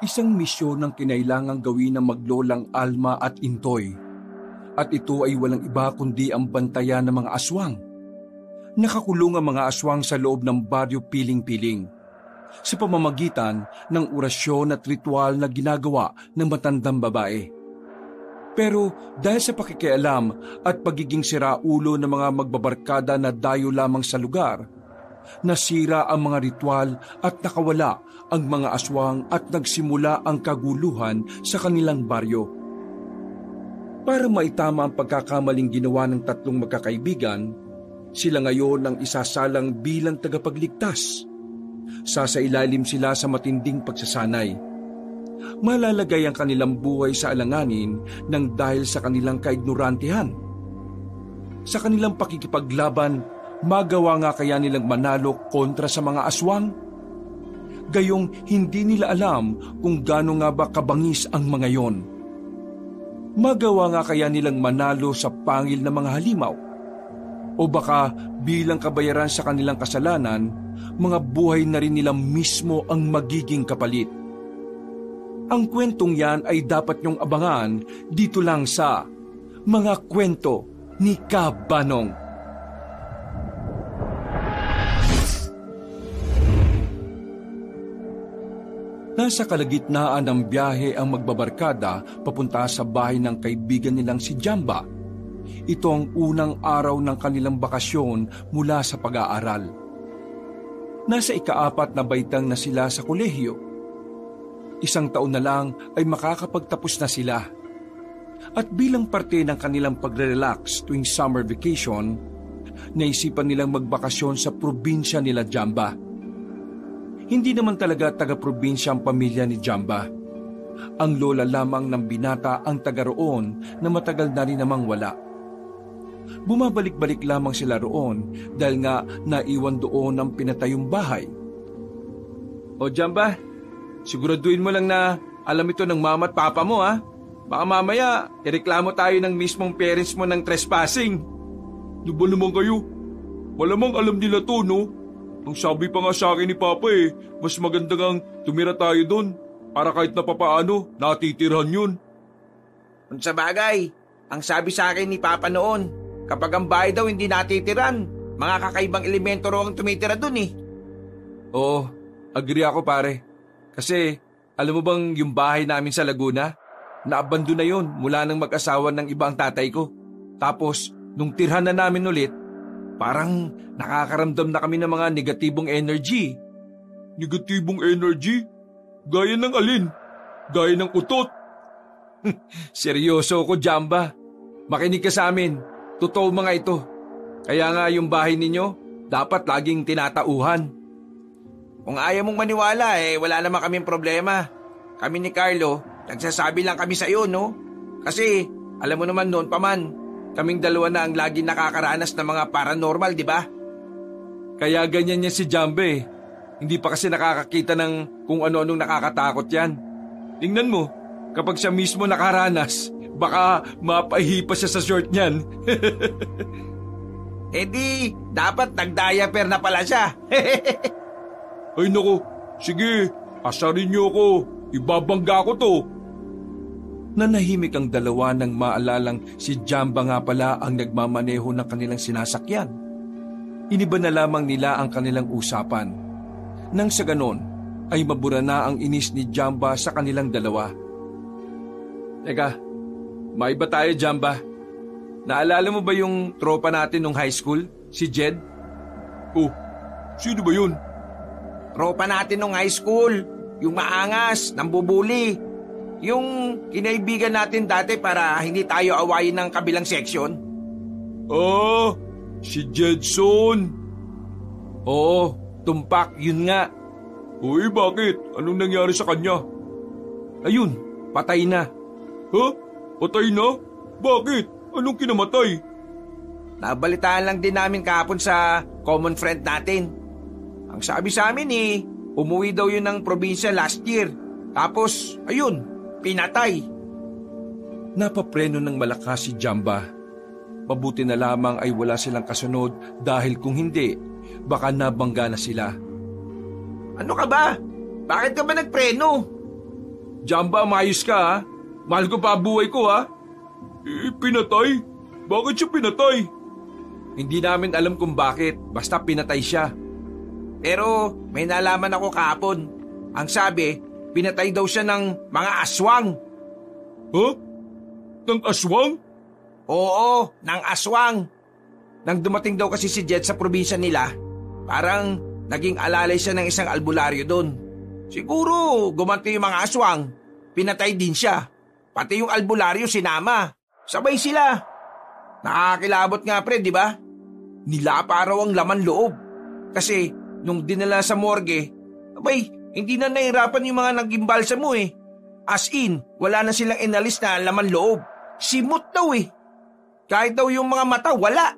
Isang misyon ang kinailangang gawin ng maglolang Alma at Intoy. At ito ay walang iba kundi ang bantayan ng mga aswang. Nakakulong ang mga aswang sa loob ng baryo piling-piling sa pamamagitan ng orasyon at ritual na ginagawa ng matandang babae. Pero dahil sa pakikialam at pagiging siraulo ng mga magbabarkada na dayo lamang sa lugar, nasira ang mga ritual at nakawala ang mga aswang at nagsimula ang kaguluhan sa kanilang baryo. Para maitama ang pagkakamaling ginawa ng tatlong magkakaibigan, sila ngayon ang isasalang bilang tagapagligtas. Sasailalim sila sa matinding pagsasanay. Malalagay ang kanilang buhay sa alanganin nang dahil sa kanilang kaignorantihan. Sa kanilang pakikipaglaban, magawa nga kaya nilang manalo kontra sa mga aswang? Gayong hindi nila alam kung gaano nga ba kabangis ang mga yon. Magawa nga kaya nilang manalo sa pangil na mga halimaw? O baka bilang kabayaran sa kanilang kasalanan, mga buhay na rin nila mismo ang magiging kapalit. Ang kwentong yan ay dapat niyong abangan dito lang sa Mga Kwento ni Kabanong. Nasa kalagitnaan ng biyahe ang magbabarkada papunta sa bahay ng kaibigan nilang si Jamba. Ito ang unang araw ng kanilang bakasyon mula sa pag-aaral. Nasa ika-4 na baitang na sila sa kolehiyo. 1 taon na lang ay makakapagtapos na sila. At bilang parte ng kanilang pagre-relax tuwing summer vacation, naisipan nilang magbakasyon sa probinsya nila Jamba. Hindi naman talaga taga-probinsya ang pamilya ni Jamba. Ang lola lamang ng binata ang taga roon na matagal na rin namang wala. Bumabalik-balik lamang sila roon dahil nga naiwan doon ang pinatayong bahay. O Jamba, siguraduhin mo lang na alam ito ng mama at papa mo ha. Baka mamaya ireklamo tayo ng mismong parents mo ng trespassing. Di ba naman kayo? Malamang alam nila to, no? Ang sabi pa nga sa akin ni Papa mas maganda ngang tumira tayo doon para kahit na papaano natitirhan yun. Kung sa bagay, ang sabi sa akin ni Papa noon, kapag ang bahay daw hindi natitiran, mga kakaibang elemento raw ang tumitira doon Oo, agree ako pare. Kasi alam mo bang yung bahay namin sa Laguna, naabandon na yun mula nang mag-asawa ng ibang tatay ko. Tapos nung tirhan na namin ulit, parang nakakaramdam na kami ng mga negatibong energy. Negatibong energy? Gaya ng alin? Gaya ng utot? Seryoso ko, Jamba. Makinig ka sa amin. Totoo mga ito. Kaya nga yung bahay ninyo, dapat laging tinatauhan. Kung ayaw mong maniwala wala naman kaming problema. Kami ni Carlo, nagsasabi lang kami sa iyo, no? Kasi alam mo naman noon pa man, kaming dalawa na ang lagi nakakaranas ng mga paranormal, di ba? Kaya ganyan niya si Jambe. Hindi pa kasi nakakakita ng kung ano-anong nakakatakot yan. Tingnan mo, kapag siya mismo nakaranas, baka mapahipa siya sa short niyan. Di, dapat nag-diaper na pala siya. Ay naku, sige, asarin niyo ako. Ibabangga ko to. Nanahimik ang dalawa nang maalalang si Jamba nga pala ang nagmamaneho ng kanilang sinasakyan. Iniba na lamang nila ang kanilang usapan. Nang sa ganon, ay mabura na ang inis ni Jamba sa kanilang dalawa. Teka, maiba tayo Jamba. Naalala mo ba yung tropa natin nung high school, si Jed? Oh, sino ba yun? Tropa natin nung high school, yung maangas, nambubuli. Yung kinaibigan natin dati para hindi tayo awayin ng kabilang section. Si Jedson. Oo, tumpak, yun nga. Uy, bakit? Anong nangyari sa kanya? Ayun, patay na. Ha? Patay na? Bakit? Anong kinamatay? Nabalitaan lang din namin kahapon sa common friend natin. Ang sabi sa amin umuwi daw yun ng probinsya last year. Tapos, ayun, pinatay. Napapreno ng malakas si Jamba. Mabuti na lamang ay wala silang kasunod dahil kung hindi, baka nabangga na sila. Ano ka ba? Bakit ka ba nagpreno? Jamba, maayos ka ha. Mahal ko pa buhay ko ha. Pinatay? Bakit siya pinatay? Hindi namin alam kung bakit, basta pinatay siya. Pero may nalaman ako kahapon. Ang sabi, pinatay daw siya ng mga aswang. Huh? Ng aswang? Oo, ng aswang. Nang dumating daw kasi si Jet sa probinsya nila, parang naging alalay siya ng isang albularyo doon. Siguro gumanti yung mga aswang, pinatay din siya. Pati yung albularyo sinama. Sabay sila. Nakakilabot nga pre, di ba? Nilapa raw ang laman loob. Kasi nung dinala sa morgue, abay, hindi na nahirapan yung mga nag-imbalsa mo eh. As in, wala na silang inalis na laman loob. Simot daw eh. Kahit daw yung mga mata, wala.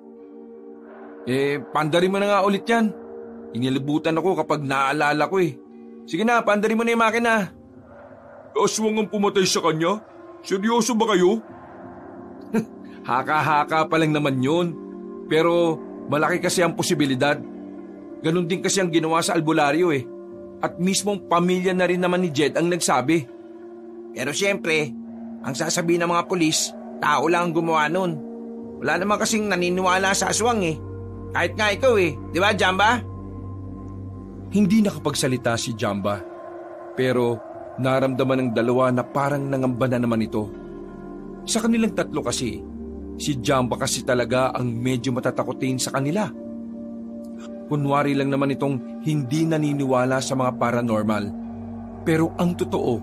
Pandarin mo na nga ulit yan. Inilibutan ako kapag naaalala ko eh. Sige na, pandarin mo na yung makina. Aswang ang pumatay sa kanya? Seryoso ba kayo? Haka-haka pa lang naman yun. Pero malaki kasi ang posibilidad. Ganon din kasi ang ginawa sa albularyo eh. At mismong pamilya na rin naman ni Jed ang nagsabi. Pero siyempre, ang sasabihin ng mga pulis, tao lang ang gumawa nun. Wala naman kasing naniniwala sa aswang eh. Kahit nga ikaw eh, di ba Jamba? Hindi nakapagsalita si Jamba. Pero naramdaman ng dalawa na parang nangamba na naman ito. Sa kanilang tatlo kasi, si Jamba kasi talaga ang medyo matatakotin sa kanila. Kunwari lang naman itong hindi naniniwala sa mga paranormal. Pero ang totoo,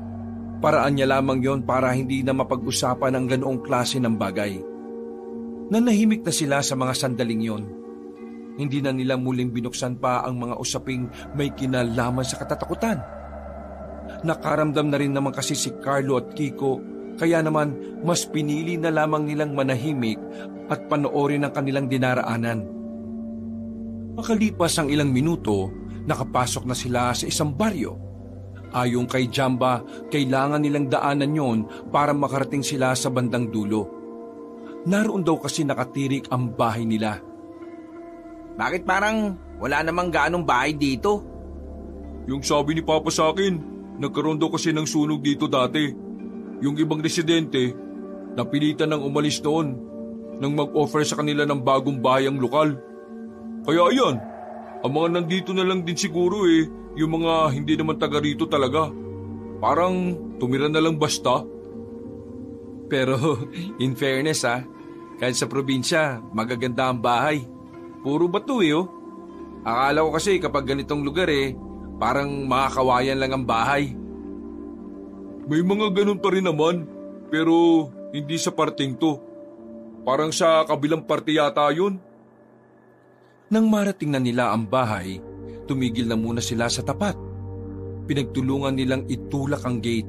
paraan niya lamang yon para hindi na mapag-usapan ang ganoong klase ng bagay. Nanahimik na sila sa mga sandaling yon. Hindi na nila muling binuksan pa ang mga usaping may kinalaman sa katatakutan. Nakaramdam na rin naman kasi si Carlo at Kiko, kaya naman mas pinili na lamang nilang manahimik at panoorin ang kanilang dinaraanan. Makalipas ang ilang minuto, nakapasok na sila sa isang baryo. Ayon kay Jamba, kailangan nilang daanan yon para makarating sila sa bandang dulo. Naroon daw kasi nakatirik ang bahay nila. Bakit parang wala namang gaanong bahay dito? Yung sabi ni Papa sa akin, nagkaroon daw kasi ng sunog dito dati. Yung ibang residente, napilitan ng umalis noon nang mag-offer sa kanila ng bagong bayang lokal. Kaya ayan, ang mga nandito na lang din siguro eh, yung mga hindi naman taga rito talaga. Parang tumira na lang basta. Pero in fairness kahit sa probinsya, magaganda ang bahay. Puro bato eh oh. Akala ko kasi kapag ganitong lugar parang makakawayan lang ang bahay. May mga ganun pa rin naman, pero hindi sa parting to. Parang sa kabilang parte yata yun. Nang marating na nila ang bahay, tumigil na muna sila sa tapat. Pinagtulungan nilang itulak ang gate.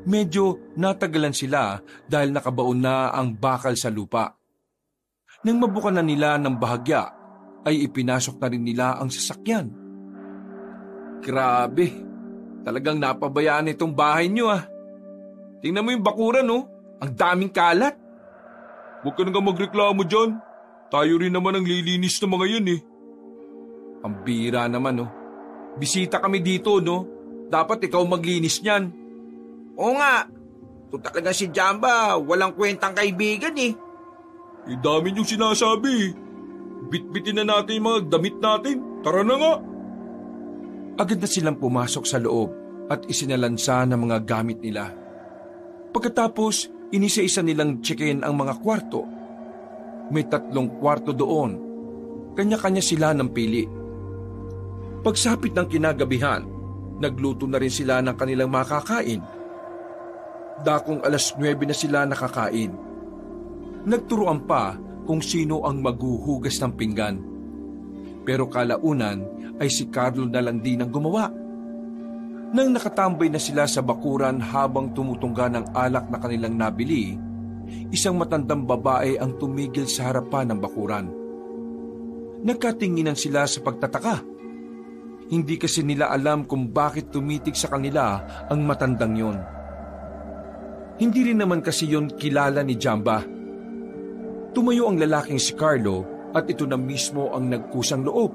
Medyo natagalan sila dahil nakabaon na ang bakal sa lupa. Nang mabukan na nila ng bahagya, ay ipinasok na rin nila ang sasakyan. Grabe, talagang napabayaan itong bahay niyo Tingnan mo yung bakuran ang daming kalat. Huwag ka nang magreklamo dyan. Tayo rin naman ang lilinis ng mga yan Ang bira naman Bisita kami dito Dapat ikaw maglinis niyan. Oo nga, ito talaga si Jamba, walang kwentang kaibigan Dami niyong sinasabi. Bitbitin na natin yung mga damit natin. Tara na nga. Agad na silang pumasok sa loob at isinalansa ng mga gamit nila. Pagkatapos, inisa-isa nilang check-in ang mga kwarto. May 3 kwarto doon. Kanya-kanya sila ng pili. Pagsapit ng kinagabihan, nagluto na rin sila ng kanilang makakain. Dakong 9:00 na sila nakakain. Nagturuan pa kung sino ang maghuhugas ng pinggan. Pero kalaunan ay si Carlo na lang din ang gumawa. Nang nakatambay na sila sa bakuran habang tumutungga ng alak na kanilang nabili, isang matandang babae ang tumigil sa harapan ng bakuran. Nagkatinginan sila sa pagtataka. Hindi kasi nila alam kung bakit tumitig sa kanila ang matandang yon. Hindi rin naman kasi yon kilala ni Jamba. Tumayo ang lalaking si Carlo at ito na mismo ang nagkusang loob.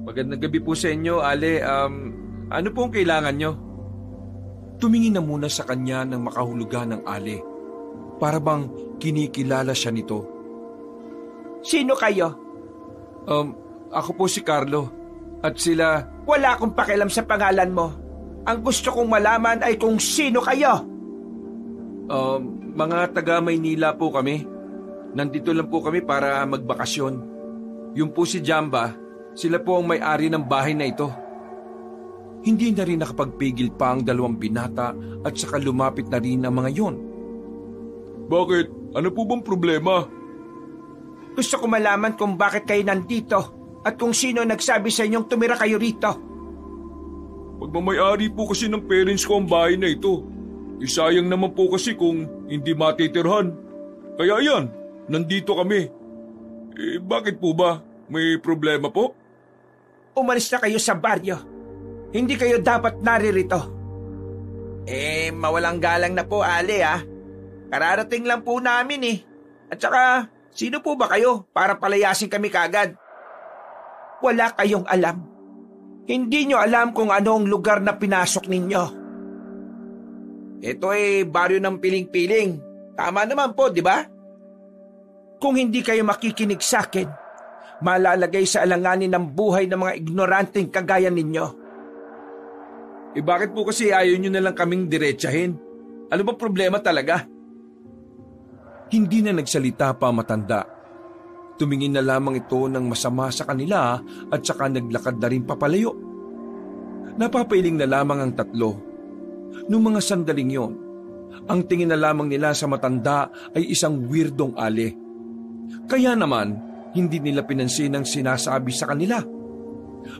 Magandang gabi po sa inyo, Ale. Ano po ang kailangan nyo? Tumingin na muna sa kanya ng makahulugan ng Ale. Para bang kinikilala siya nito. Sino kayo? Ako po si Carlo. At sila... Wala akong pakialam sa pangalan mo. Ang gusto kong malaman ay kung sino kayo. Mga taga Maynila po kami. Nandito lang po kami para magbakasyon. Yung po si Jamba, sila po ang may-ari ng bahay na ito. Hindi na rin nakapagpigil pa ang dalawang binata at saka lumapit na rin ang mga yon. Bakit? Ano po bang problema? Gusto ko malaman kung bakit kayo nandito at kung sino nagsabi sa inyong tumira kayo rito. Pagmamayari po kasi ng parents ko ang bahay na ito. Isayang naman po kasi kung hindi matitirhan. Kaya yan, nandito kami. Bakit po ba? May problema po? Umalis na kayo sa baryo. Hindi kayo dapat naririto. Mawalang galang na po, Ale Kararating lang po namin At saka, sino po ba kayo para palayasin kami kagad? Wala kayong alam. Hindi nyo alam kung anong lugar na pinasok ninyo. Ito baryo ng piling-piling. Tama naman po, di ba? Kung hindi kayo makikinig sa akin, malalagay sa alanganin ng buhay ng mga ignoranteng kagaya ninyo. Bakit po kasi ayaw nyo na lang kaming diretsahin? Ano ba problema talaga? Hindi na nagsalita pa matanda. Tumingin na lamang ito ng masama sa kanila at saka naglakad na rin papalayo. Napapailing na lamang ang tatlo. Noong mga sandaling yon, ang tingin na lamang nila sa matanda ay isang weirdong Ale. Kaya naman, hindi nila pinansin ang sinasabi sa kanila.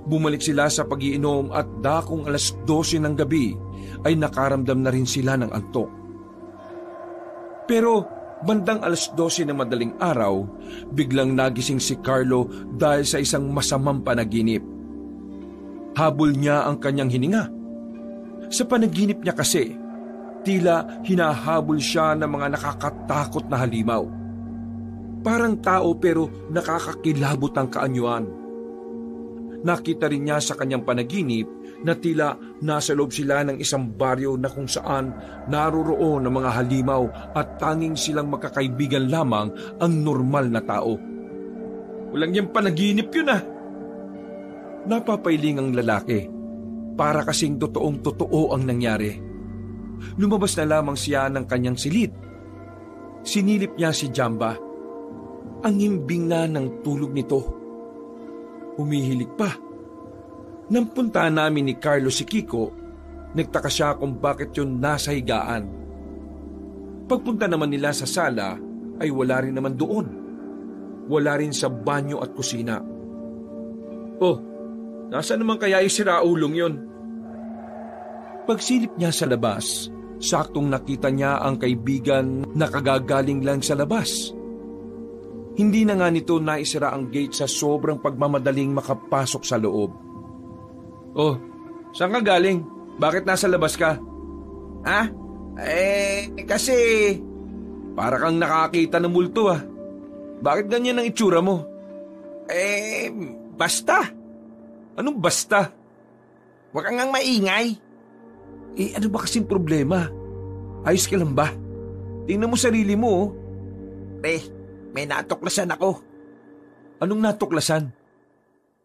Bumalik sila sa pag-iinom at dakong 12:00 ng gabi ay nakaramdam na rin sila ng antok. Pero bandang 12:00 ng madaling araw, biglang nagising si Carlo dahil sa isang masamang panaginip. Habol niya ang kanyang hininga. Sa panaginip niya kasi, tila hinahabol siya ng mga nakakatakot na halimaw. Parang tao pero nakakakilabot ang kaanyuan. Nakita rin niya sa kanyang panaginip na tila nasa loob sila ng isang baryo na kung saan naroroon ang mga halimaw at tanging silang magkakaibigan lamang ang normal na tao. Walang yung panaginip yun Napapailing ang lalaki. Para kasing totoong-totoo ang nangyari. Lumabas na lamang siya ng kanyang silid. Sinilip niya si Jamba. Ang himbing na ng tulog nito. Humihilig pa. Nang puntahan namin ni Carlo si Kiko, nagtaka siya kung bakit yun nasa higaan. Pagpunta naman nila sa sala ay wala rin naman doon. Wala rin sa banyo at kusina. Nasaan naman kaya yung siraulong yun? Pagsilip niya sa labas, saktong nakita niya ang kaibigan na kagagaling lang sa labas. Hindi na nga nito naisira ang gate sa sobrang pagmamadaling makapasok sa loob. Saan ka galing? Bakit nasa labas ka? Kasi... Para kang nakakita ng multo Bakit ganyan ang itsura mo? Basta. Anong basta? Huwag kang ngang maingay. Ano ba kasing problema? Ayos ka lang ba? Tingnan mo sarili mo May natuklasan ako. Anong natuklasan?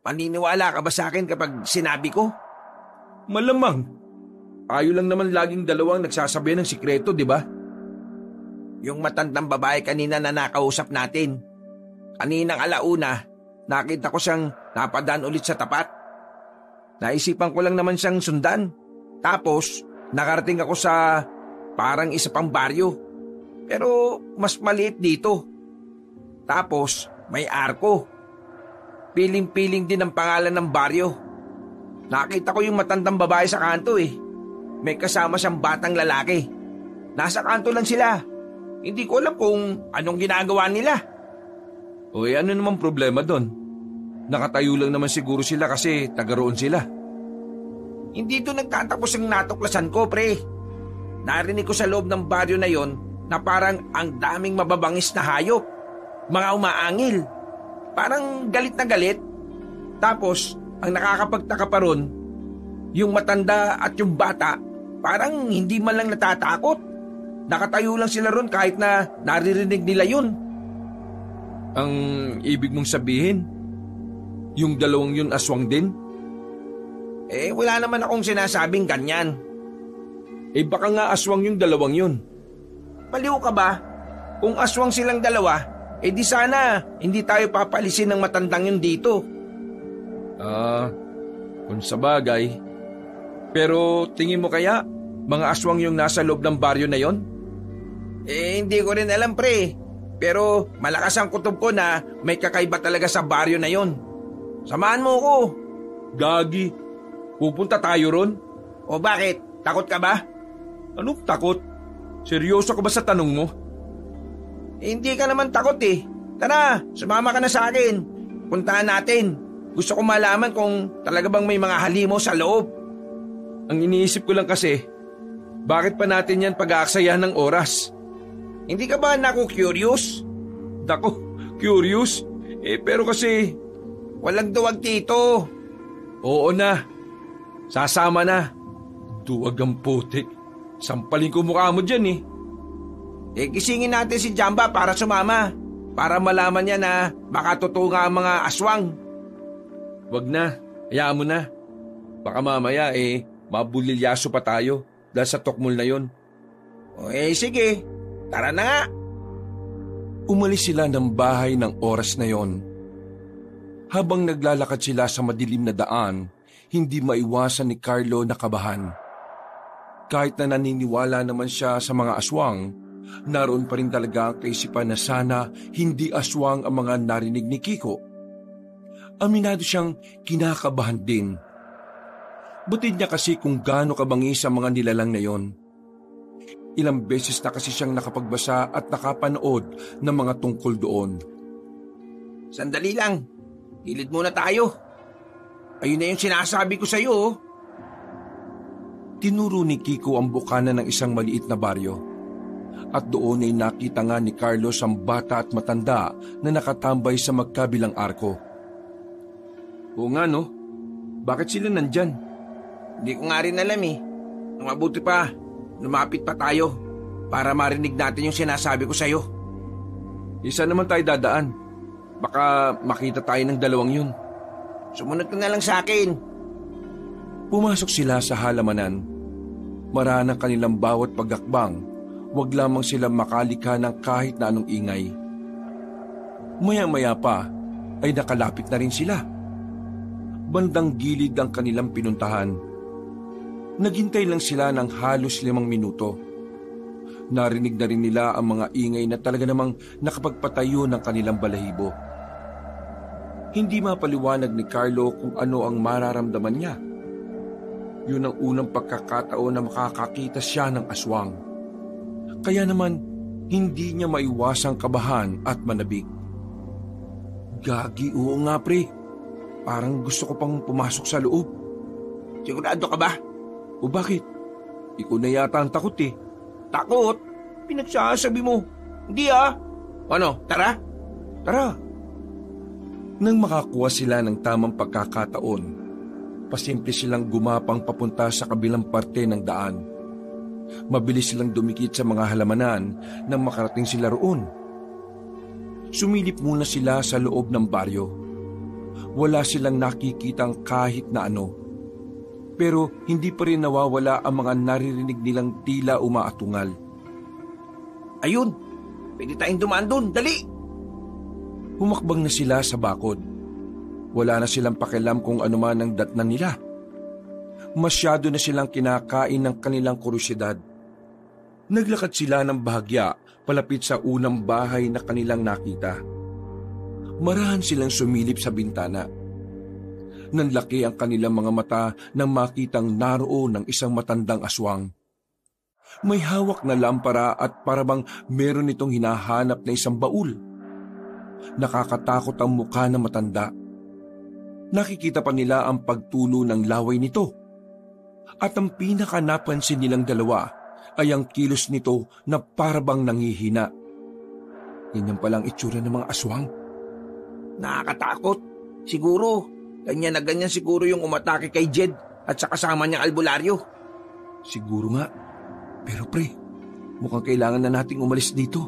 Paniniwala ka ba sa akin kapag sinabi ko? Malamang. Tayo lang naman laging dalawang nagsasabi ng sikreto, di ba? Yung matandang babae kanina na nakausap natin. Kaninang alauna, nakita ko siyang napadaan ulit sa tapat. Naisipan ko lang naman siyang sundan. Tapos, nakarating ako sa parang isa pang baryo. Pero mas maliit dito. Tapos, may arko. Piling-piling din ang pangalan ng baryo. Nakita ko yung matandang babae sa kanto May kasama siyang batang lalaki. Nasa kanto lang sila. Hindi ko alam kung anong ginagawa nila. Ano naman problema doon? Nakatayo lang naman siguro sila kasi taga roon sila. Hindi ito nagtatapos ang natuklasan ko, pre. Narinig ko sa loob ng baryo na yon na parang ang daming mababangis na hayop. Mga umaangil. Parang galit na galit. Tapos, ang nakakapagtaka pa ron, yung matanda at yung bata, parang hindi man lang natatakot. Nakatayo lang sila ron kahit na naririnig nila yun. Ang ibig mong sabihin, yung dalawang yun aswang din? Wala naman akong sinasabing ganyan. Baka nga aswang yung dalawang yun. Baliw ka ba? Kung aswang silang dalawa, di sana hindi tayo papalisin ng matandang yun dito. Kung sabagay. Pero tingin mo kaya, mga aswang yung nasa loob ng baryo na yon? Hindi ko rin alam, pre. Pero malakas ang kutob ko na may kakaiba talaga sa baryo na yon. Samahan mo ko. Gagi, pupunta tayo ron? O bakit? Takot ka ba? Anong takot? Seryoso ka ba sa tanong mo? Hindi ka naman takot eh. Tara, sumama ka na sa akin. Puntahan natin. Gusto ko malaman kung talaga bang may mga halimaw sa loob. Ang iniisip ko lang kasi, bakit pa natin yan pag-aaksayahan ng oras? Hindi ka ba curious? Dako, curious? Pero kasi... Walang duwag dito. Oo na. Sasama na. Duwag ang putik. Sampalin ko mukha mo dyan Gisingin natin si Jamba para sumama. Para malaman niya na baka totoo nga ang mga aswang. Wag na. Hayaan mo na. Baka mamaya mabulilyaso pa tayo dahil sa tukmol na yon. Sige. Tara na nga. Umalis sila ng bahay ng oras na yon. Habang naglalakad sila sa madilim na daan, hindi maiwasan ni Carlo na kabahan. Kahit na naniniwala naman siya sa mga aswang, naroon pa rin talaga ang kaisipan na sana hindi aswang ang mga narinig ni Kiko. Aminado siyang kinakabahan din. Butid niya kasi kung gaano kabangis ang mga nilalang na yon. Ilang beses na kasi siyang nakapagbasa at nakapanood ng mga tungkol doon. Sandali lang. Gilid muna tayo. Ayun na yung sinasabi ko sa iyo. Tinuro ni Kiko ang bukana ng isang maliit na baryo. At doon ay nakita nga ni Carlos ang bata at matanda na nakatambay sa magkabilang arko. Oo nga no, bakit sila nandyan? Hindi ko nga rin alam Ang mabuti pa, lumapit pa tayo para marinig natin yung sinasabi ko sa iyo. Isa naman tayo dadaan. Baka makita tayo ng dalawang yun. Sumunod ka na lang sa akin. Pumasok sila sa halamanan. Maraan ang kanilang bawat pagakbang. Huwag lamang sila makalika ng kahit na anong ingay. Maya-maya pa ay nakalapit na rin sila. Bandang gilid ang kanilang pinuntahan. Naghintay lang sila ng halos 5 minuto. Narinig na rin nila ang mga ingay na talaga namang nakapagpatayo ng kanilang balahibo. Hindi mapaliwanag ni Carlo kung ano ang mararamdaman niya. Yun ang unang pagkakataon na makakakita siya ng aswang. Kaya naman, hindi niya maiwasang kabahan at manabik. Gagi, oo nga pre. Parang gusto ko pang pumasok sa loob. Sigurado ka ba? O bakit? Ikaw na yata ang takot Takot? Pinagsasabi mo. Hindi Ano, tara? Tara. Nang makakuha sila ng tamang pagkakataon, pasimple silang gumapang papunta sa kabilang parte ng daan. Mabilis silang dumikit sa mga halamanan nang makarating sila roon. Sumilip muna sila sa loob ng baryo. Wala silang nakikitang kahit na ano. Pero hindi pa rin nawawala ang mga naririnig nilang tila umaatungal. Ayun! Pwede tayong dumaan doon, dali! Humakbang na sila sa bakod. Wala na silang pakialam kung ano man ang datnan nila. Masyado na silang kinakain ng kanilang kuryosidad. Naglakad sila ng bahagya palapit sa unang bahay na kanilang nakita. Marahan silang sumilip sa bintana. Nanlaki ang kanilang mga mata nang makitang naroon ng isang matandang aswang. May hawak na lampara at parabang meron itong hinahanap na isang baul. Nakakatakot ang mukha ng matanda. Nakikita pa nila ang pagtulo ng laway nito. At ang pinaka napansin nilang dalawa ay ang kilos nito na parabang nangihina. Ganyan palang itsura ng mga aswang. Nakakatakot. Siguro, ganyan na ganyan siguro yung umatake kay Jed at sa kasama niyang albularyo. Siguro nga. Pero pre, mukhang kailangan na nating umalis dito.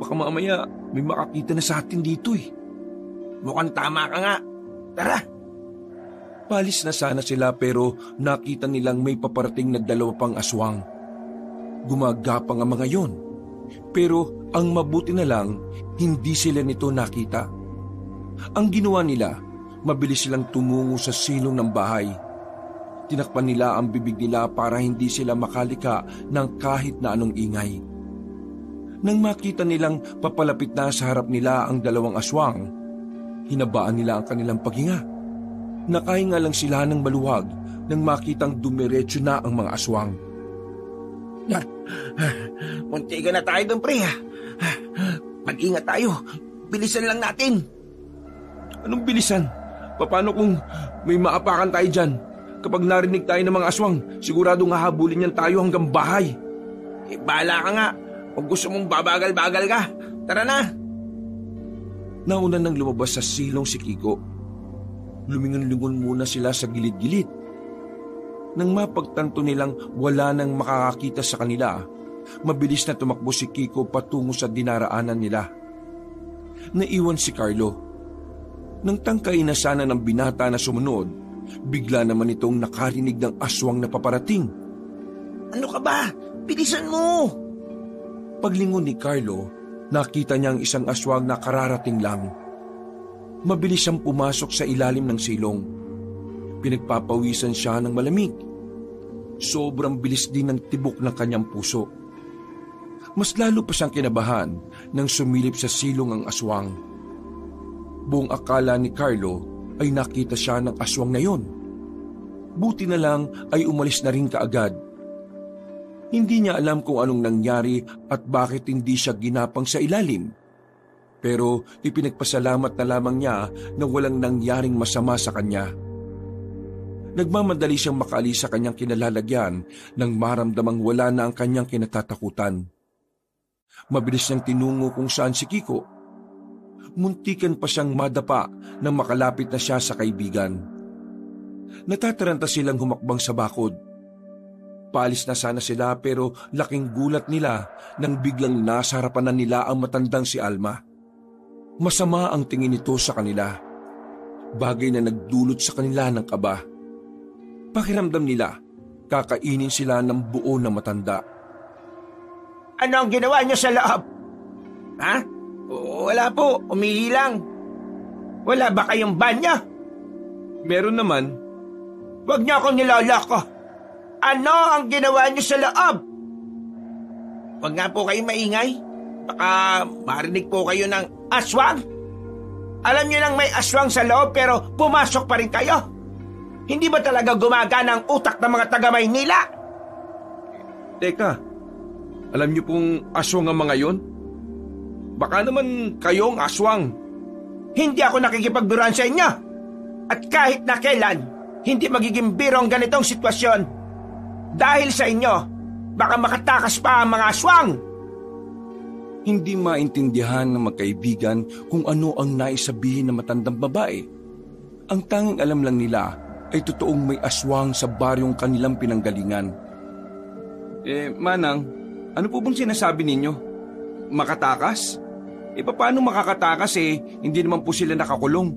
Baka mamaya may makakita na sa atin dito eh. Mukhang tama ka nga. Tara! Palis na sana sila pero nakita nilang may paparating na 2 pang aswang. Gumagapang ang mga yon. Pero ang mabuti na lang, hindi sila nito nakita. Ang ginawa nila, mabilis silang tumungo sa silong ng bahay. Tinakpan nila ang bibig nila para hindi sila makalika ng kahit na anong ingay. Nang makita nilang papalapit na sa harap nila ang 2 aswang, hinabaan nila ang kanilang paghinga. Nakahinga lang sila ng maluwag nang makitang dumiretso na ang mga aswang. Muntikan na tayo doon, pre. Mag-ingat tayo. Bilisan lang natin. Anong bilisan? Paano kung may maapakan tayo dyan? Kapag narinig tayo ng mga aswang, siguradong hahabulin niyan tayo hanggang bahay. Bahala ka nga. Kung gusto mong babagal-bagal ka, tara na. Nauna nang lumabas sa silong si Kiko. Lumingon-lingon muna sila sa gilid-gilid. Nang mapagtanto nilang wala nang makakakita sa kanila, mabilis na tumakbo si Kiko patungo sa dinaraanan nila. Naiwan si Carlo. Nang tangkay na sana ng binata na sumunod, bigla naman itong nakarinig ng aswang na paparating. Ano ka ba? Bilisan mo! Paglingon ni Carlo, nakita niya ang isang aswang na kararating lang. Mabilis siyang pumasok sa ilalim ng silong. Pinagpapawisan siya ng malamig. Sobrang bilis din ng tibok ng kanyang puso. Mas lalo pa siyang kinabahan nang sumilip sa silong ang aswang. Buong akala ni Carlo ay nakita siya ng aswang na yon. Buti na lang ay umalis na rin kaagad. Hindi niya alam kung anong nangyari at bakit hindi siya ginapang sa ilalim. Pero ipinagpasalamat na lamang niya na walang nangyaring masama sa kanya. Nagmamadali siyang makaalis sa kanyang kinalalagyan nang maramdamang wala na ang kanyang kinatatakutan. Mabilis niyang tinungo kung saan si Kiko. Muntikan pa siyang madapa nang makalapit na siya sa kaibigan. Natataranta silang humakbang sa bakod. Paalis na sana sila pero laking gulat nila nang biglang nasa harapan na nila ang matandang si Alma. Masama ang tingin nito sa kanila. Bagay na nagdulot sa kanila ng kaba. Pakiramdam nila, kakainin sila ng buo na matanda. Ano ang ginawa niyo sa loob? Ha? Wala po, umihi lang. Wala ba kayong banyo? Meron naman. Huwag niyo akong niloloko. Ano ang ginawa niyo sa loob? Huwag nga po kayong maingay. Baka marinig po kayo ng aswang. Alam niyo nang may aswang sa loob pero pumasok pa rin kayo. Hindi ba talaga gumagana ang utak ng mga taga-Maynila? Teka, alam niyo pong aswang ang mga yon? Baka naman kayong aswang. Hindi ako nakikipagbiruan sa inyo. At kahit na kailan, hindi magiging biro ang ganitong sitwasyon. Dahil sa inyo, baka makatakas pa ang mga aswang. Hindi maintindihan ng magkaibigan kung ano ang naisabihin ng matandang babae. Ang tanging alam lang nila ay totoong may aswang sa baryong kanilang pinanggalingan. Manang, ano po bang sinasabi ninyo? Makatakas? Paano makakatakas hindi naman po sila nakakulong.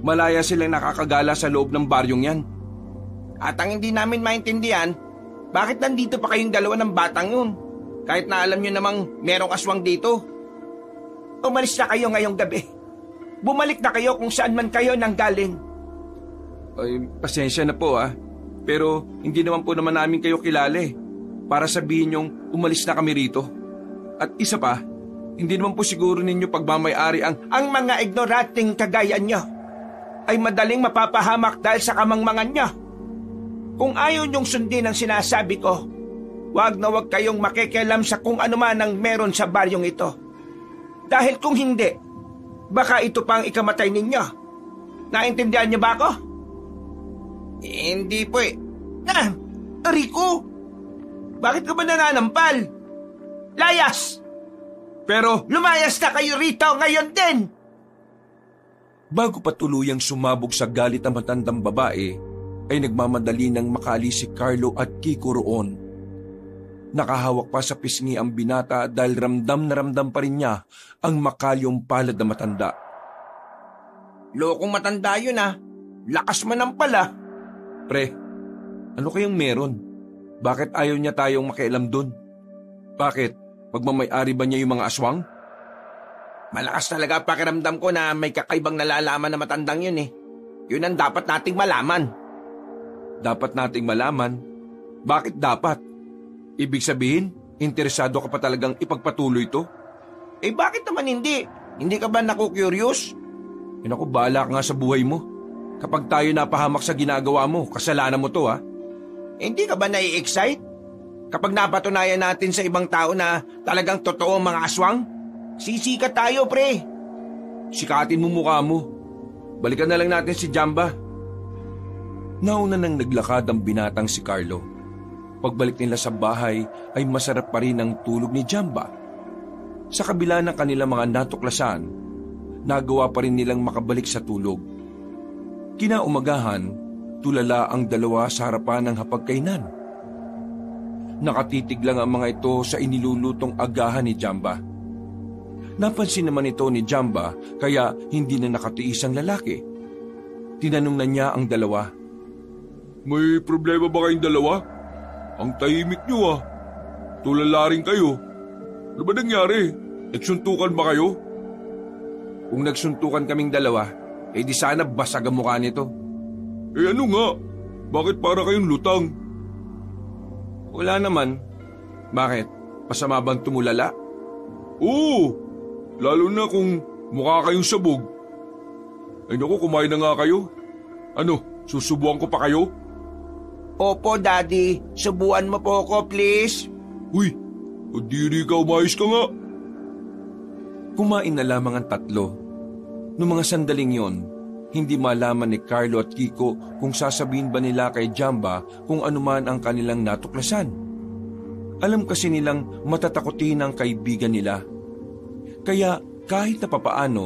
Malaya silang nakakagala sa loob ng baryong yan. At ang hindi namin maintindihan, bakit nandito pa kayong dalawa ng batang yun? Kahit na alam nyo namang merong aswang dito. Umalis na kayo ngayong gabi. Bumalik na kayo kung saan man kayo nanggaling. Ay, pasensya na po Pero hindi naman po naman namin kayo kilala para sabihin niyong umalis na kami rito. At isa pa, hindi naman po siguro ninyo pagmamayari ang mga ignoranting kagaya nyo ay madaling mapapahamak dahil sa kamangmangan nyo. Kung ayaw nyong sundin ang sinasabi ko, wag na wag kayong makikialam sa kung ano man ang meron sa baryong ito. Dahil kung hindi, baka ito pa ang ikamatay ninyo. Naintindihan niyo ba ako? Hindi po Rico, bakit ka ba nananampal? Layas! Pero lumayas na kayo rito ngayon din! Bago pa tuluyang sumabog sa galit ang matandang babae, ay nagmamadali ng makaalis si Carlo at Kiko roon. Nakahawak pa sa pisngi ang binata dahil ramdam na ramdam pa rin niya ang makalyong palad na matanda. Lokong matanda yun ah. Lakas manampal ah. Pre, ano kayang meron? Bakit ayaw niya tayong makialam dun? Bakit? Pagmamay-ari ba niya yung mga aswang? Malakas talaga pakiramdam ko na may kakaibang nalalaman na matandang yun eh. Yun ang dapat nating malaman. Dapat nating malaman? Bakit dapat? Ibig sabihin, interesado ka pa talagang ipagpatuloy to? Eh bakit naman hindi? Hindi ka ba naku-curious? Naku, bahala ka nga sa buhay mo. Kapag tayo napahamak sa ginagawa mo, kasalanan mo to ha. Hindi ka ba nai-excite? Kapag napatunayan natin sa ibang tao na talagang totoo ang mga aswang, sisikat tayo pre. Sikatin mo mukha mo. Balikan na lang natin si Jamba. Nauna nang naglakad ang binatang si Carlo. Pagbalik nila sa bahay ay masarap pa rin ang tulog ni Jamba. Sa kabila ng kanilang mga natuklasan, nagawa pa rin nilang makabalik sa tulog. Kinaumagahan, tulala ang dalawa sa harapan ng hapagkainan. Nakatitig lang ang mga ito sa inilulutong agahan ni Jamba. Napansin naman ito ni Jamba kaya hindi na nakatiis ang lalaki. Tinanong na niya ang dalawa. May problema ba kayong dalawa? Ang tahimik niyo ah. Tulala rin kayo. Ano ba nangyari? Nagsuntukan ba kayo? Kung nagsuntukan kaming dalawa, eh di sana basag ang mukha nito. Eh ano nga? Bakit para kayong lutang? Wala naman. Bakit? Masama bang tumulala? Oo, lalo na kung mukha kayong sabog. Ay naku, kumain na nga kayo. Ano, susubuan ko pa kayo? Opo, Daddy. Subuan mo po ako, please. Uy, diri ka, umayos ka nga. Kumain na lamang ang tatlo. Noong mga sandaling yon, hindi malaman ni Carlo at Kiko kung sasabihin ba nila kay Jamba kung anuman ang kanilang natuklasan. Alam kasi nilang matatakotin ang kaibigan nila. Kaya kahit na papaano,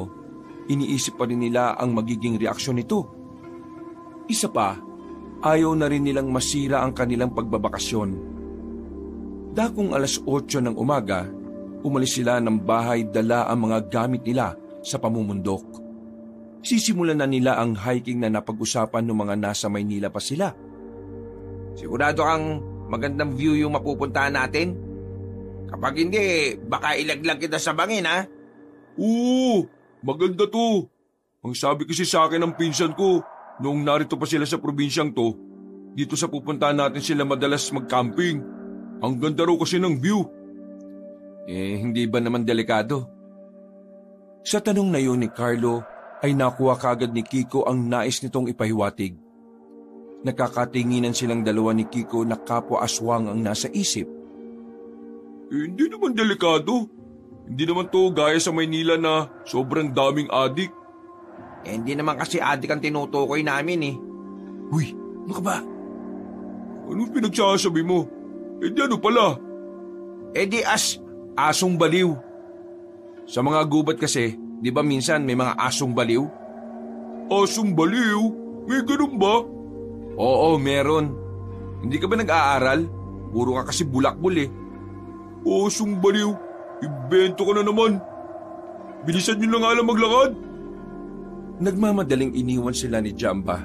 iniisip pa rin nila ang magiging reaksyon nito. Isa pa, ayaw na rin nilang masira ang kanilang pagbabakasyon. Dakong 8:00 ng umaga, umalis sila ng bahay dala ang mga gamit nila sa pamumundok. Sisimulan na nila ang hiking na napag-usapan ng mga nasa Maynila pa sila. Sigurado kang magandang view yung mapupuntahan natin? Kapag hindi, baka ilaglag kita sa bangin ha? Oo, maganda to. Ang sabi kasi sa akin ng pinsan ko, noong narito pa sila sa probinsyang to, dito sa pupuntahan natin sila madalas mag-camping. Ang ganda raw kasi ng view. Eh, hindi ba naman delikado? Sa tanong na yun ni Carlo, ay nakuha kagad ni Kiko ang nais nitong ipahiwatig. Nakakatinginan silang dalawa ni Kiko na kapwa aswang ang nasa isip. Hindi naman delikado. Hindi naman to gaya sa Maynila na sobrang daming adik. Hindi naman kasi adik ang tinutukoy namin eh. Uy, ano ka ba? Anong pinagsasabi mo? Di ano pala? Di asong baliw. Sa mga gubat kasi, di ba minsan may mga asong baliw? Asong baliw? May ganun ba? Oo, meron. Hindi ka ba nag-aaral? Puro ka kasi bulakbol eh. Asong baliw? Ibento ka na naman. Bilisan nyo na nga lang maglakad. Nagmamadaling iniwan sila ni Jamba.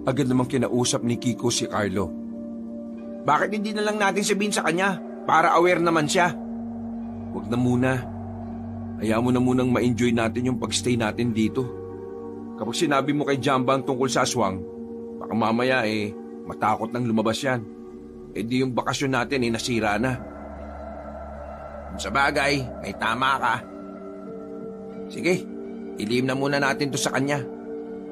Agad namang kinausap ni Kiko si Carlo. Bakit hindi na lang natin sabihin sa kanya? Para aware naman siya. Huwag na muna. Hayaan mo na munang ma-enjoy natin yung pagstay natin dito. Kapag sinabi mo kay Jamba ang tungkol sa aswang, baka mamaya matakot nang lumabas yan. Di yung bakasyon natin nasira na. Sa bagay, may tama ka. Sige, ilihim na muna natin to sa kanya.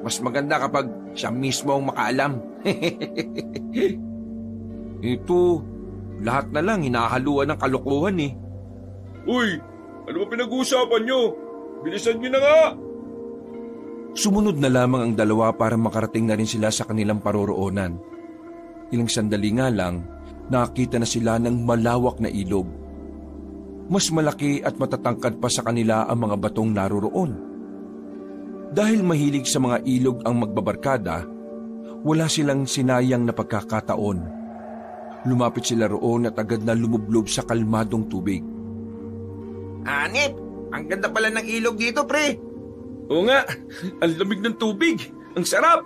Mas maganda kapag siya mismo ang makaalam. Ito, lahat na lang hinahaluan ng kalokohan eh. Uy, ano ba pinag-uusapan nyo? Bilisan nyo na nga! Sumunod na lamang ang dalawa para makarating na rin sila sa kanilang paroroonan. Ilang sandali nga lang, nakita na sila ng malawak na ilog. Mas malaki at matatangkad pa sa kanila ang mga batong naroroon. Dahil mahilig sa mga ilog ang magbabarkada, wala silang sinayang na pagkakataon. Lumapit sila roon at agad na lumublob sa kalmadong tubig. Anip, ang ganda pala ng ilog dito, pre. Oo nga, ang lamig ng tubig. Ang sarap.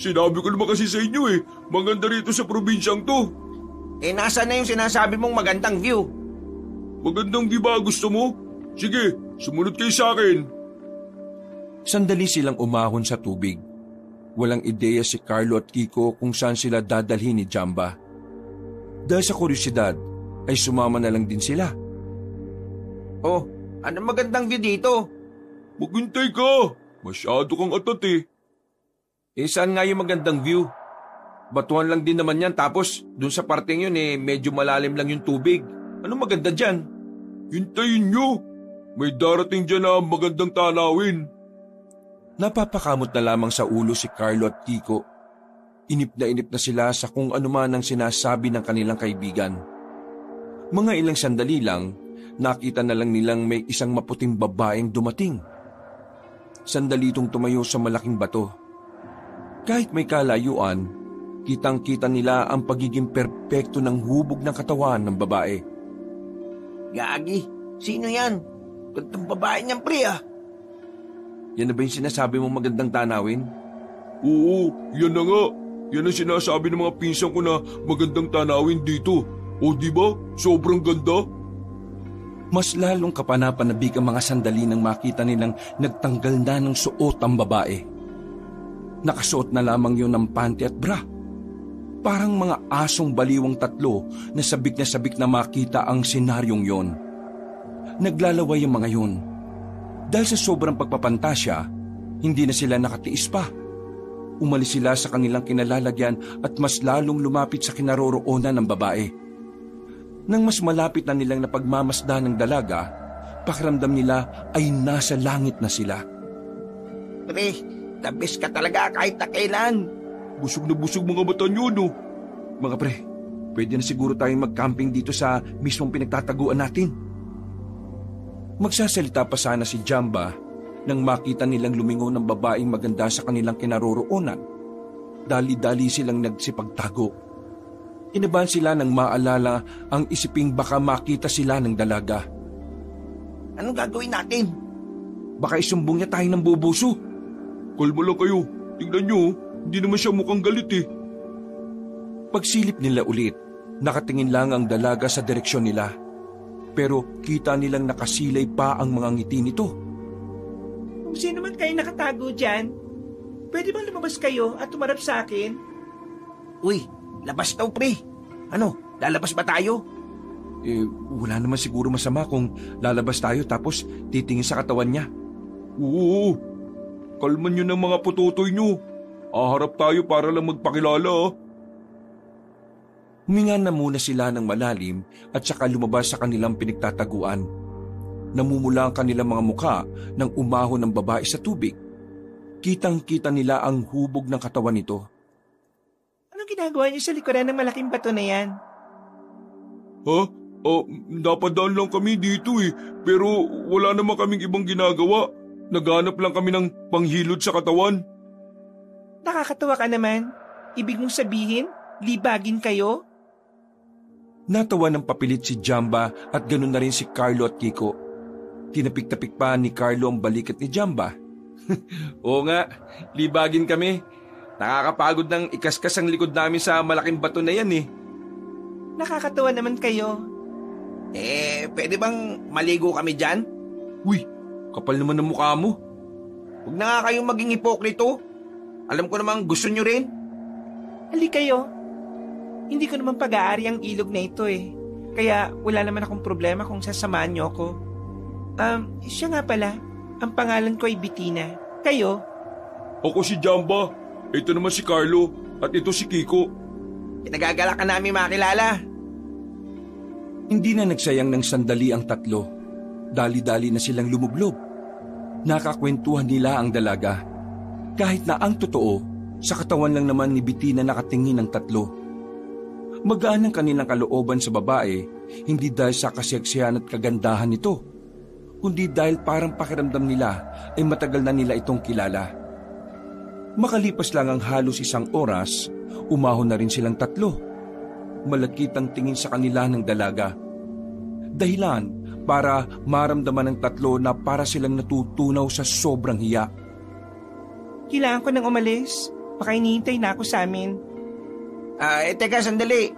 Sinabi ko naman kasi sa inyo maganda rito sa probinsyang to. Nasaan na yung sinasabi mong magandang view? Magandang view ba gusto mo? Sige, sumunod kayo sa akin. Sandali silang umahon sa tubig. Walang ideya si Carlo at Kiko kung saan sila dadalhin ni Jamba. Dahil sa kuryosidad, ay sumama na lang din sila. Oh, ano magandang view dito? Maghintay ka! Masyado kang atat Saan nga yung magandang view? Batuhan lang din naman yan, tapos dun sa parteng yun medyo malalim lang yung tubig. Anong maganda dyan? Hintayin nyo! May darating dyan na magandang tanawin. Napapakamot na lamang sa ulo si Carlo at Kiko. Inip na sila sa kung ano man ang sinasabi ng kanilang kaibigan. Mga ilang sandali lang, nakita na lang nilang may isang maputing babaeng dumating. Sandali itong tumayo sa malaking bato. Kahit may kalayuan, kitang-kita nila ang pagiging perpekto ng hubog ng katawan ng babae. Gagi, sino yan? Gandang babae niyan, pre Yan na ba yung sinasabi mong magandang tanawin? Oo, yan na nga. Yan ang sinasabi ng mga pinsan ko na magandang tanawin dito. O diba? Sobrang ganda. Mas lalong kapanapanabik ang mga sandali nang makita nilang nagtanggal na ng suot ang babae. Nakasuot na lamang yun ng panty at bra. Parang mga asong baliwang tatlo na sabik na makita ang senaryong yon. Naglalaway ang mga yun. Dahil sa sobrang pagpapantasya, hindi na sila nakatiis pa. Umalis sila sa kanilang kinalalagyan at mas lalong lumapit sa kinaroroonan ng babae. Nang mas malapit na nilang napagmamasdan ng dalaga, pakiramdam nila ay nasa langit na sila. Pre, the best ka talaga kahit na kailan. Busog na busog mga mata nyo, no? Mga pre, pwede na siguro tayong mag-camping dito sa mismong pinagtataguan natin. Magsasalita pa sana si Jamba nang makita nilang lumingon ng babaeng maganda sa kanilang kinaroroonan. Dali-dali silang nagsipagtago. Inabahan sila nang maalala ang isiping baka makita sila ng dalaga. Anong gagawin natin? Baka isumbong niya tayo ng bubuso. Kalma lang kayo. Tingnan nyo, hindi naman siya mukhang galit Pagsilip nila ulit, nakatingin lang ang dalaga sa direksyon nila. Pero kita nilang nakasilay pa ang mga ngiti nito. Kung sino man kayo nakatago dyan, pwede bang lumabas kayo at tumarap sa akin? Uy, labas daw, pre. Ano, lalabas ba tayo? Wala naman siguro masama kung lalabas tayo tapos titingin sa katawan niya. Oo, kalman nyo ng mga pututoy nyo. Aharap tayo para lang magpakilala. Huminga na muna sila ng malalim at saka lumabas sa kanilang pinagtataguan. Namumula ang kanilang mga mukha nang umahon ng babae sa tubig. Kitang-kita nila ang hubog ng katawan nito. Anong ginagawa niyo sa likuran ng malaking bato na yan? Ha? Napadaan lang kami dito pero wala naman kaming ibang ginagawa. Naghanap lang kami ng panghilod sa katawan. Nakakatawa ka naman. Ibig mong sabihin, libagin kayo? Natawa ng papilit si Jamba at ganoon na rin si Carlo at Kiko. Tinapik-tapik pa ni Carlo ang balikat ni Jamba. Oo nga, libagin kami. Nakakapagod ng ikaskas ang likod namin sa malaking bato na yan Nakakatawa naman kayo. Pwede bang maligo kami dyan? Uy, kapal naman ng mukha mo. Huwag na nga kayong maging hipokrito. Alam ko namang gusto nyo rin. Halika kayo. Hindi ko naman pag-aari ang ilog na ito Kaya wala naman akong problema kung sasamahan niyo ako. Siya nga pala. Ang pangalan ko ay Bettina. Kayo? Ako si Jamba. Ito naman si Carlo. At ito si Kiko. Pinagagalak ka namin makilala. Hindi na nagsayang ng sandali ang tatlo. Dali-dali na silang lumublob. Nakakwentuhan nila ang dalaga. Kahit na ang totoo, sa katawan lang naman ni Bettina nakatingin ang tatlo. Magaan ang kanilang kalooban sa babae, hindi dahil sa kaseksihan at kagandahan nito, kundi dahil parang pakiramdam nila ay matagal na nila itong kilala. Makalipas lang ang halos isang oras, umahon na rin silang tatlo. malakit ang tingin sa kanila ng dalaga. Dahilan para maramdaman ng tatlo na para silang natutunaw sa sobrang hiya. Kailangan ko nang umalis. Baka hinihintay na ako sa amin. Teka, sandali.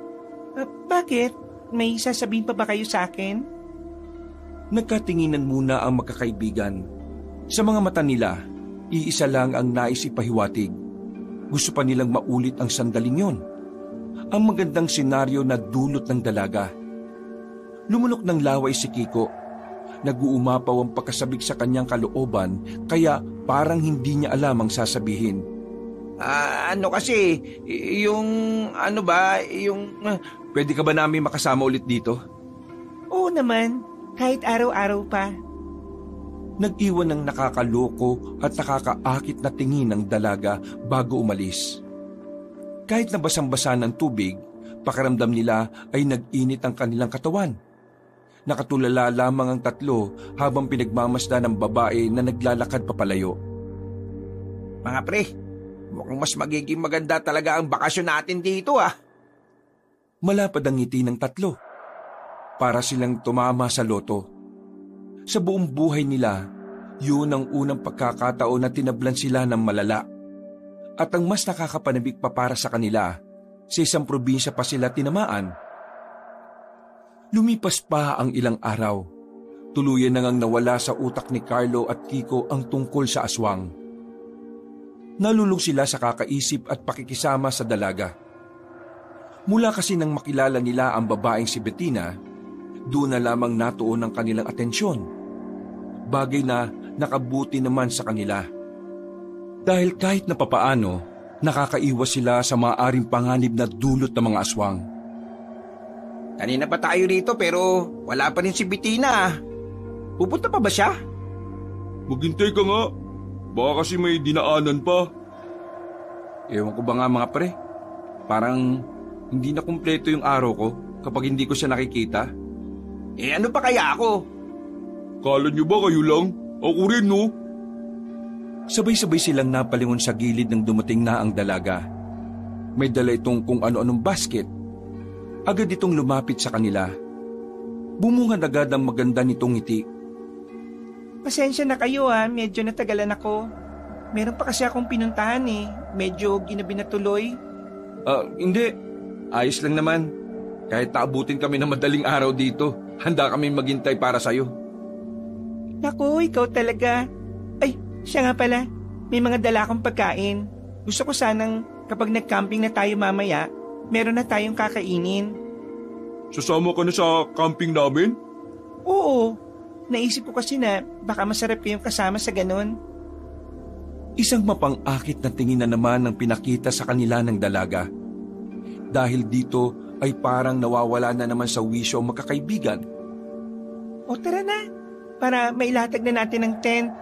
Bakit? May sasabihin pa ba kayo sa akin? Nagkatinginan muna ang magkakaibigan. Sa mga mata nila, iisa lang ang nais ipahiwatig. Gusto pa nilang maulit ang sandaling yon. Ang magandang senaryo na dulot ng dalaga. Lumunok ng laway si Kiko. Nag-uumapaw ang pagkasabik sa kanyang kalooban kaya parang hindi niya alam ang sasabihin. Pwede ka ba namin makasama ulit dito? Oo naman, kahit araw-araw pa. Nag-iwan ng nakakaloko at nakakaakit na tingin ng dalaga bago umalis. Kahit nabasang-basa ng tubig, pakiramdam nila ay nag-init ang kanilang katawan. Nakatulala lamang ang tatlo habang pinagmamasdan ng babae na naglalakad papalayo. Mga pre, mukhang mas magiging maganda talaga ang bakasyon natin dito Malapad ang ngiti ng tatlo. Para silang tumama sa loto. Sa buong buhay nila, yun ang unang pagkakataon na tinablan sila ng malala. At ang mas nakakapanabik pa para sa kanila, sa isang probinsya pa sila tinamaan. Lumipas pa ang ilang araw. Tuluyan na ngang nawala sa utak ni Carlo at Kiko ang tungkol sa aswang. Nalulung sila sa kakaisip at pakikisama sa dalaga. Mula kasi nang makilala nila ang babaeng si Bettina, doon na lamang natuon ang kanilang atensyon. Bagay na nakabuti naman sa kanila. Dahil kahit na papaano, nakakaiwas sila sa maaaring panganib na dulot ng mga aswang. Kanina pa tayo rito pero wala pa rin si Bettina. Pupunta pa ba siya? Maghintay ka nga. Baka kasi may dinaanan pa. Ewan ko ba nga mga pre, parang hindi na kumpleto yung araw ko kapag hindi ko siya nakikita. Ano pa kaya ako? Kala niyo ba kayo lang? Ako rin no? Sabay-sabay silang napalingon sa gilid ng dumating na ang dalaga. May dala itong kung ano-anong basket. Agad itong lumapit sa kanila. Bumungad agad ang maganda nitong ngiti. Pasensya na kayo medyo natagalan ako. Meron pa kasi akong pinuntahan Medyo ginabi na tuloy. Hindi. Ayos lang naman. Kahit taabutin kami ng madaling araw dito, handa kami maghintay para sa'yo. Naku, ikaw talaga. Ay, siya nga pala. May mga dala akong pagkain. Gusto ko sanang kapag nag-camping na tayo mamaya, meron na tayong kakainin. Sasama ka na sa camping namin? Oo. Naisip ko kasi na baka masarap kayong kasama sa ganon. Isang mapang-akit na tingin na naman ang pinakita sa kanila ng dalaga. Dahil dito ay parang nawawala na naman sa wisyo ang magkakaibigan. O tara na, para mailatag na natin ang tent.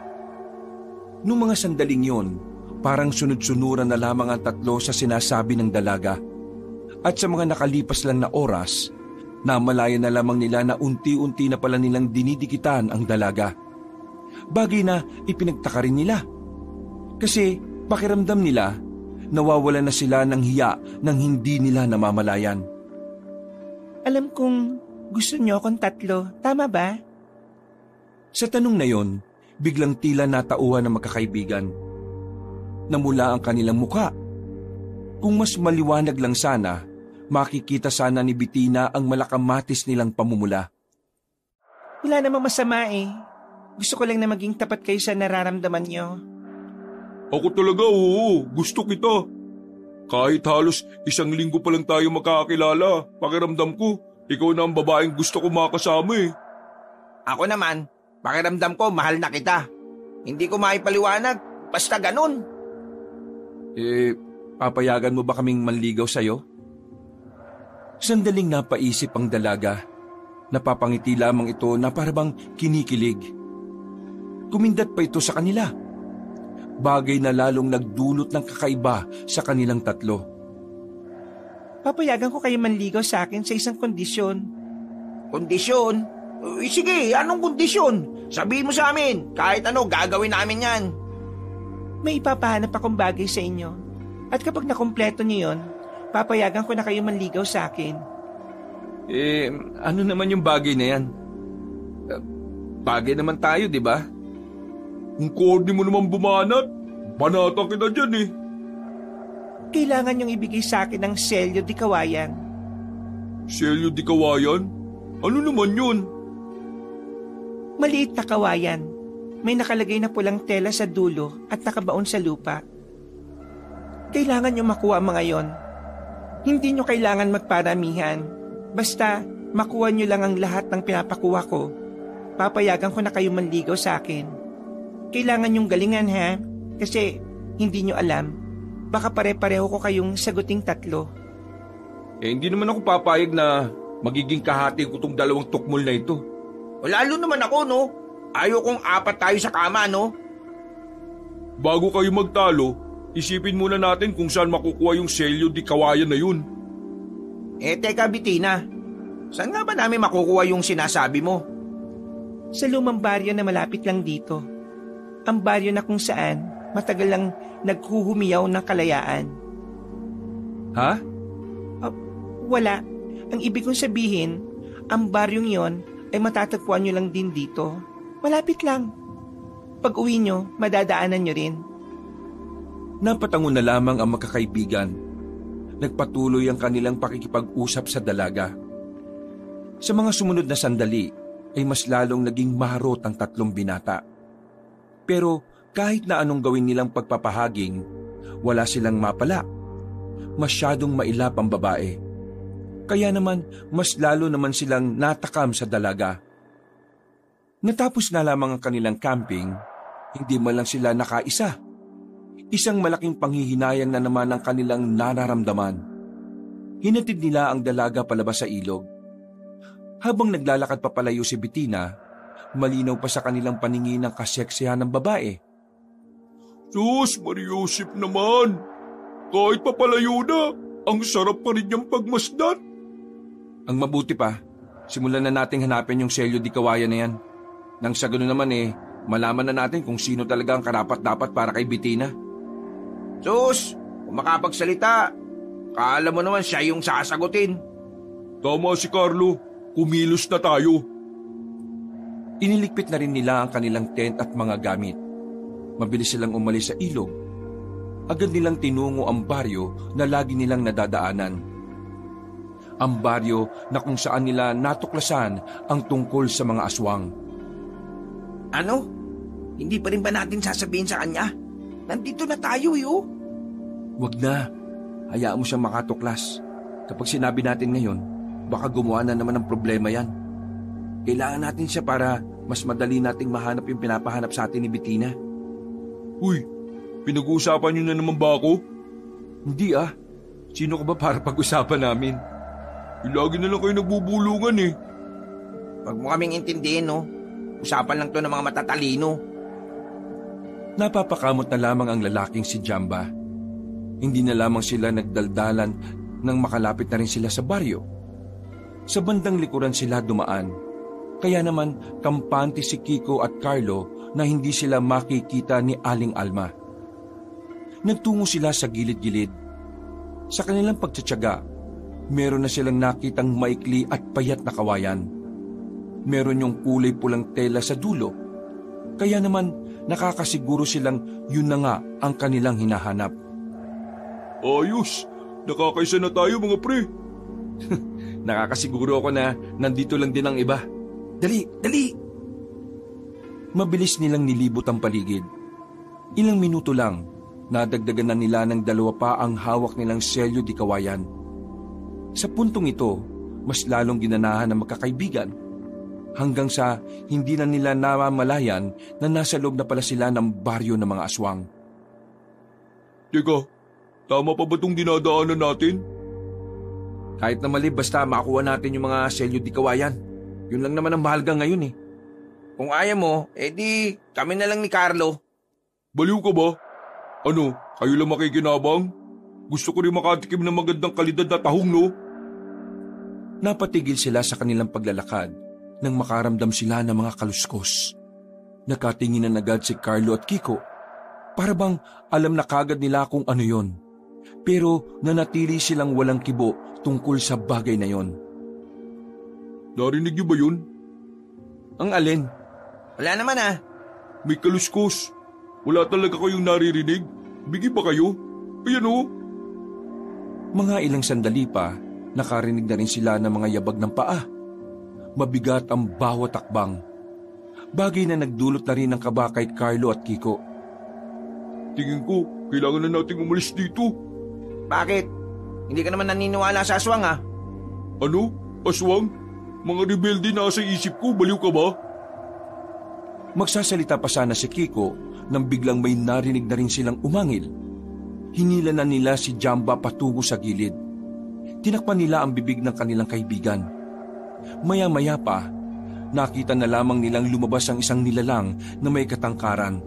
Noong mga sandaling yon, parang sunod-sunuran na lamang ang tatlo sa sinasabi ng dalaga. At sa mga nakalipas lang na oras, namalaya na lamang nila na unti-unti na pala nilang dinidikitan ang dalaga. Bagay na ipinagtaka rin nila. Kasi pakiramdam nila, nawawala na sila ng hiya nang hindi nila namamalayan. Alam kong gusto niyo akong tatlo, tama ba? Sa tanong na yon, biglang tila natauhan ng magkakaibigan. Namula ang kanilang muka. Kung mas maliwanag lang sana, makikita sana ni Bettina ang malakamatis nilang pamumula. Wala namang masama Gusto ko lang na maging tapat kayo sa nararamdaman niyo. Ako talaga, oo. Gusto kita. Kahit halos 1 linggo pa lang tayo magkakakilala, pakiramdam ko, ikaw na ang babaeng gusto ko makasama Ako naman, pakiramdam ko mahal na kita. Hindi ko maipaliwanag, basta ganun. Papayagan mo ba kaming manligaw sa'yo? Sandaling napaisip ang dalaga. Napapangiti lamang ito na parabang kinikilig. Kumindat pa ito sa kanila. Bagay na lalong nagdulot ng kakaiba sa kanilang tatlo. Papayagan ko kayo manligaw sa akin sa isang kondisyon. Kondisyon? Sige, anong kondisyon? Sabihin mo sa amin, kahit ano gagawin namin yan. May ipapahanap akong bagay sa inyo. At kapag nakumpleto niyo yon, papayagan ko na kayo manligaw sa akin. Ano naman yung bagay na yan? Bagay naman tayo, di ba? Kung kordi mo naman bumanat, banata kita dyan eh. Kailangan niyong ibigay sa akin ng selyo di kawayan. Selyo di kawayan? Ano naman yun? Maliit na kawayan. May nakalagay na pulang tela sa dulo at nakabaon sa lupa. Kailangan niyo makuha ang mga yon. Hindi niyo kailangan magparamihan. Basta makuha niyo lang ang lahat ng pinapakuha ko. Papayagan ko na kayo manligaw sa akin. Kailangan niyong galingan ha? Kasi hindi niyo alam. Baka pare-pareho ko kayong saguting 3. Hindi naman ako papayag na magiging kahati ko tong 2 tukmol na ito. O lalo naman ako, no? Ayaw kong 4 tayo sa kama, no? Bago kayo magtalo, isipin muna natin kung saan makukuha yung selyo di kawayan na yun. Teka, Bitina. Saan nga ba namin makukuha yung sinasabi mo? Sa lumang baryo na malapit lang dito. Ang baryo na kung saan matagal lang naghuhumiyaw ng kalayaan. Ha? Wala. Ang ibig kong sabihin, ang baryong yon ay matatagpuan nyo lang din dito. Malapit lang. Pag uwi nyo, madadaanan nyo rin. Napatango na lamang ang magkakaibigan. Nagpatuloy ang kanilang pakikipag-usap sa dalaga. Sa mga sumunod na sandali, ay mas lalong naging maharot ang 3 binata. Pero kahit na anong gawin nilang pagpapahaging, wala silang mapala. Masyadong mailap ang babae. Kaya naman, mas lalo naman silang natakam sa dalaga. Natapos na lamang ang kanilang camping, hindi man lang sila nakaisa. Isang malaking panghihinayang na naman ang kanilang nararamdaman. Hinatid nila ang dalaga palabas sa ilog. Habang naglalakad papalayo si Bitina, malinaw pa sa kanilang paningin ang kaseksihan ng babae. Sus, Mariusip naman! Kahit papalayo na, ang sarap pa rin niyang pagmasdan. Ang mabuti pa, simulan na nating hanapin yung selyo di kawayan na yan. Nang sa gano'n naman malaman na natin kung sino talaga ang karapat-dapat para kay Bitina. Sus, kung makapagsalita, kala mo naman siya yung sasagutin. Tama si Carlo, kumilos na tayo. Iniligpit na rin nila ang kanilang tent at mga gamit. Mabilis silang umalis sa ilog. Agad nilang tinungo ang baryo na lagi nilang nadadaanan. Ang baryo na kung saan nila natuklasan ang tungkol sa mga aswang. Ano? Hindi pa rin ba natin sasabihin sa kanya? Nandito na tayo, yo. Wag na. Hayaan mo siyang makatuklas. Kapag sinabi natin ngayon, baka gumawa na naman ng problema yan. Kailangan natin siya para mas madali nating mahanap yung pinapahanap sa atin ni Bitina. Uy, pinag-uusapan niyo na naman ba ako? Hindi ah. Sino ka ba para pag-usapan namin? Lagi na lang kayo nagbubulungan eh. Huwag mo kaming intindihin, no? Usapan lang to ng mga matatalino. Napapakamot na lamang ang lalaking si Jamba. Hindi na lamang sila nagdaldalan nang makalapit na rin sila sa baryo. Sa bandang likuran sila dumaan. Kaya naman kampante si Kiko at Carlo na hindi sila makikita ni Aling Alma. Nagtungo sila sa gilid-gilid. Sa kanilang pagtsatsaga, meron na silang nakitang maikli at payat na kawayan. Meron yung kulay pulang tela sa dulo. Kaya naman nakakasiguro silang yun na nga ang kanilang hinahanap. Ayos! Nakakaisa na tayo mga pre! Nakakasiguro ako na nandito lang din ang iba. Dali! Dali! Mabilis nilang nilibot ang paligid. Ilang minuto lang, nadagdagan na nila ng 2 pa ang hawak nilang selyo di kawayan. Sa puntong ito, mas lalong ginanahan ng magkakaibigan. Hanggang sa hindi na nila namamalayan na nasa loob na pala sila ng baryo ng mga aswang. Teka, tama pa ba itong dinadaanan natin? Kahit na mali, basta makakuha natin yung mga selyo di kawayan. Yun lang naman ang mahalaga ngayon eh. Kung ayaw mo, edi kami na lang ni Carlo. Baliw ka ba? Ano, kayo lang makikinabang? Gusto ko rin makatikim ng magandang kalidad na tahong, no? Napatigil sila sa kanilang paglalakad nang makaramdam sila ng mga kaluskos. Nakatingin na agad si Carlo at Kiko. Para bang alam na kagad nila kung ano yon. Pero nanatili silang walang kibo tungkol sa bagay na yon. Narinig niyo ba yun? Ang alin? Wala naman ah. May kaluskos. Wala talaga kayong naririnig? Bigi ba kayo? Ayan o. Mga ilang sandali pa, nakarinig na rin sila ng mga yabag ng paa. Mabigat ang bawat takbang. Bagay na nagdulot na rin ng kaba kay Carlo at Kiko. Tingin ko, kailangan na nating umalis dito. Bakit? Hindi ka naman naniniwala sa aswang ah. Ano? Aswang? Mga rebelde na sa isip ko, baliw ka ba? Magsasalita pa sana si Kiko nang biglang may narinig na rin silang umangil. Hinila na nila si Jamba patungo sa gilid. Tinakpan nila ang bibig ng kanilang kaibigan. Maya-maya pa, nakita na lamang nilang lumabas ang isang nilalang na may katangkaran.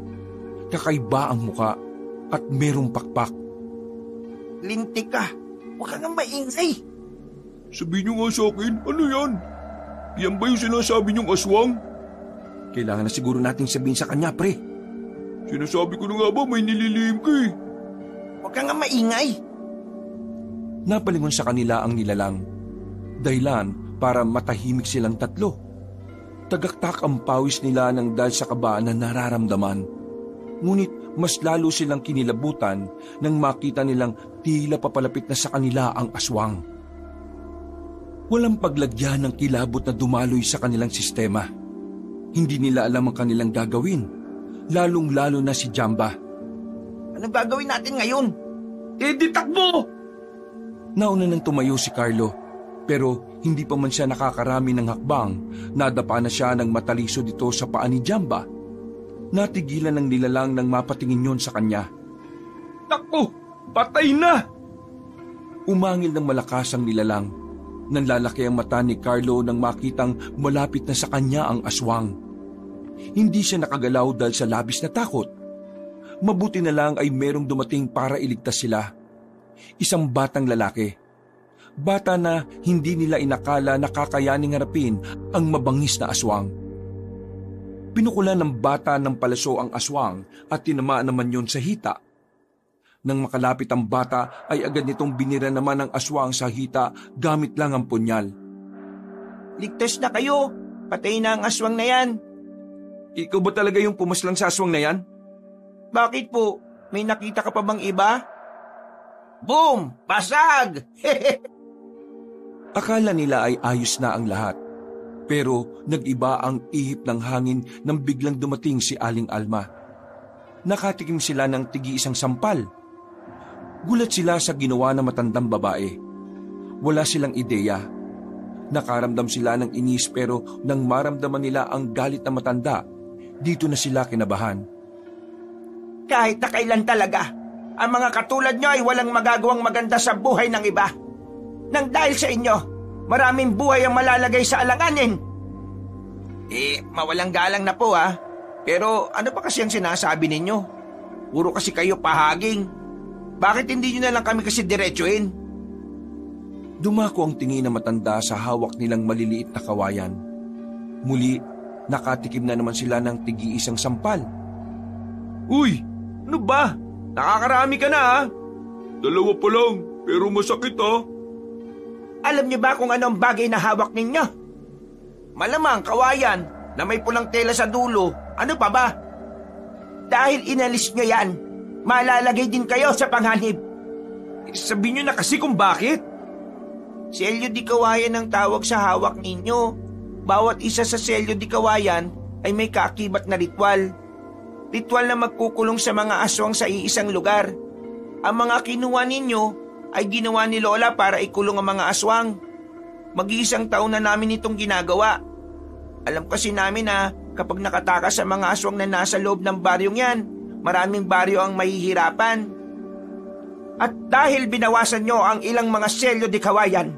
Kakaiba ang muka at merong pakpak. Lintik ka. Huwag ka nga maingay. Sabihin niyo nga sa akin, ano yan? Yan ba yung sinasabi niyong aswang? Kailangan na siguro nating sabihin sa kanya, pre. Sinasabi ko na nga ba may nililihim ka eh. Huwag ka nga maingay. Napalingon sa kanila ang nilalang. Dahilan para matahimik silang tatlo. Tagaktak ang pawis nila ng dahil sa kaba na nararamdaman. Ngunit mas lalo silang kinilabutan nang makita nilang tila papalapit na sa kanila ang aswang. Walang paglagyan ng kilabot na dumaloy sa kanilang sistema. Hindi nila alam ang kanilang gagawin, lalong-lalo na si Jamba. Anong gagawin natin ngayon? Di takbo! Nauna nang tumayo si Carlo, pero hindi pa man siya nakakarami ng hakbang, nadapa na siya ng mataliso dito sa paa ni Jamba. Natigilan ng nilalang nang mapatingin yon sa kanya. Takbo! Patay na! Umangil ng malakas ang nilalang. Nanlalaki ang mata ni Carlo nang makitang malapit na sa kanya ang aswang. Hindi siya nakagalaw dahil sa labis na takot. Mabuti na lang ay merong dumating para iligtas sila. Isang batang lalaki. Bata na hindi nila inakala na kakayaning harapin ang mabangis na aswang. Pinukulan ng bata ng palaso ang aswang at tinamaan naman yon sa hita. Nang makalapit ang bata ay agad nitong binira naman ang aswang sa hita gamit lang ang punyal. Ligtas na kayo. Patay na ang aswang na yan. Ikaw ba talaga yung pumaslang sa aswang na yan? Bakit po? May nakita ka pa bang iba? Boom! Basag! Akala nila ay ayos na ang lahat. Pero nag-iba ang ihip ng hangin nang biglang dumating si Aling Alma. Nakatikim sila ng tigi-isang sampal. Gulat sila sa ginawa ng matandang babae. Wala silang ideya. Nakaramdam sila ng inis pero nang maramdaman nila ang galit na matanda, dito na sila kinabahan. Kahit na kailan talaga, ang mga katulad nyo ay walang magagawang maganda sa buhay ng iba. Nang dahil sa inyo, maraming buhay ang malalagay sa alanganin. Mawalang galang na po ah. Pero ano pa kasi ang sinasabi ninyo? Puro kasi kayo pahaging. Bakit hindi nyo na lang kami kasi diretsuin? Dumako ang tingin na matanda sa hawak nilang maliliit na kawayan. Muli, nakatikim na naman sila ng tigi-isang sampal. Uy! Ano ba? Nakakarami ka na ha? Dalawa pa lang, pero masakit ah. Alam niyo ba kung ano ang bagay na hawak ninyo? Malamang kawayan na may pulang tela sa dulo. Ano pa ba? Dahil inalis nyo yan, malalagay din kayo sa panganib. Sabihin nyo na kasi kung bakit. Selyo di kawayan ang tawag sa hawak ninyo. Bawat isa sa selyo di kawayan ay may kaakibat na ritual. Ritual na magkukulong sa mga aswang sa iisang lugar. Ang mga kinuha ninyo ay ginawa ni Lola para ikulong ang mga aswang. Mag-iisang taon na namin itong ginagawa. Alam kasi namin na kapag nakatakas sa mga aswang na nasa loob ng baryong yan, maraming baryo ang mahihirapan. At dahil binawasan nyo ang ilang mga selyo di kawayan,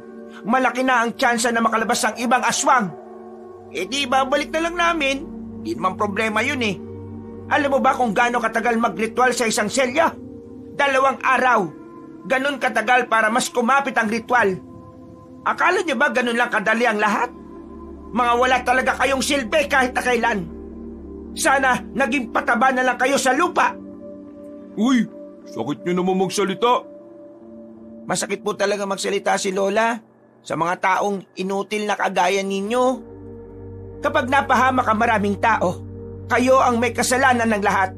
malaki na ang tsansa na makalabas ang ibang aswang. Di babalik na lang namin. Di naman problema yun eh. Alam mo ba kung gaano katagal mag-ritual sa isang selyo? 2 araw. Ganon katagal para mas kumapit ang ritual. Akala nyo ba ganon lang kadali ang lahat? Mga wala talaga kayong silbi kahit na kailan. Sana naging pataba na lang kayo sa lupa. Uy, sakit nyo naman magsalita. Masakit po talaga magsalita si Lola. sa mga taong inutil na kagaya ninyo. Kapag napahamak ang maraming tao, kayo ang may kasalanan ng lahat.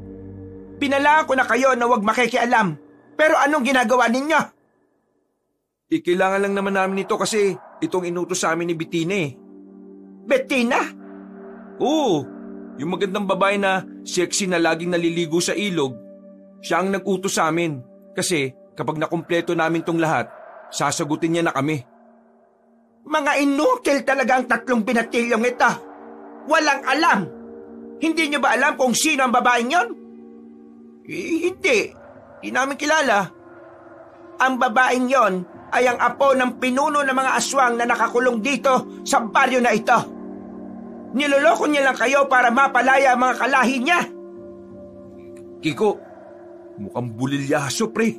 Pinalaan ko na kayo na huwag makikialam. Pero anong ginagawa ninyo? Kailangan lang naman namin ito kasi itong inutos sa amin ni Bettina eh. Bettina? Oo, yung magandang babae na sexy na laging naliligo sa ilog. Siya ang nag-utos sa amin kasi kapag nakumpleto namin tong lahat, sasagutin niya na kami. Mga inutil talaga ang 3 binatilyong ito. Walang alam. Hindi niyo ba alam kung sino ang babaeng yon? Hindi. Di namin kilala. Ang babaeng yon ay ang apo ng pinuno ng mga aswang na nakakulong dito sa baryo na ito. Niloloko niya lang kayo para mapalaya ang mga kalahi niya. Kiko, mukhang bulilyaso pre.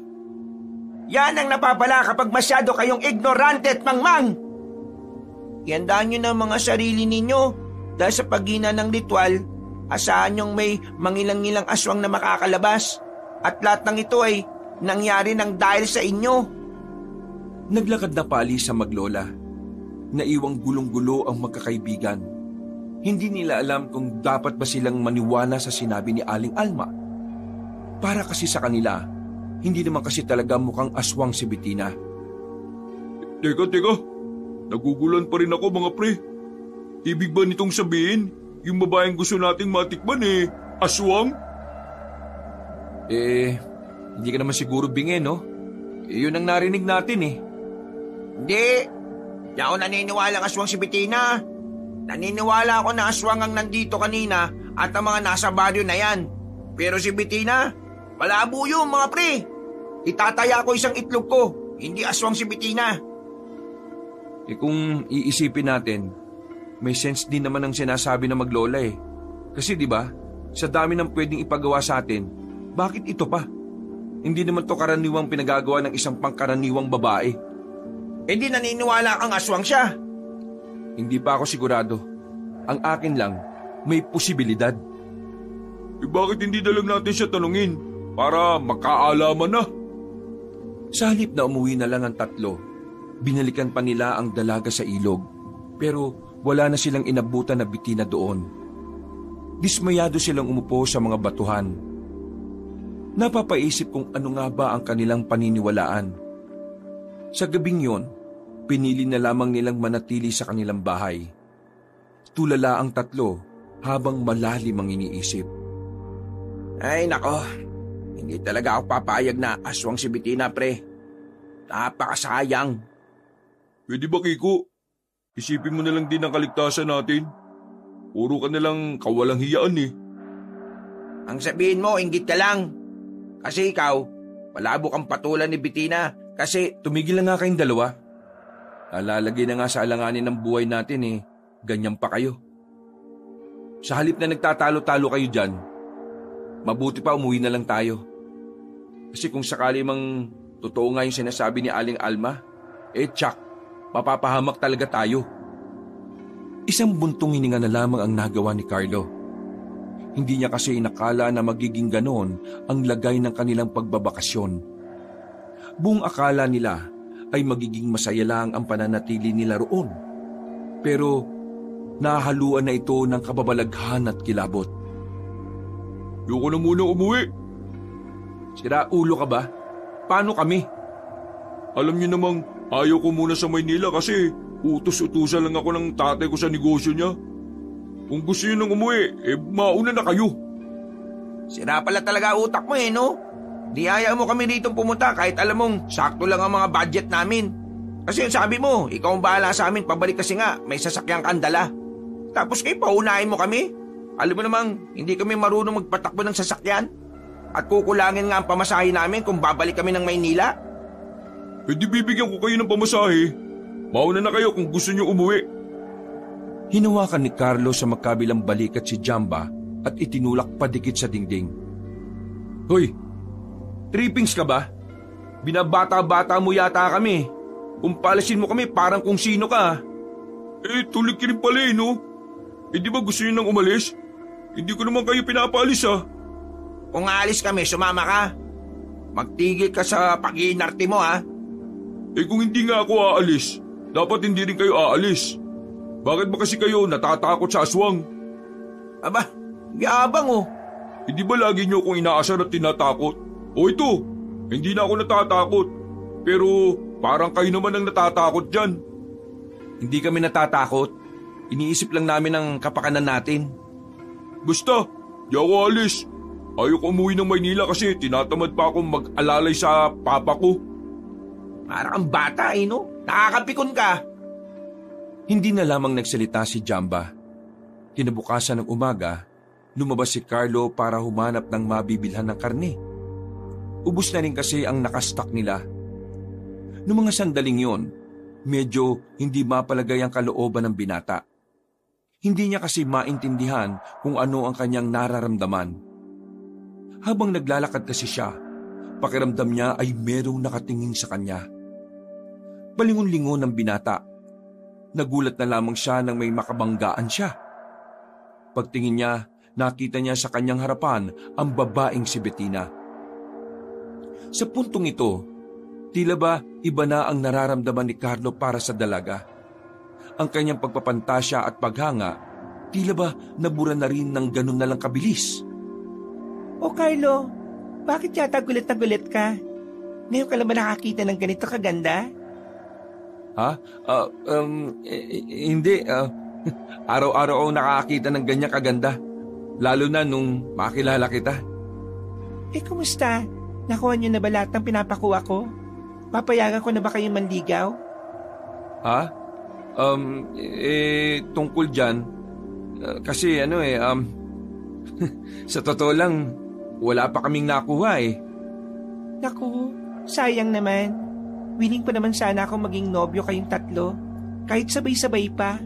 Yan ang napapala kapag masyado kayong ignorante at mangmang. Iandaan nyo na mga sarili ninyo dahil sa paghina ng ritual, asahan nyong may mangilang-ilang aswang na makakalabas at lahat ng ito ay nangyari ng dahil sa inyo. Naglakad na paalis sa maglola. Naiwang gulong-gulo ang magkakaibigan. Hindi nila alam kung dapat ba silang maniwala sa sinabi ni Aling Alma. Para kasi sa kanila, hindi naman kasi talaga mukhang aswang si Bettina. Teka. Nagugulan pa rin ako mga pre. Ibig ba nitong sabihin, yung babaeng gusto nating matikman aswang? Hindi ka naman siguro bingi, no? Yun ang narinig natin eh. Hindi. Di ako naniniwala ang aswang si Bettina. Naniniwala ako na aswang ang nandito kanina at ang mga nasa baryo na yan. Pero si Bettina, malabo yun mga pre. Itataya ko isang itlog ko, hindi aswang si Bettina. Kung iisipin natin, may sense din naman ang sinasabi ng maglola eh. Kasi di ba, sa dami ng pwedeng ipagawa sa atin, bakit ito pa? Hindi naman to karaniwang pinagagawa ng isang pangkaraniwang babae. Hindi naniniwala kang aswang siya. Hindi pa ako sigurado. Ang akin lang, may posibilidad. Bakit hindi na lang natin siya tanungin para makaalaman na? Sa halip na umuwi na lang ang 3, binalikan pa nila ang dalaga sa ilog. Pero wala na silang inabutan na Bettina doon. Dismayado silang umupo sa mga batuhan. Napapaisip kung ano nga ba ang kanilang paniniwalaan. Sa gabing yon, pinili na lamang nilang manatili sa kanilang bahay. Tulala ang 3 habang malalim ang iniisip. Ay nako, hindi talaga ako papayag na aswang si Bettina pre. Napakasayang. Pwede ba Kiko? Isipin mo na lang din ang kaligtasan natin. Puro ka na lang kawalang hiyaan eh. Ang sabihin mo, inggit ka lang. Kasi ikaw, palabo kang patulan ni Bettina kasi tumigil na nga kayong dalawa. Nalalagay na nga sa alanganin ng buhay natin eh. Ganyan pa kayo. Sa halip na nagtatalo-talo kayo dyan, mabuti pa umuwi na lang tayo. Kasi kung sakali mang totoo nga yung sinasabi ni Aling Alma, tsak, mapapahamak talaga tayo. Isang buntong hininga na lamang ang nagawa ni Carlo. Hindi niya kasi inakala na magiging ganon ang lagay ng kanilang pagbabakasyon. Buong akala nila ay magiging masaya lang ang pananatili nila roon. Pero nahaluan na ito ng kababalaghan at kilabot. Ayoko na muna umuwi. Sira ulo ka ba? Paano kami? Alam niyo namang ayaw ko muna sa Maynila kasi utos-utusan lang ako ng tatay ko sa negosyo niya. Kung gusto niyo nang umuwi, mauna na kayo. Sira pala talaga utak mo no? Di ayaw mo kami dito pumunta kahit alam mong sakto lang ang mga budget namin. Kasi sabi mo, ikaw ang bahala sa amin pabalik kasi nga may sasakyang kandala. Tapos kayo paunahin mo kami. Alam mo namang hindi kami marunong magpatakbo ng sasakyan. At kukulangin nga ang pamasahe namin kung babalik kami ng Maynila. Di bibigyan ko kayo ng pamasahe. Mauna na kayo kung gusto niyo umuwi. Hinawakan ni Carlo sa magkabilang balikat si Jamba at itinulak padikit sa dingding. Hoy, trippings ka ba? Binabata-bata mo yata kami. Kung palasin mo kami parang kung sino ka. Tulig ka rin pala no? Di ba gusto niyo nang umalis? Hindi ko naman kayo pinapaalis Kung aalis kami, sumama ka. Magtigil ka sa pag-iinarte mo kung hindi nga ako aalis, dapat hindi rin kayo aalis. Bakit ba kasi kayo natatakot sa aswang? Aba, yabang oh. Hindi ba lagi niyo akong inaasar at tinatakot? O ito, hindi na ako natatakot. Pero parang kayo naman ang natatakot dyan. Hindi kami natatakot. Iniisip lang namin ang kapakanan natin. Basta, di ako alis. Ayoko umuwi ng Maynila kasi tinatamad pa akong mag-alalay sa papa ko. Parang ang bata eh, no? Nakakapikon ka. Hindi na lamang nagsalita si Jamba. Kinabukasan ng umaga, lumabas si Carlo para humanap ng mabibilhan ng karne. Ubus na rin kasi ang nakastak nila. Noong mga sandaling yon, medyo hindi mapalagay ang kalooban ng binata. Hindi niya kasi maintindihan kung ano ang kanyang nararamdaman. Habang naglalakad kasi siya, pakiramdam niya ay merong nakatingin sa kanya. Balingon-lingon ng binata. Nagulat na lamang siya nang may makabanggaan siya. Pagtingin niya, nakita niya sa kanyang harapan ang babaeng si Bettina. Sa puntong ito, tila ba iba na ang nararamdaman ni Carlo para sa dalaga. Ang kanyang pagpapantasya at paghanga, tila ba nabura na rin ng ganun na lang kabilis. O Carlo, bakit yata gulat na gulat ka? Ngayon ka lang ba nakakita ng ganito kaganda? Ha? Hindi. Araw-araw ako nakakita ng ganyan kaganda. Lalo na nung makilala kita. Kumusta? Nakuha niyo na ba lahat ng pinapakuha ko? Papayagan ko na ba kayong manligaw? Ha? Tungkol dyan, kasi sa totoo lang, wala pa kaming nakuha eh. Naku, sayang naman. Willing pa naman sana ako maging nobyo kayong tatlo, kahit sabay-sabay pa.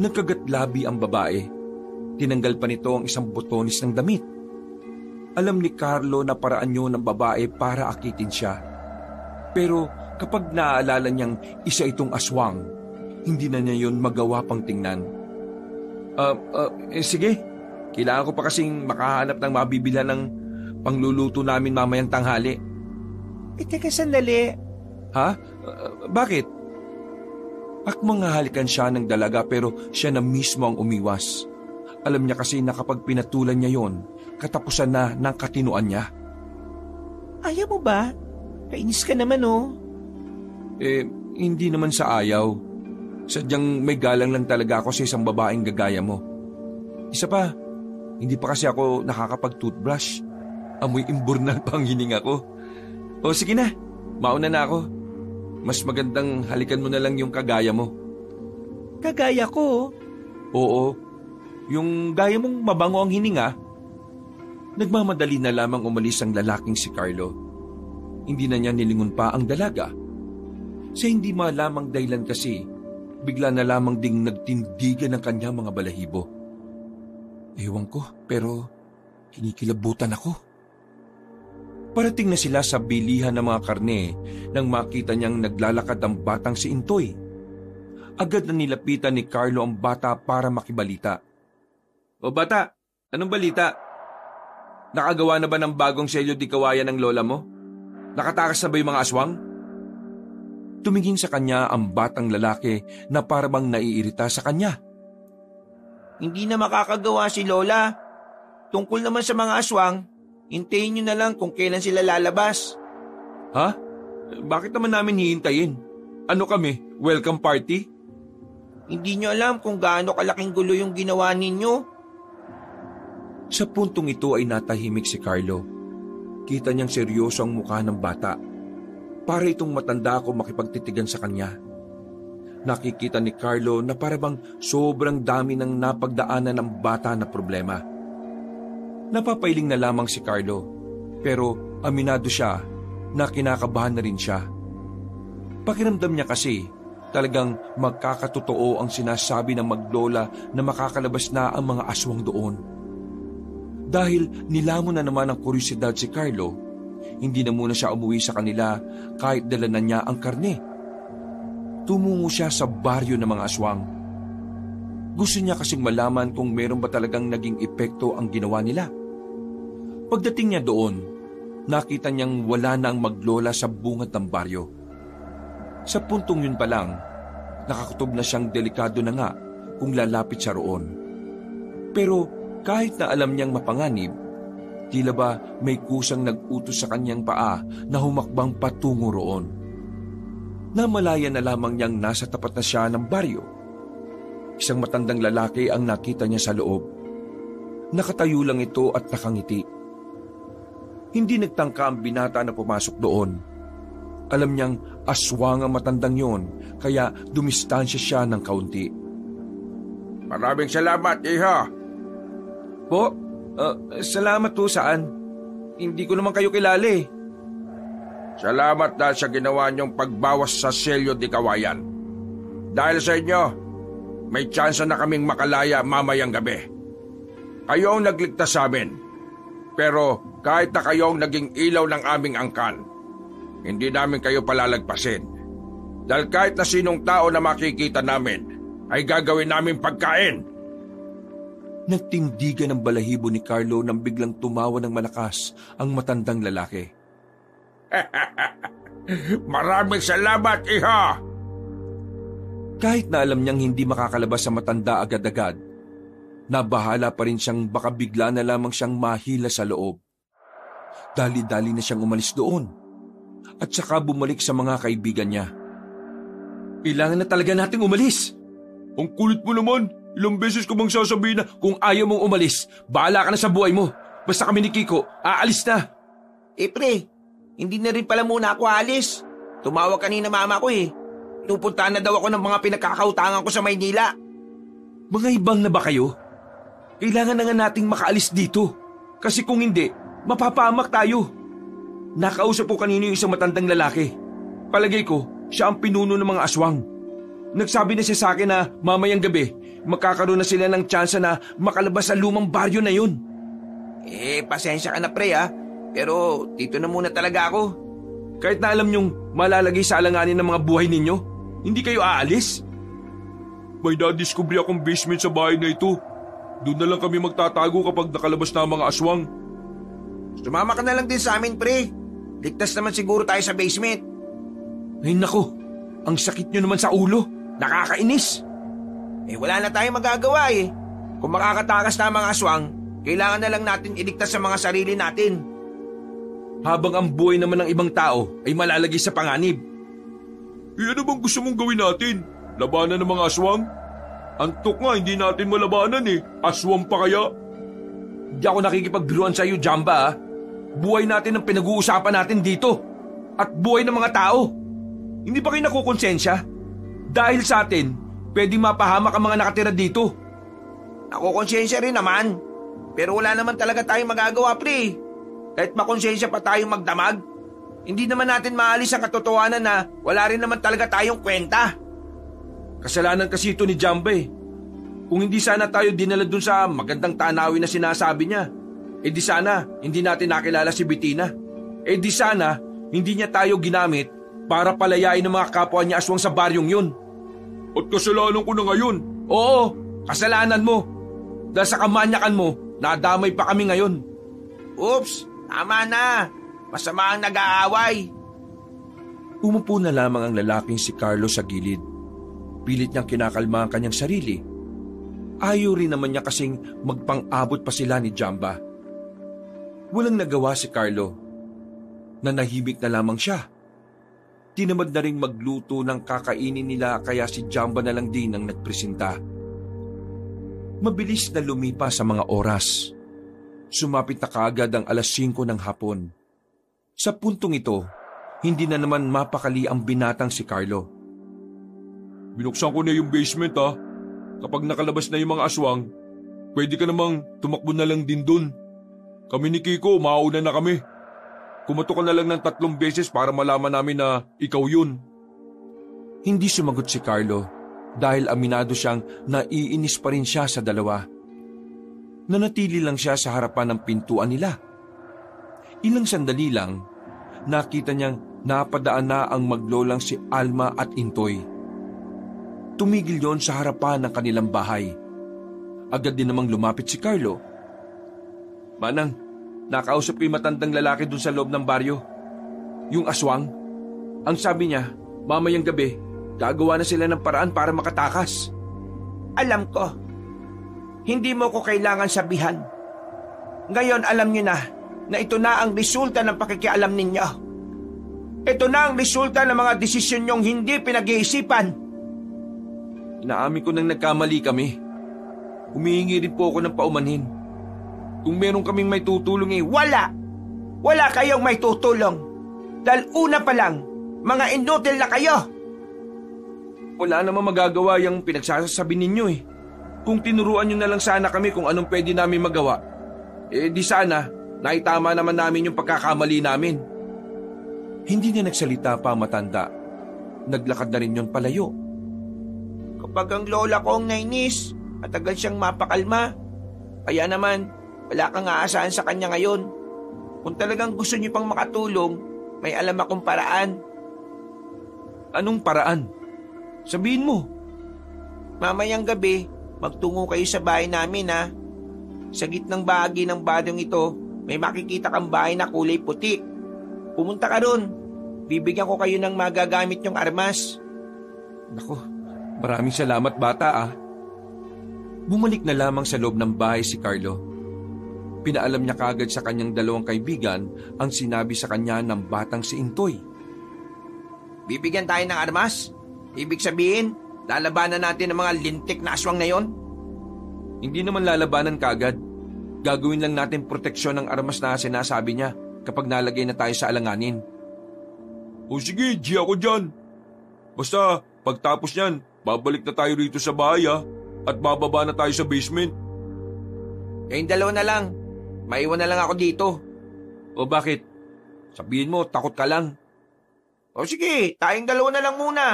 Nagkagatlabi ang babae. Tinanggal pa nito ang isang botones ng damit. Alam ni Carlo na paraan yun ng babae para akitin siya. Pero kapag naaalala niyang isa itong aswang, hindi na niya yun magawa pang tingnan. Sige. Kailangan ko pa kasing makahanap ng mabibilhan ng pangluluto namin mamayang tanghali. Teka sandali. Ha? Bakit? Akmang hahalikan siya ng dalaga pero siya na mismo ang umiwas. Alam niya kasi na kapag pinatulan niya yon, katapusan na ng katinuan niya. Ayaw mo ba? Kainis ka naman oh. Hindi naman sa ayaw. Sadyang may galang lang talaga ako sa isang babaeng gagaya mo. Isa pa, hindi pa kasi ako nakakapag-toothbrush. Amoy imburnal pa ang hininga ko. O sige na, mauna na ako. Mas magandang halikan mo na lang yung kagaya mo. Kagaya ko? Oo, yung gaya mong mabango ang hininga. Nagmamadali na lamang umalis ang lalaking si Carlo. Hindi na niya nilingon pa ang dalaga. Sa hindi malamang dahilan kasi, bigla na lamang ding nagtindigan ang kanyang mga balahibo. Ewan ko, pero kinikilabutan ako. Parating na sila sa bilihan ng mga karne nang makita niyang naglalakad ang batang si Intoy. Agad na nilapitan ni Carlo ang bata para makibalita. O bata, anong balita? Nakagawa na ba ng bagong selyo di kawayan ng lola mo? Nakatakas na ba yung mga aswang? Tumingin sa kanya ang batang lalaki na parabang naiirita sa kanya. Hindi na makakagawa si Lola. Tungkol naman sa mga aswang, hintayin nyo na lang kung kailan sila lalabas. Ha? Bakit naman namin hihintayin? Ano kami? Welcome party? Hindi nyo alam kung gaano kalaking gulo yung ginawa ninyo. Sa puntong ito ay natahimik si Carlo. Kita niyang seryoso ang mukha ng bata. Para itong matanda ako makipagtitigan sa kanya. Nakikita ni Carlo na parabang sobrang dami ng napagdaanan ng bata na problema. Napapailing na lamang si Carlo, pero aminado siya na kinakabahan na rin siya. Pakiramdam niya kasi talagang magkakatotoo ang sinasabi ng maglola na makakalabas na ang mga aswang doon. Dahil nilamon na naman ang kuryosidad si Carlo, hindi na muna siya umuwi sa kanila kahit dala na niya ang karne. Tumungo siya sa baryo ng mga aswang. Gusto niya kasing malaman kung meron ba talagang naging epekto ang ginawa nila. Pagdating niya doon, nakita niyang wala na ang maglola sa bungad ng baryo. Sa puntong yun pa lang, nakakutob na siyang delikado na nga kung lalapit siya roon. Pero kahit na alam niyang mapanganib, tila ba may kusang nag-utos sa kanyang paa na humakbang patungo roon. Namalaya na lamang niyang nasa tapat na siya ng baryo. Isang matandang lalaki ang nakita niya sa loob. Nakatayo lang ito at nakangiti. Hindi nagtangka ang binata na pumasok doon. Alam niyang aswang ang matandang yon, kaya dumistansya siya ng kaunti. Maraming salamat, iha. Po, salamat po saan? Hindi ko naman kayo kilala eh. Salamat dahil sa ginawa niyong pagbawas sa selyo di kawayan. Dahil sa inyo, may tsansa na kaming makalaya mamayang gabi. Kayo ang nagligtas sa amin. Pero kahit na kayo ang naging ilaw ng aming angkan, hindi namin kayo palalagpasin. Dahil kahit na sinong tao na makikita namin, ay gagawin namin pagkain. Nagtindigan ang balahibo ni Carlo nang biglang tumawa ng malakas ang matandang lalaki. Maraming salamat, iha! Kahit na alam niyang hindi makakalabas sa matanda agad-agad, nabahala pa rin siyang baka bigla na lamang siyang mahila sa loob. Dali-dali na siyang umalis doon at saka bumalik sa mga kaibigan niya. Kailangan na talaga nating umalis. Ang kulit mo naman. Ilang beses ko bang sasabihin na Kung ayaw mong umalis, bahala ka na sa buhay mo. Basta kami ni Kiko, aalis na. Pre, hindi na rin pala muna ako alis. Tumawag kanina mama ko eh. Pupuntahan na daw ako ng mga pinagkakautangan ko sa Maynila. Mga ibang na ba kayo? Kailangan na nga nating makaalis dito. Kasi kung hindi, mapapahamak tayo. Nakausap ko kanina yung isang matandang lalaki. Palagay ko, siya ang pinuno ng mga aswang. Nagsabi na siya sa akin na mamayang gabi, magkakaroon na sila ng tsansa na makalabas sa lumang baryo na yun. Pasensya ka na pre pero dito na muna talaga ako. Kahit na alam niyong malalagay sa alanganin ng mga buhay ninyo, hindi kayo aalis? may nadiskubre akong basement sa bahay na ito. Doon na lang kami magtatago kapag nakalabas na ang mga aswang. Sumama ka na lang din sa amin, pre. Ligtas naman siguro tayo sa basement. Ay nako, ang sakit nyo naman sa ulo. Nakakainis. Wala na tayong magagawa eh. Kung makakatakas na ang mga aswang, kailangan na lang natin iligtas sa mga sarili natin. Habang ang buhay naman ng ibang tao ay malalagay sa panganib. Ano bang gusto mong gawin natin? Labanan ng mga aswang? Antok nga, hindi natin malabanan eh. Aswang pa kaya? Di ako nakikipagbiruan sa iyo, Jamba. Buhay natin ang pinag-uusapan natin dito. At buhay ng mga tao. Hindi ba kayo nakukonsensya? Dahil sa atin, pwedeng mapahamak ang mga nakatira dito. Nakukonsensya rin naman. Pero wala naman talaga tayong magagawa, pre. Kahit makonsensya pa tayong magdamag, hindi naman natin maalis ang katotohanan na wala rin naman talaga tayong kwenta. Kasalanan kasi ito ni Jamba eh. Kung hindi sana tayo dinala dun sa magandang tanawin na sinasabi niya, di sana hindi natin nakilala si Bettina. Di sana hindi niya tayo ginamit para palayain ng mga kapwa niya aswang sa baryong yun. At kasalanan ko na ngayon. Oo, kasalanan mo. Dahil sa kamanyakan mo, nadamay pa kami ngayon. Oops, tama na. Masama ang nag-aaway. Umupo na lamang ang lalaking si Carlo sa gilid. Pilit niyang kinakalma ang kanyang sarili. Ayaw rin naman niya kasing magpang-abot pa sila ni Jamba. Walang nagawa si Carlo. Nanahimik na lamang siya. Tinamad na rin magluto ng kakainin nila kaya si Jamba na lang din ang nagpresenta. Mabilis na lumipas sa mga oras. Sumapit na kaagad ang 5:00 ng hapon. Sa puntong ito, hindi na naman mapakali ang binatang si Carlo. Binuksan ko na yung basement ha. Kapag nakalabas na yung mga aswang, pwede ka namang tumakbo na lang din dun. Kami ni Kiko, mauna na kami. Kumato ka na lang ng 3 beses para malaman namin na ikaw yun. Hindi sumagot si Carlo dahil aminado siyang naiinis pa rin siya sa dalawa. Nanatili lang siya sa harapan ng pintuan nila. Ilang sandali lang, nakita niyang napadaan na ang maglolang si Alma at Intoy. Tumigil yon sa harapan ng kanilang bahay. Agad din namang lumapit si Carlo. Manang, nakausap ko yung matandang lalaki dun sa loob ng baryo. Yung aswang. Ang sabi niya, Mamayang gabi, gagawa na sila ng paraan para makatakas. Alam ko. Hindi mo ko kailangan sabihan. Ngayon alam niyo na ito na ang resulta ng pakikialam ninyo. Ito na ang resulta ng mga desisyon niyong hindi pinag-iisipan. Inaamin ko nang nagkamali kami. Humihingi rin po ako ng paumanhin. Kung meron kaming may tutulong Wala! Wala kayong may tutulong. Dahil una pa lang, mga inutil na kayo. wala namang magagawa yung pinagsasabi ninyo eh. Kung tinuruan nyo na lang sana kami kung anong pwede namin magawa, di sana, naitama naman namin yung pagkakamali namin. Hindi na nagsalita pa ang matanda. Naglakad na rin yon palayo. Kapag ang lola ko ang nainis, matagal siyang mapakalma. Kaya naman, wala kang aasahan sa kanya ngayon. Kung talagang gusto niyo pang makatulong, may alam akong paraan. Anong paraan? Sabihin mo. Mamayang gabi, magtungo kayo sa bahay namin ha. Sa gitnang bahagi ng badyong ito, may makikita kang bahay na kulay puti. Pumunta ka ron. Bibigyan ko kayo ng magagamit yung armas. Naku, maraming salamat bata ah. Bumalik na lamang sa loob ng bahay si Carlo. Pinaalam niya kagad sa kanyang dalawang kaibigan ang sinabi sa kanya ng batang si Intoy. Bibigyan tayo ng armas? Ibig sabihin, lalabanan natin ang mga lintik na aswang na yon? Hindi naman lalabanan kagad. Gagawin lang natin proteksyon ng armas na sinasabi niya kapag nalagay na tayo sa alanganin. O sige, G ako dyan. Basta, pagtapos niyan, babalik na tayo rito sa bahay at bababa na tayo sa basement. Kayong dalawa na lang. Maiwan na lang ako dito. O bakit? Sabihin mo, takot ka lang. O sige, tayong dalawa na lang muna.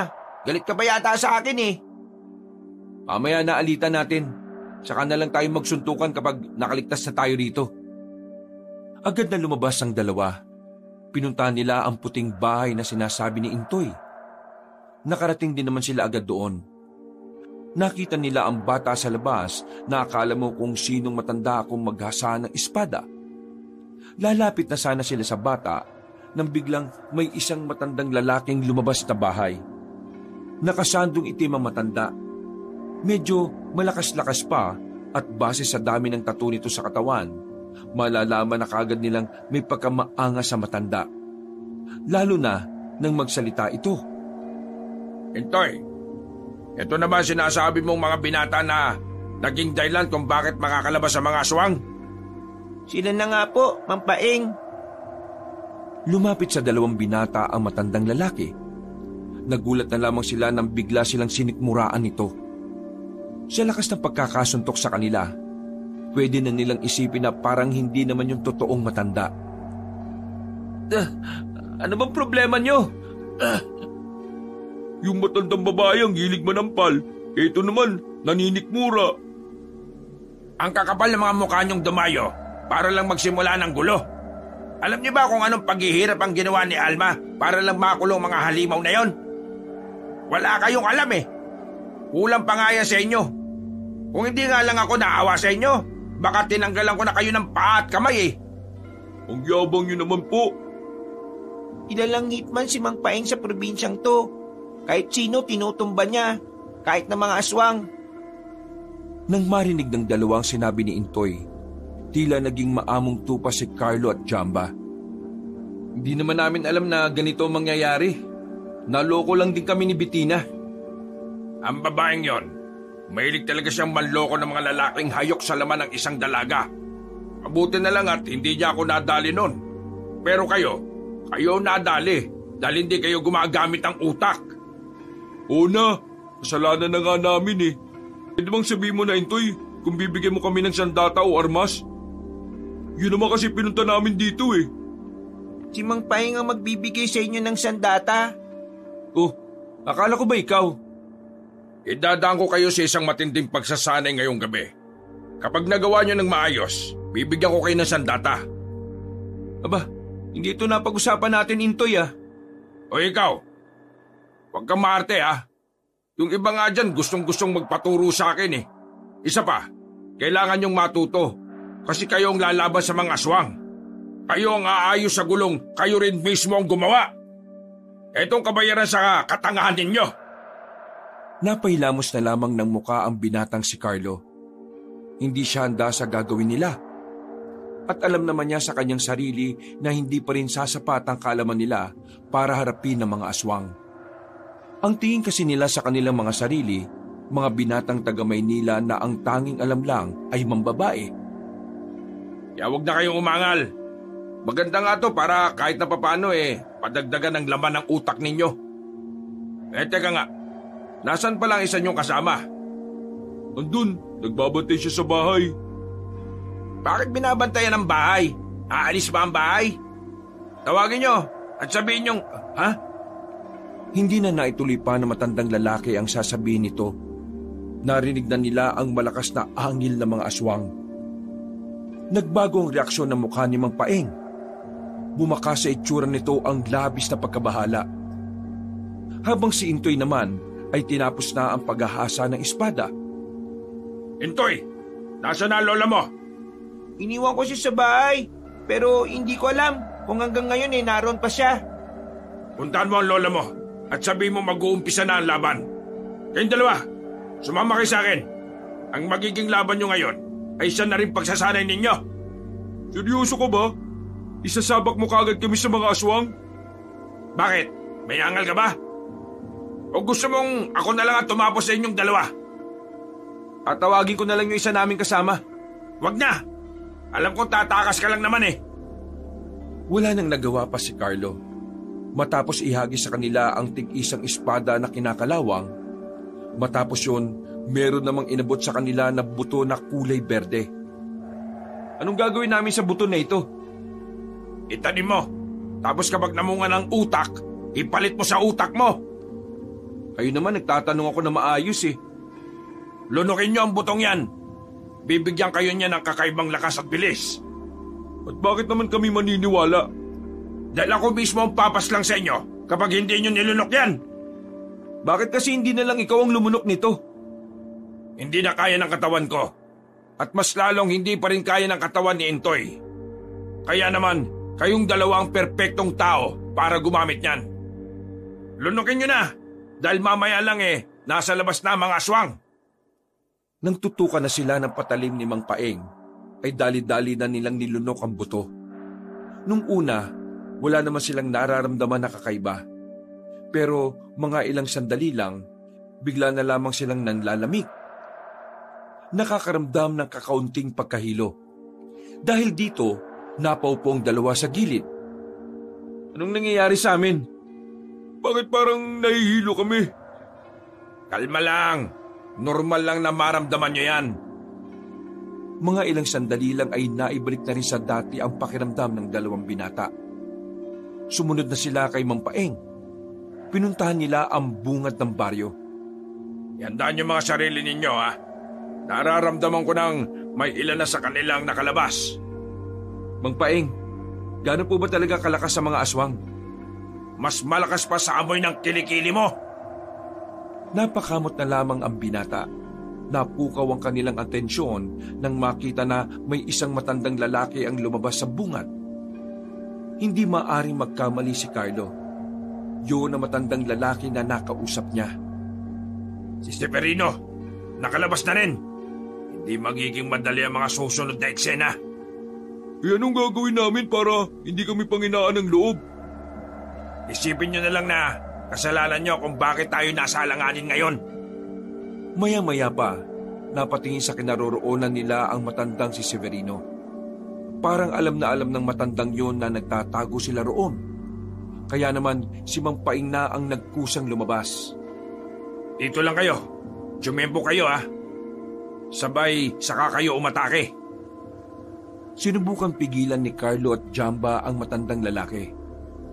Galit ka ba yata sa akin eh? Mamaya naalitan natin. Saka na lang tayo magsuntukan kapag nakaligtas na tayo rito. Agad na lumabas ang dalawa. Pinuntahan nila ang puting bahay na sinasabi ni Intoy. Nakarating din naman sila agad doon. Nakita nila ang bata sa labas na akala mo kung sinong matanda akong maghasa ng espada. Lalapit na sana sila sa bata nang biglang may isang matandang lalaking lumabas na bahay. Nakasandong itim ang matanda. Medyo malakas-lakas pa at base sa dami ng tattoo nito sa katawan, malalaman na kagad nilang may pagkamaanga sa matanda. Lalo na nang magsalita ito. Intoy, ito naman sinasabi mong mga binata na naging dahilan kung bakit makakalabas sa mga aswang? Sila na nga po, Mampaing. Lumapit sa dalawang binata ang matandang lalaki. Nagulat na lamang sila nang bigla silang sinikmuraan nito. Sa lakas ng pagkakasuntok sa kanila, pwede na nilang isipin na parang hindi naman yung totoong matanda. Ano bang problema nyo? Yung matandang babae ang hilig manampal, ito naman, naninikmura. Ang kakapal ng mga mukha nyong dumayo para lang magsimula ng gulo. Alam niyo ba kung anong paghihirap ang ginawa ni Alma para lang makulong mga halimaw na yon? Wala kayong alam eh. Kulang pa nga yan sa inyo. Kung hindi nga lang ako naawa sa inyo, baka tinanggalan ko na kayo ng paa at kamay eh. Ang yabang nyo naman po. Ilalang hitman si Mang Paeng sa probinsyang to. Kahit sino tinutumba niya, kahit na mga aswang. Nang marinig ng dalawang sinabi ni Intoy, tila naging maamong tupa si Carlo at Jamba. Hindi naman namin alam na ganito ang mangyayari. Naloko lang din kami ni Bettina. Ang babaeng yon, mahilig talaga siyang manloko ng mga lalaking hayok sa laman ng isang dalaga. Mabuti na lang at hindi niya ako nadali nun. Pero kayo nadali dahil hindi kayo gumagamit ng utak. Oo na, kasalanan na nga namin eh. Pwede bang sabihin mo na, Intoy, kung bibigyan mo kami ng sandata o armas? Yun naman kasi pinunta namin dito eh. Si Mang Paeng ang magbibigay sa inyo ng sandata. Oh, akala ko ba ikaw? Idadaan ko kayo sa isang matinding pagsasanay ngayong gabi. Kapag nagawa niyo ng maayos, bibigyan ko kayo ng sandata. Aba, hindi ito napag-usapan natin, Intoy ah. O ikaw, huwag kang maarte ah. Yung iba nga dyan gustong-gustong magpaturo sa akin eh. Isa pa, kailangan niyong matuto kasi kayo ang lalaban sa mga aswang. Kayo ang aayos sa gulong, kayo rin mismo ang gumawa. Itong kabayaran sa katangahan ninyo. Napailamos na lamang ng muka ang binatang si Carlo. Hindi siya handa sa gagawin nila. At alam naman niya sa kanyang sarili na hindi pa rin sasapat ang kaalaman nila para harapin ang mga aswang. Ang tingin kasi nila sa kanilang mga sarili, mga binatang taga Maynila na ang tanging alam lang ay mambabae. Kaya huwag na kayong umangal. Maganda nga to para kahit na papano padagdagan ng laman ng utak ninyo. Teka nga, nasan pa lang isa niyong kasama? Andun, nagbabantay siya sa bahay. Bakit binabantayan ang bahay? Aalis ba ang bahay? Tawagin niyo at sabihin niyong, ha? Hindi na naituloy pa na matandang lalaki ang sasabihin nito. Narinig na nila ang malakas na angil ng mga aswang. Nagbago ang reaksyon ng mukha ni Mang Paeng. Bumaka sa itsura nito ang labis na pagkabahala. Habang si Intoy naman ay tinapos na ang paghahasa ng espada. Intoy, nasa na lola mo? Iniwan ko siya sa bahay, pero hindi ko alam kung hanggang ngayon naroon pa siya. Puntahan mo ang lola mo at sabihin mo mag-uumpisa na ang laban. Kayong dalawa, sumama kayo sa akin. Ang magiging laban nyo ngayon ay isa na rin pagsasanay ninyo. Seryoso ka ba? Isasabak mo kaagad kami sa mga aswang? Bakit? May angal ka ba? O gusto mong ako na lang ang tumapos sa inyong dalawa? Tatawagin ko na lang yung isa naming kasama. Wag na! Alam kong tatakas ka lang naman Wala nang nagawa pa si Carlo. Matapos ihagis sa kanila ang tig-isang espada na kinakalawang, matapos yun, meron namang inabot sa kanila na buto na kulay berde. Anong gagawin namin sa buto na ito? Itanim mo. Tapos kapag namunga ng utak, ipalit mo sa utak mo. Kayo naman nagtatanong ako na maayos Lunukin niyo ang butong yan. Bibigyan kayo niya ng kakaibang lakas at bilis. At bakit naman kami maniniwala? Dahil ako mismo ang papas lang sa inyo kapag hindi niyo nilunok yan. Bakit kasi hindi na lang ikaw ang lumunok nito? Hindi na kaya ng katawan ko. At mas lalong hindi pa rin kaya ng katawan ni Intoy. Kaya naman, kayong dalawa ang perpektong tao para gumamit niyan. Lunukin niyo na, dahil mamaya lang nasa labas na mga aswang. Nang tutukan na sila ng patalim ni Mang Paeng, ay dali-dali na nilang nilunok ang buto. Nung una, wala naman silang nararamdaman na kakaiba. Pero mga ilang sandali lang, bigla na lamang silang nanlalamig. Nakakaramdam ng kakaunting pagkahilo. Dahil dito, napaupong dalawa sa gilid. Anong nangyayari sa amin? Bakit parang nahihilo kami? Kalma lang. Normal lang na maramdaman nyo yan. Mga ilang sandali lang ay naibalik na rin sa dati ang pakiramdam ng dalawang binata. Sumunod na sila kay Mang Paeng. Pinuntahan nila ang bungad ng baryo. Yandaan yung mga sarili ninyo Nararamdaman ko nang may ilan na sa kanilang nakalabas. Mang Paeng, gaano po ba talaga kalakas sa mga aswang? Mas malakas pa sa amoy ng kilikili mo. Napakamot na lamang ang binata. Napukaw ang kanilang atensyon nang makita na may isang matandang lalaki ang lumabas sa bungad. Hindi maaring magkamali si Carlo. Yun ang matandang lalaki na nakausap niya. Si Severino, nakalabas na rin. Hindi magiging madali ang mga susunod na eksena. Anong gagawin namin para hindi kami panginaan ng loob? Isipin nyo na lang na kasalanan nyo kung bakit tayo nasa alanganin ngayon. Maya-maya pa, napatingin sa kinaroroonan nila ang matandang si Severino. Parang alam na alam ng matandang yun na nagtatago sila roon. Kaya naman si Mang Paeng na ang nagkusang lumabas. Dito lang kayo. Tsumempo kayo Sabay saka kayo umatake. Sinubukan pigilan ni Carlo at Jamba ang matandang lalaki.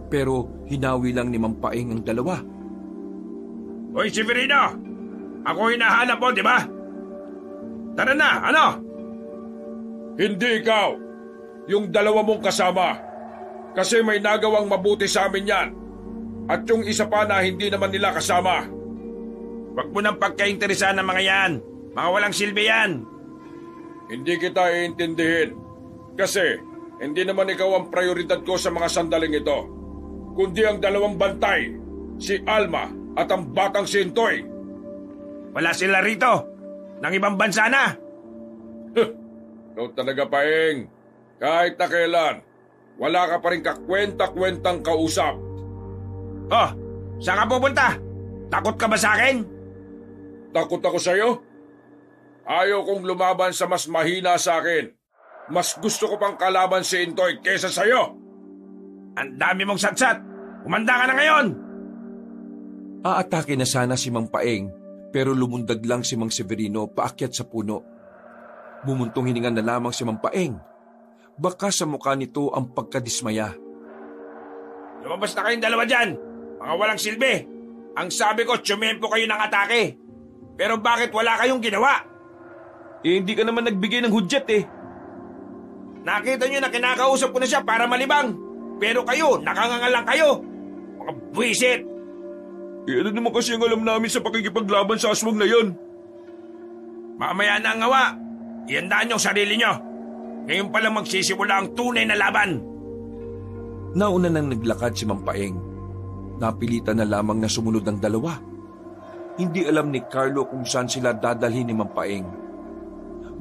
Pero hinawi lang ni Mang Paeng ang dalawa. Hoy Severino! Ako hinahanap mo, di ba? Tara na, ano? Hindi ikaw. Yung dalawa mong kasama. Kasi may nagawang mabuti sa amin yan. At yung isa pa na hindi naman nila kasama. Huwag mo nang pagkainteresan ng mga yan. Mga walang silbi yan. Hindi kita iintindihin. Kasi hindi naman ikaw ang prioridad ko sa mga sandaling ito. Kundi ang dalawang bantay si Alma at ang batang si Intoy. Wala sila rito. Nang ibang bansa na. Ikaw talaga, Paeng. Kahit na kailan, wala ka pa rin kakwenta-kwentang kausap. Oh, saan ka pupunta? Takot ka ba sa akin? Takot ako sa'yo? Ayaw kong lumaban sa mas mahina sa akin. Mas gusto ko pang kalaban si Intoy kesa sa'yo. Ang dami mong satsat. Umanda ka na ngayon. Aatake na sana si Mang Paeng pero lumundag lang si Mang Severino paakyat sa puno. Bumuntong hininga na lamang si Mang Paeng. Baka sa mukha nito ang pagkadismaya. Lumabas na kayong dalawa dyan. Mga walang silbi. Ang sabi ko, tsumempo kayo ng atake. Pero bakit wala kayong ginawa? Hindi ka naman nagbigay ng hudyat eh. Nakita nyo na kinakausap ko na siya para malibang. Pero kayo, nakangangal lang kayo. Mga buwisit. Ano naman kasi ang alam namin sa pakikipaglaban sa aswang na yon? Mamaya na ang ngawa. Iandaan nyo ang sarili nyo. Ngayon pa lang magsisimula ang tunay na laban. Nauna nang naglakad si Mang Paeng. Napilitan na lamang na sumunod ang dalawa. Hindi alam ni Carlo kung saan sila dadalhin ni Mang Paeng.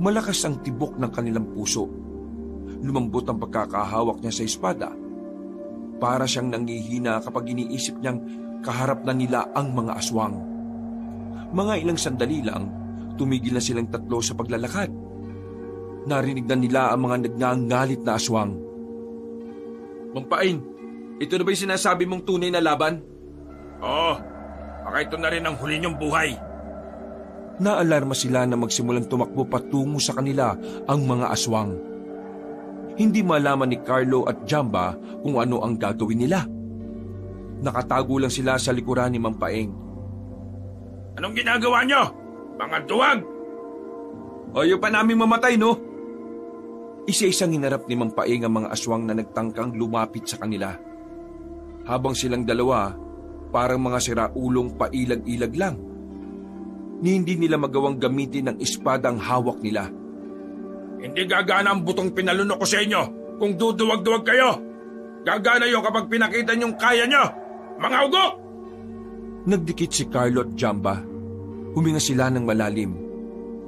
Malakas ang tibok ng kanilang puso. Lumambot ang pagkakahawak niya sa espada. Para siyang nangihina kapag iniisip niyang kaharap na nila ang mga aswang. Mga ilang sandali lang, tumigil na silang tatlo sa paglalakad. Narinig na nila ang mga nagngangalit na aswang. Mang Paeng, ito na ba yung sinasabi mong tunay na laban? Oo, baka ito na rin ang huli niyong buhay. Naalarma sila na magsimulang tumakbo patungo sa kanila ang mga aswang. Hindi malaman ni Carlo at Jamba kung ano ang gagawin nila. Nakatago lang sila sa likuran ni Mang Paeng. Anong ginagawa niyo? Mga duwag! Ayaw pa namin mamatay, no? Isa-isang hinarap ni Mang Paeng ang mga aswang na nagtangkang lumapit sa kanila. Habang silang dalawa, parang mga siraulong pailag-ilag lang. Ni hindi nila magawang gamitin ng espada ang hawak nila. Hindi gagana ang butong pinalunok ko sa inyo kung duduwag-duwag kayo. Gagana yun kapag pinakita niyong kaya niyo. Mga ugok! Nagdikit si Carlo at Jamba. Huminga sila ng malalim.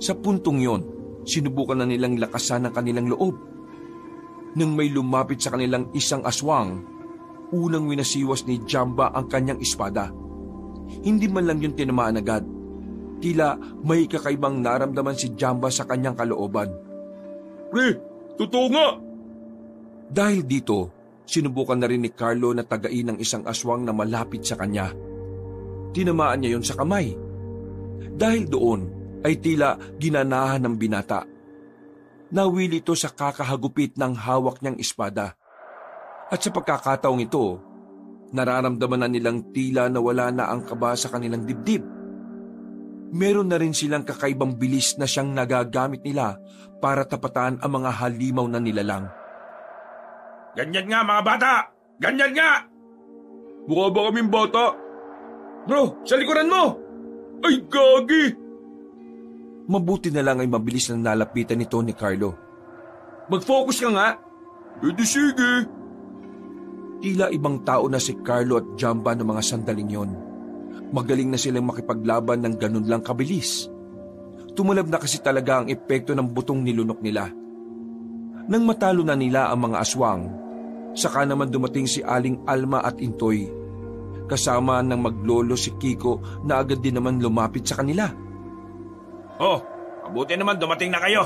Sa puntong yon, sinubukan na nilang lakasan ang kanilang loob. Nang may lumapit sa kanilang isang aswang, unang winasiwas ni Jamba ang kanyang espada. Hindi man lang yun tinamaan agad. Tila may kakaibang naramdaman si Jamba sa kanyang kalooban. Pre, totoo nga! Dahil dito, sinubukan na rin ni Carlo na tagain ng isang aswang na malapit sa kanya. Tinamaan niya yon sa kamay. Dahil doon ay tila ginanahan ng binata. Nawili ito sa kakahagupit ng hawak niyang espada. At sa pagkakataong ito, nararamdaman na nilang tila na wala na ang kaba sa kanilang dibdib. Meron na rin silang kakaibang bilis na siyang nagagamit nila para tapatan ang mga halimaw na nilalang. Ganyan nga mga bata! Ganyan nga! Mukha ba kaming bata? Bro, sa likuran mo! Ay, gagi! Mabuti na lang ay mabilis na nalapitan nito ni Carlo. Mag-focus ka nga! Di sige! Tila ibang tao na si Carlo at Jamba ng mga sandaling yon. Magaling na silang makipaglaban ng ganun lang kabilis. Tumalab na kasi talaga ang epekto ng butong nilunok nila. Nang matalo na nila ang mga aswang, saka naman dumating si Aling Alma at Intoy. Kasama ng maglolo si Kiko na agad din naman lumapit sa kanila. Oh, mabuti naman dumating na kayo.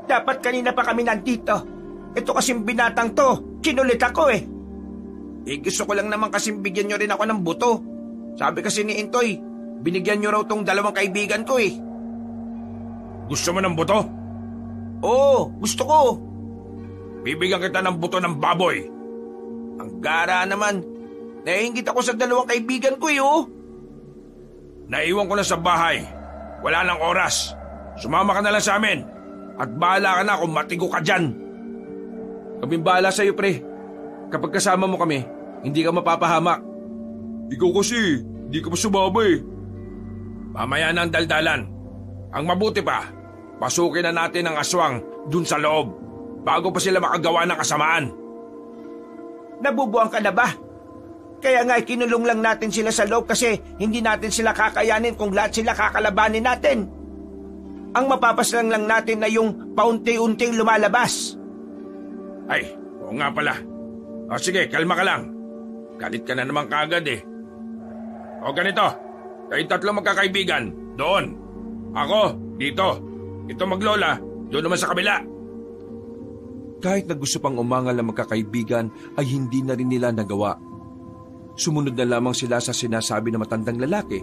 Dapat kanina pa kami nandito. Ito kasing binatang to, kinulit ako eh. Gusto ko lang naman kasing bigyan nyo rin ako ng buto. Sabi kasi ni Intoy, binigyan nyo raw tong dalawang kaibigan ko eh. Gusto mo ng buto? Oo, gusto ko. Bibigyan kita ng buto ng baboy. Ang gara naman. Naiingit ako sa dalawang kaibigan ko eh oh. Naiwan ko na sa bahay. Wala nang oras. Sumama ka na lang sa amin. At bahala ka na kung matigo ka dyan. Kaming bahala sa'yo, pre. Kapag kasama mo kami, hindi ka mapapahamak. Ikaw kasi, di ka pa sumama eh. Mamaya na ang daldalan. Ang mabuti pa, pasukin na natin ang aswang dun sa loob bago pa sila makagawa ng kasamaan. Nabubuang ka na ba? Kaya nga kinulong lang natin sila sa loob kasi hindi natin sila kakayanin kung lahat sila kakalabanin natin. Ang mapapaslang lang natin na yung paunti-unting lumalabas. Ay, oo nga pala. O sige, kalma ka lang. Galit ka na naman kaagad eh. O ganito, kayong tatlo magkakaibigan, doon. Ako, dito. Ito maglola, doon naman sa kabila. Kahit na gusto pang umangal ang magkakaibigan ay hindi na rin nila nagawa. Sumunod na lamang sila sa sinasabi ng matandang lalaki.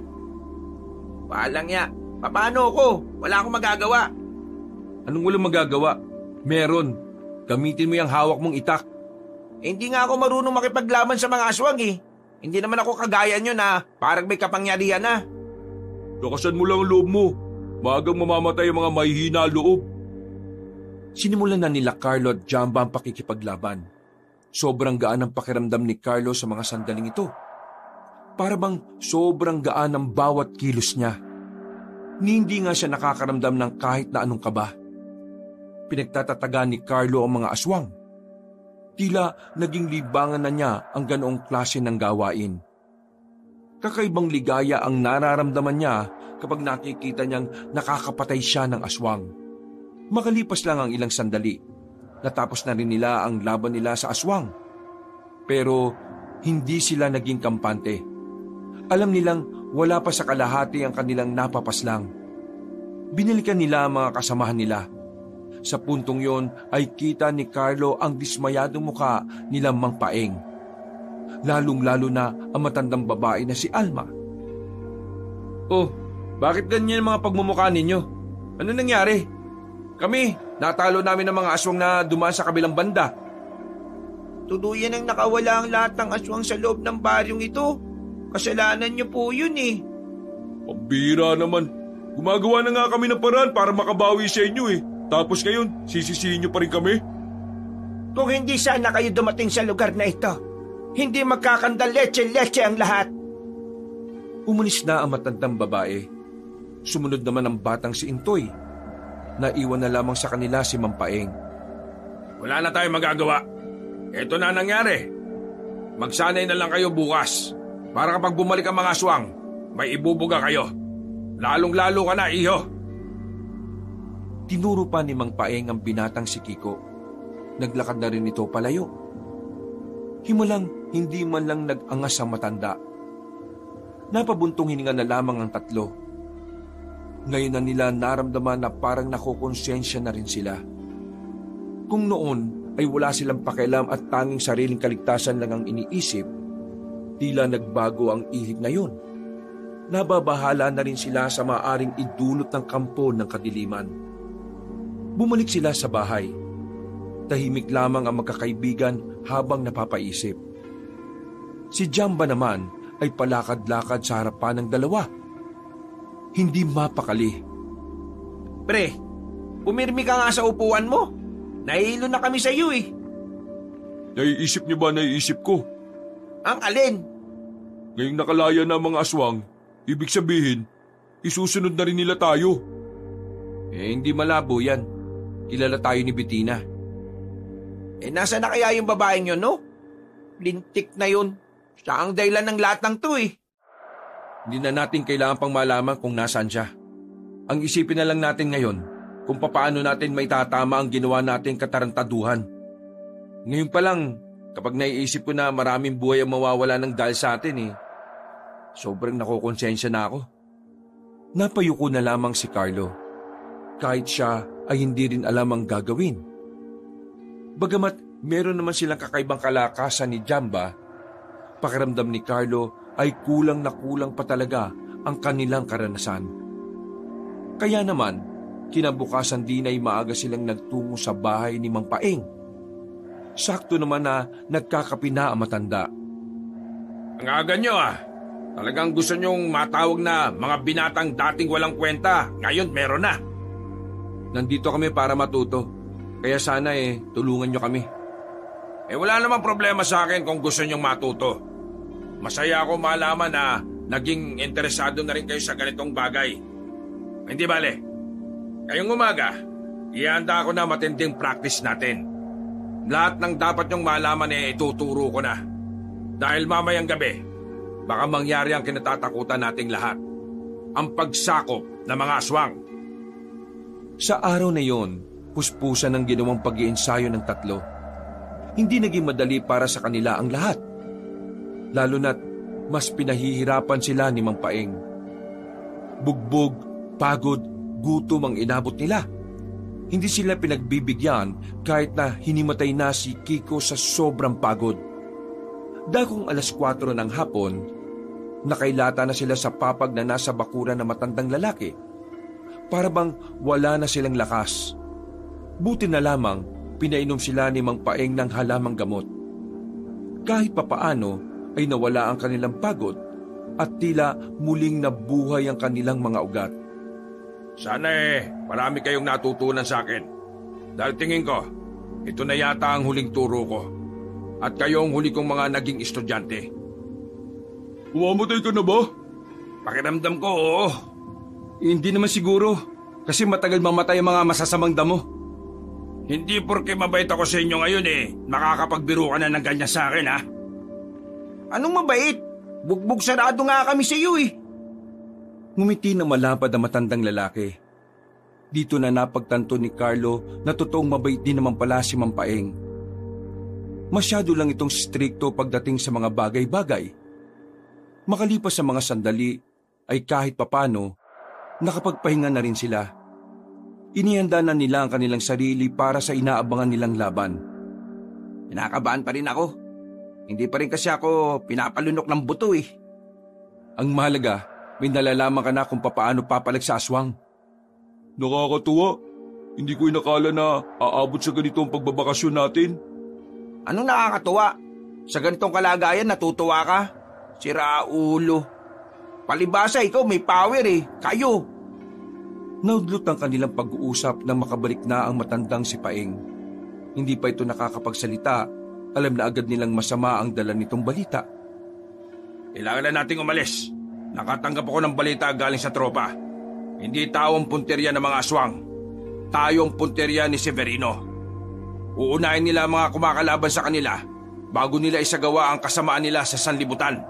Palang ya, paano ako? Wala akong magagawa. Anong walang magagawa? Meron. Gamitin mo yung hawak mong itak. Hindi nga ako marunong makipaglaban sa mga aswang eh. Hindi naman ako kagaya nyo na parang may kapangyarihan na. Lakasan mo lang ang loob mo. Maagang mamamatay ang mga mahihina loob. Sinimulan na nila Carlo at Jamba ang pakikipaglaban. Sobrang gaan ang pakiramdam ni Carlo sa mga sandaling ito. Para bang sobrang gaan ang bawat kilos niya. Hindi nga siya nakakaramdam ng kahit na anong kaba. Pinagtatataga ni Carlo ang mga aswang. Tila naging libangan na niya ang ganoong klase ng gawain. Kakaibang ligaya ang nararamdaman niya kapag nakikita niyang nakakapatay siya ng aswang. Makalipas lang ang ilang sandali, natapos na rin nila ang laban nila sa aswang. Pero hindi sila naging kampante. Alam nilang wala pa sa kalahati ang kanilang napapaslang. Binalikan nila ang mga kasamahan nila. Sa puntong yon ay kita ni Carlo ang dismayadong muka nila Mang Paeng. Lalong-lalo na ang matandang babae na si Alma. Oh, bakit ganyan ang mga pagmumukha ninyo? Ano nangyari? Kami, natalo namin ng mga aswang na dumaan sa kabilang banda. Tuluyan ang nakawala ang lahat ng aswang sa loob ng baryong ito. Kasalanan niyo po yun eh. Pambira naman. Gumagawa na nga kami ng paraan para makabawi sa inyo eh. Tapos ngayon, sisisihin niyo pa rin kami? Kung hindi sana kayo dumating sa lugar na ito, hindi magkakandal leche-leche ang lahat. Umalis na ang matandang babae. Sumunod naman ang batang si Intoy. Naiwan na lamang sa kanila si Mang Paeng. Wala na tayong magagawa. Ito na nangyari. Magsanay na lang kayo bukas. Para kapag bumalik ang mga aswang, may ibubuga kayo. Lalong-lalo ka na, iho. Tinuro pa ni Mang Paeng ang binatang si Kiko. Naglakad na rin ito palayo. Himulang hindi man lang nag-angas ang matanda. Napabuntong hininga na lamang ang tatlo. Ngayon na nila naramdaman na parang nakukonsensya na rin sila. Kung noon ay wala silang pakialam at tanging sariling kaligtasan lang ang iniisip, tila nagbago ang ihip ngayon. Nababahala na rin sila sa maaring idulot ng kampo ng kadiliman. Bumalik sila sa bahay. Tahimik lamang ang magkakaibigan habang napapaisip. Si Jamba naman ay palakad-lakad sa harapan ng dalawa. Hindi mapakali. Pre, pumirmi ka nga sa upuan mo. Nahihilo na kami sa iyo eh. Naiisip niyo ba naiisip ko? Ang alin? Ngayong nakalaya na ang mga aswang, ibig sabihin, isusunod na rin nila tayo. Hindi malabo yan. Kilala tayo ni Bettina. Nasa na kaya yung babaeng yun, no? Lintik na yun. Siya ang dahilan ng lahat ng to eh. Hindi na natin kailangan pang malaman kung nasaan siya. Ang isipin na lang natin ngayon kung papaano natin may tatama ang ginawa nating katarantaduhan. Ngayon pa lang, kapag naiisip ko na maraming buhay ang mawawala ng dahil sa atin sobrang nakukonsensya na ako. Napayuko na lamang si Carlo. Kahit siya ay hindi rin alam ang gagawin. Bagamat meron naman silang kakaibang kalakasan ni Jamba, pakiramdam ni Carlo ay kulang na kulang pa talaga ang kanilang karanasan. Kaya naman, kinabukasan din ay maaga silang nagtungo sa bahay ni Mang Paeng. Sakto naman na nagkakape na ang matanda. Ang aga nyo Talagang gusto nyong matawag na mga binatang dating walang kwenta. Ngayon meron na. Nandito kami para matuto. Kaya sana tulungan nyo kami. Wala namang problema sa akin kung gusto nyong matuto. Masaya ako malaman na naging interesado na rin kayo sa ganitong bagay. Hindi bale. Ngayong umaga, ihanda ako na matinding practice natin. Lahat ng dapat nyong malaman ituturo ko na. Dahil mamayang gabi, baka mangyari ang kinatatakutan nating lahat. Ang pagsakop ng mga aswang. Sa araw na yon, puspusan ang ginawang pag-iensayo ng tatlo. Hindi naging madali para sa kanila ang lahat. Lalo na't mas pinahihirapan sila ni Mang Paeng. Bugbog, pagod, gutom ang inabot nila. Hindi sila pinagbibigyan kahit na hinimatay na si Kiko sa sobrang pagod. Dakong 4:00 ng hapon, nakailata na sila sa papag na nasa bakuran ng matandang lalaki. Para bang wala na silang lakas. Buti na lamang pinainom sila ni Mang Paeng ng halamang gamot. Kahit papaano ay nawala ang kanilang pagod at tila muling nabuhay ang kanilang mga ugat. Sana marami kayong natutunan sa akin. Dahil tingin ko, ito na yata ang huling turo ko. At kayo ang huli kong mga naging estudyante. Umamatay ka na ba? Pakiramdam ko, oo. Hindi naman siguro, kasi matagal mamatay ang mga masasamang damo. Hindi porke mabait ako sa inyo ngayon makakapagbiro ka na ng ganyan sa akin, ha? Anong mabait? Bugbog sarado nga kami sa iyo, Ngumiti na malapad ang matandang lalaki. Dito na napagtanto ni Carlo na totoong mabait din naman pala si Mang Paeng. Masyado lang itong strikto pagdating sa mga bagay-bagay. Makalipas sa mga sandali ay kahit papano, nakapagpahinga na rin sila. Inihanda na nila ang kanilang sarili para sa inaabangan nilang laban. Kinakabahan pa rin ako. Hindi pa rin kasi ako pinapalunok ng buto, Ang mahalaga, may nalalaman ka na kung papaano papalag sa aswang. Nakakatuwa. Hindi ko inakala na aabot sa ganito ang pagbabakasyon natin. Anong nakakatuwa? Sa ganitong kalagayan natutuwa ka? Sira ulo. Palibasa ikaw may power, Kayo. Naudlot ang kanilang pag-uusap nang makabalik na ang matandang si Paeng. Hindi pa ito nakakapagsalita, alam na agad nilang masama ang dala nitong balita. Kailangan na nating umalis. Nakatanggap ako ng balita galing sa tropa. Hindi tao ang punterya ng mga aswang. Tayo ang punterya ni Severino. Uunahin nila ang mga kumakalaban sa kanila bago nila isagawa ang kasamaan nila sa sanlibutan.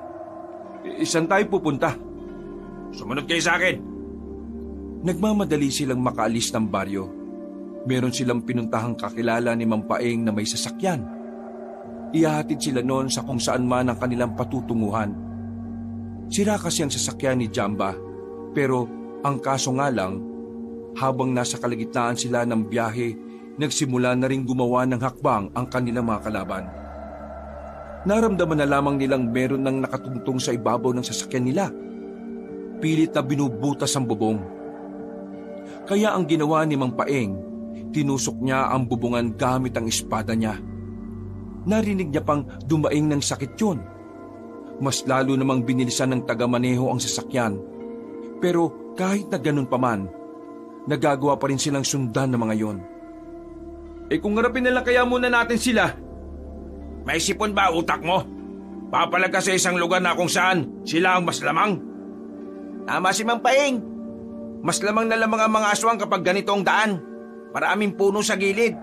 Isan tayo pupunta? Sumunod kayo sa akin. Nagmamadali silang makaalis ng baryo. Meron silang pinuntahang kakilala ni Mang Paeng na may sasakyan. Ihahatid sila noon sa kung saan man ang kanilang patutunguhan. Sira kasi ang sasakyan ni Jamba, pero ang kaso nga lang, habang nasa kalagitnaan sila ng biyahe, nagsimula na rin gumawa ng hakbang ang kanilang mga kalaban. Naramdaman na lamang nilang meron ng nakatungtong sa ibabaw ng sasakyan nila. Pilit na binubutas ang bubong. Kaya ang ginawa ni Mang Paeng, tinusok niya ang bubungan gamit ang espada niya. Narinig niya pang dumaing ng sakit yun. Mas lalo namang binilisan ng taga-maneho ang sasakyan. Pero kahit na ganun pa man, nagagawa pa rin silang sundan ng mga yon. Kung harapin na lang kaya muna natin sila. May sipon ba utak mo? Papalag ka sa isang lugar na kung saan sila ang mas lamang. Tama si Mang Paeng. Mas lamang na lamang ang mga aswang kapag ganito ang daan. Maraming puno sa gilid.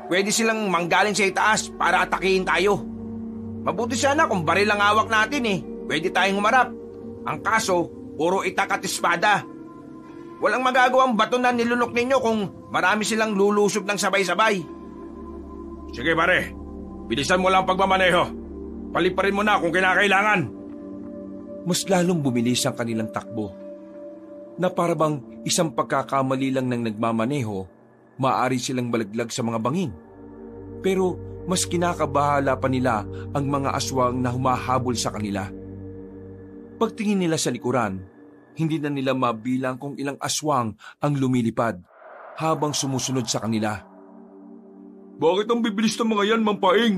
Pwede silang manggaling sa itaas para atakihin tayo. Mabuti sana kung baril ang hawak natin Pwede tayong humarap. Ang kaso, puro itak at espada. Walang magagawang bato na nilunok ninyo kung marami silang lulusob ng sabay-sabay. Sige pare, bilisan mo lang pagmamaneho. Paliparin mo na kung kinakailangan. Mas lalong bumilis ang kanilang takbo. Na parabang isang pagkakamali lang ng nagmamaneho, maaari silang malaglag sa mga bangin. Pero mas kinakabahala pa nila ang mga aswang na humahabol sa kanila. Pagtingin nila sa likuran, hindi na nila mabilang kung ilang aswang ang lumilipad habang sumusunod sa kanila. Bakit ang bibilis ng mga yan, Mang Paeng?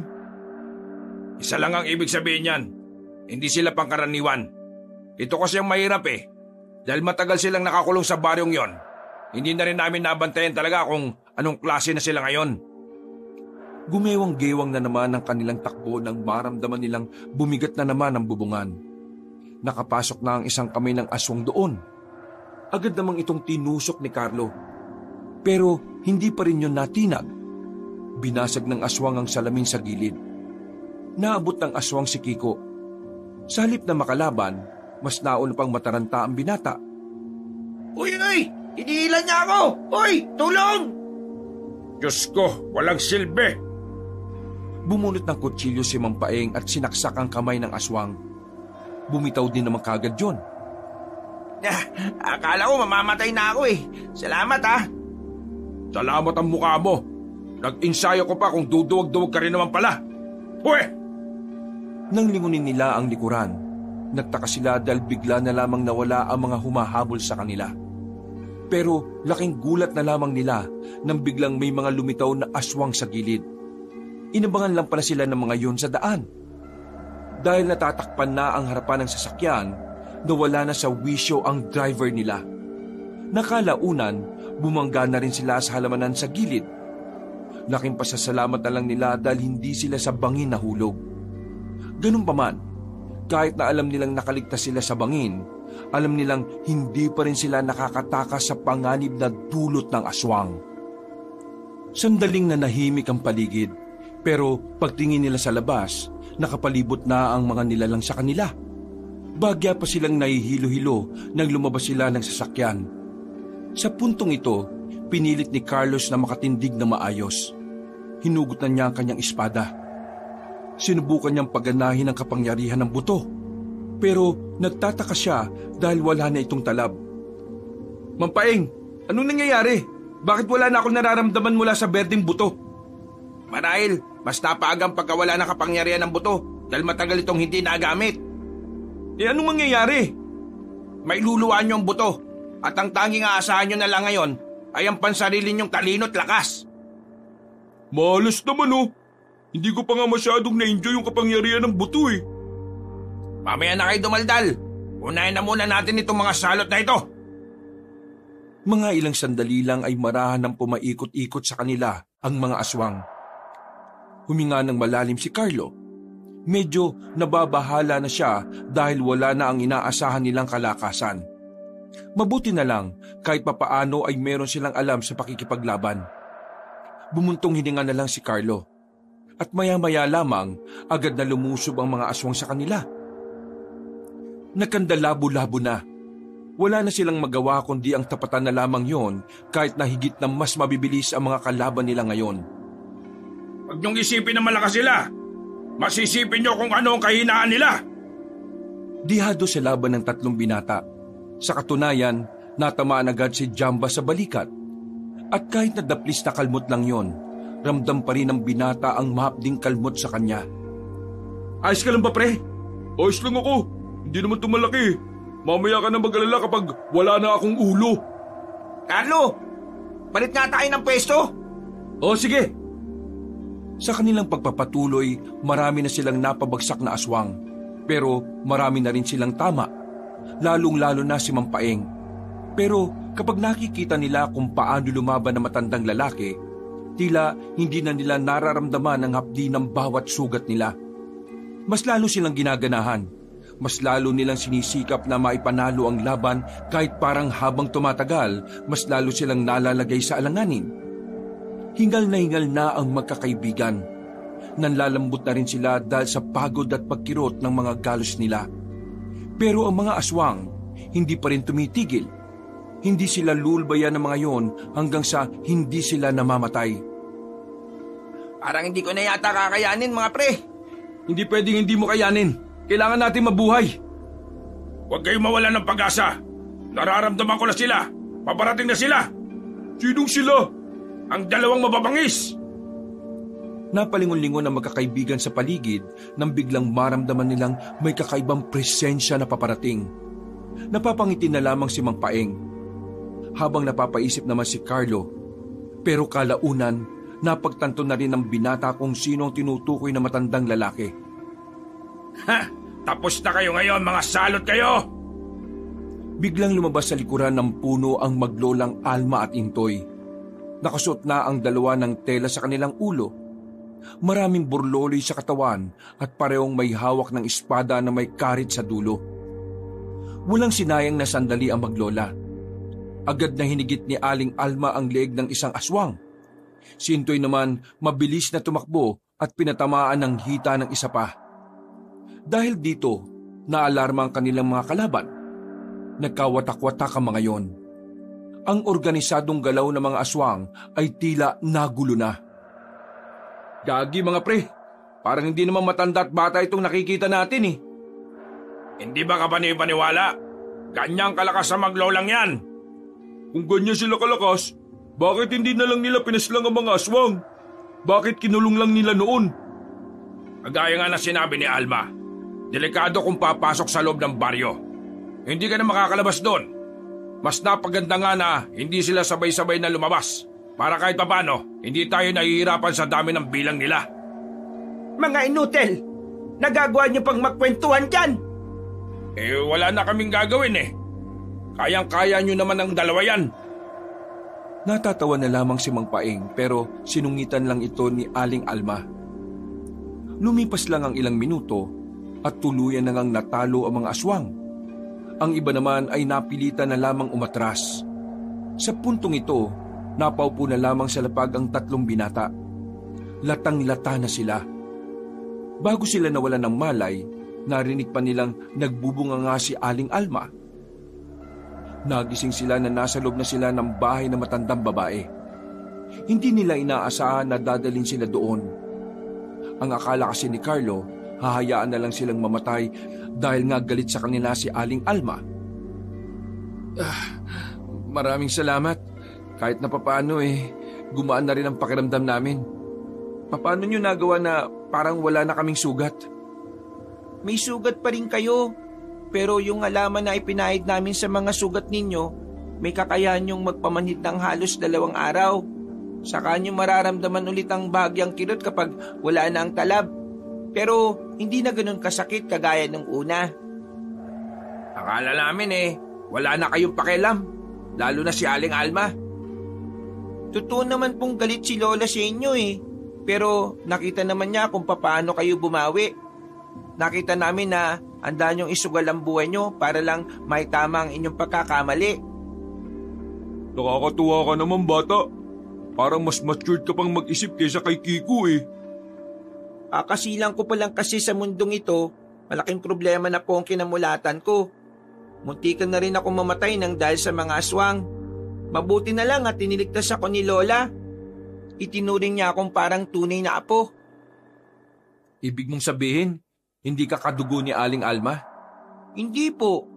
Isa lang ang ibig sabihin yan. Hindi sila pangkaraniwan. Ito kasi ang mahirap Dahil matagal silang nakakulong sa baryong yon. Hindi na rin namin nabantayan talaga kung anong klase na sila ngayon. Gumewang-gewang na naman ang kanilang takbo nang maramdaman nilang bumigat na naman ang bubungan. Nakapasok na ang isang kamay ng aswang doon. Agad namang itong tinusok ni Carlo. Pero hindi pa rin yun natinag. Binasag ng aswang ang salamin sa gilid. Naabot ng aswang si Kiko. Sa halip na makalaban, mas nauna pang mataranta ang binata. Uy! Hinihilan niya ako! Uy! Tulong! Diyos ko, walang silbi! Bumunot ng kutsilyo si Mang Paeng at sinaksak ang kamay ng aswang. Bumitaw din naman kagad yun. Akala ko mamamatay na ako eh. Salamat ha. Salamat ang mukha mo. Nag-insayo ko pa kung duduwag-duwag ka rin naman pala. Huwe! Nang lingunin nila ang likuran, nagtaka sila dahil bigla na lamang nawala ang mga humahabol sa kanila. Pero laking gulat na lamang nila nang biglang may mga lumitaw na aswang sa gilid. Inabangan lang pala sila ng mga yun sa daan. Dahil natatakpan na ang harapan ng sasakyan, nawala na sa wisyo ang driver nila. Nakalaunan, bumangga na rin sila sa halamanan sa gilid. Laking pasasalamat na lang nila dahil hindi sila sa bangin nahulog. Ganun pa man, kahit na alam nilang nakaligtas sila sa bangin, alam nilang hindi pa rin sila nakakatakas sa panganib na dulot ng aswang. Sandaling nanahimik ang paligid, pero pagtingin nila sa labas, nakapalibot na ang mga nilalang sa kanila. Bagya pa silang nahihilo-hilo nang lumabas sila ng sasakyan. Sa puntong ito, pinilit ni Carlos na makatindig na maayos. Hinugot na niya ang kanyang espada. Sinubukan niyang paganahin ang kapangyarihan ng buto. Pero nagtataka siya dahil wala na itong talab. Mang Paeng, anong nangyayari? Bakit wala na akong nararamdaman mula sa berdeng buto? Marahil, mas napaagang pagkawala ng kapangyarihan ng buto dahil matagal itong hindi nagamit. Anong mangyayari? May luluan niyo ang buto at ang tanging aasahan niyo na lang ngayon ay ang pansarili niyong talino at lakas. Malas naman oh. Hindi ko pa nga masyadong na-enjoy yung kapangyarihan ng buto eh. Mamaya na kayo dumaldal. Unahin na muna natin itong mga salot na ito. Mga ilang sandali lang ay marahan ng pumaikot-ikot sa kanila ang mga aswang. Huminga ng malalim si Carlo. Medyo nababahala na siya dahil wala na ang inaasahan nilang kalakasan. Mabuti na lang kahit papaano ay meron silang alam sa pakikipaglaban. Bumuntong hininga na lang si Carlo. At maya-maya lamang agad na lumusob ang mga aswang sa kanila. Nakandalabo-labo na. Wala na silang magawa kundi ang tapatan na lamang yon kahit na higit na mas mabibilis ang mga kalaban nila ngayon. Huwag niyong isipin na malakas sila. Masisipin niyo kung ano ang kahinaan nila. Dihado sa laban ng tatlong binata. Sa katunayan, natamaan agad si Jamba sa balikat. At kahit nadaplis na kalmot lang yon, ramdam pa rin ng binata ang mahapding kalmot sa kanya. Ayos ka lang ba pre? Ayos lang ako. Hindi naman tumalaki. Mamaya ka na mag-alala kapag wala na akong ulo. Carlo, palit nga tayo ng pwesto. O sige. Sa kanilang pagpapatuloy, marami na silang napabagsak na aswang. Pero marami na rin silang tama. Lalong-lalo na si Mang Paeng. Pero kapag nakikita nila kung paano lumaban ng matandang lalaki, tila hindi na nila nararamdaman ang hapdi ng bawat sugat nila. Mas lalo silang ginaganahan. Mas lalo nilang sinisikap na maipanalo ang laban kahit parang habang tumatagal, mas lalo silang nalalagay sa alanganin. Hingal na ang magkakaibigan. Nanlalambot na rin sila dahil sa pagod at pagkirot ng mga galos nila. Pero ang mga aswang, hindi pa rin tumitigil. Hindi sila lulbayan ng mga yon hanggang sa hindi sila namamatay. Parang hindi ko na yata kakayanin mga pre. Hindi pwedeng hindi mo kayanin. Kailangan natin mabuhay. Huwag kayong mawala ng pag-asa. Nararamdaman ko na sila. Paparating na sila. Sinong sila? Ang dalawang mababangis. Napalingon-lingon ang magkakaibigan sa paligid nang biglang maramdaman nilang may kakaibang presensya na paparating. Napapangiti na lamang si Mang Paeng. Habang napapaisip naman si Carlo. Pero kalaunan, napagtanto na rin ng binata kung sino ang tinutukoy na matandang lalaki. Ha! Tapos na kayo ngayon, mga salot kayo! Biglang lumabas sa likuran ng puno ang maglolang Alma at Intoy. Nakasuot na ang dalawa ng tela sa kanilang ulo. Maraming burloloy sa katawan at parehong may hawak ng espada na may karit sa dulo. Walang sinayang na sandali ang maglola. Agad na hinigit ni Aling Alma ang leeg ng isang aswang. Si Intoy naman mabilis na tumakbo at pinatamaan ng hita ng isa pa. Dahil dito, naalarma ang kanilang mga kalaban. Nagkawatak-watak ang mga yon. Ang organisadong galaw ng mga aswang ay tila nagulo na. Gagi mga pre, parang hindi naman matanda at bata itong nakikita natin eh. Hindi ba ka paniwala? Ganyang kalakas sa maglolang yan. Kung ganyan sila kalakas, bakit hindi na lang nila pinaslang ang mga aswang? Bakit kinulong lang nila noon? Kagaya nga na sinabi ni Alma, delikado kung papasok sa loob ng baryo. Hindi ka na makakalabas doon. Mas napaganda nga na hindi sila sabay-sabay na lumabas. Para kahit papano, hindi tayo nahihirapan sa dami ng bilang nila. Mga inutil! Nagagawa niyo pang magkwentuhan dyan! Wala na kaming gagawin eh. Kayang-kaya nyo naman ang dalawa yan. Natatawa na lamang si Mang Paeng pero sinungitan lang ito ni Aling Alma. Lumipas lang ang ilang minuto at tuluyan na ngang natalo ang mga aswang. Ang iba naman ay napilitan na lamang umatras. Sa puntong ito, napaupo na lamang sa lapag ang 3 binata. Latang-lata na sila. Bago sila nawalan ng malay, narinig pa nilang nagbubunga nga si Aling Alma. Nagising sila na nasa loob na sila ng bahay ng matandang babae. Hindi nila inaasahan na dadalhin sila doon. Ang akala kasi ni Carlo, hahayaan na lang silang mamatay dahil nga galit sa kanila si Aling Alma. Maraming salamat. Kahit na papaano gumaan na rin ang pakiramdam namin. Paano nyo nagawa na parang wala na kaming sugat? May sugat pa rin kayo. Pero yung alaman na ipinahid namin sa mga sugat ninyo, may kakayahan yung magpamanhid ng halos 2 araw. Saka nyo mararamdaman ulit ang bahagyang kirot kapag wala na ang talab. Pero hindi na ganun kasakit kagaya nung una. Akala namin wala na kayong pakialam. Lalo na si Aling Alma. Totoo naman pong galit si Lola sa inyo Pero nakita naman niya kung paano kayo bumawi. Nakita namin na handa niyong isugal ang buhay niyo para lang maitama ang inyong pagkakamali. Nakakatuwa ka naman bata. Parang mas matured ka pang mag-isip kaysa kay Kiko Kasilang ko pa lang kasi sa mundong ito, malaking problema na po ang kinamulatan ko. Muntikan na rin ako mamatay nang dahil sa mga aswang. Mabuti na lang at tiniligtas ako ni Lola. Itinuring niya akong parang tunay na apo. Ibig mong sabihin, hindi ka kadugo ni Aling Alma? Hindi po.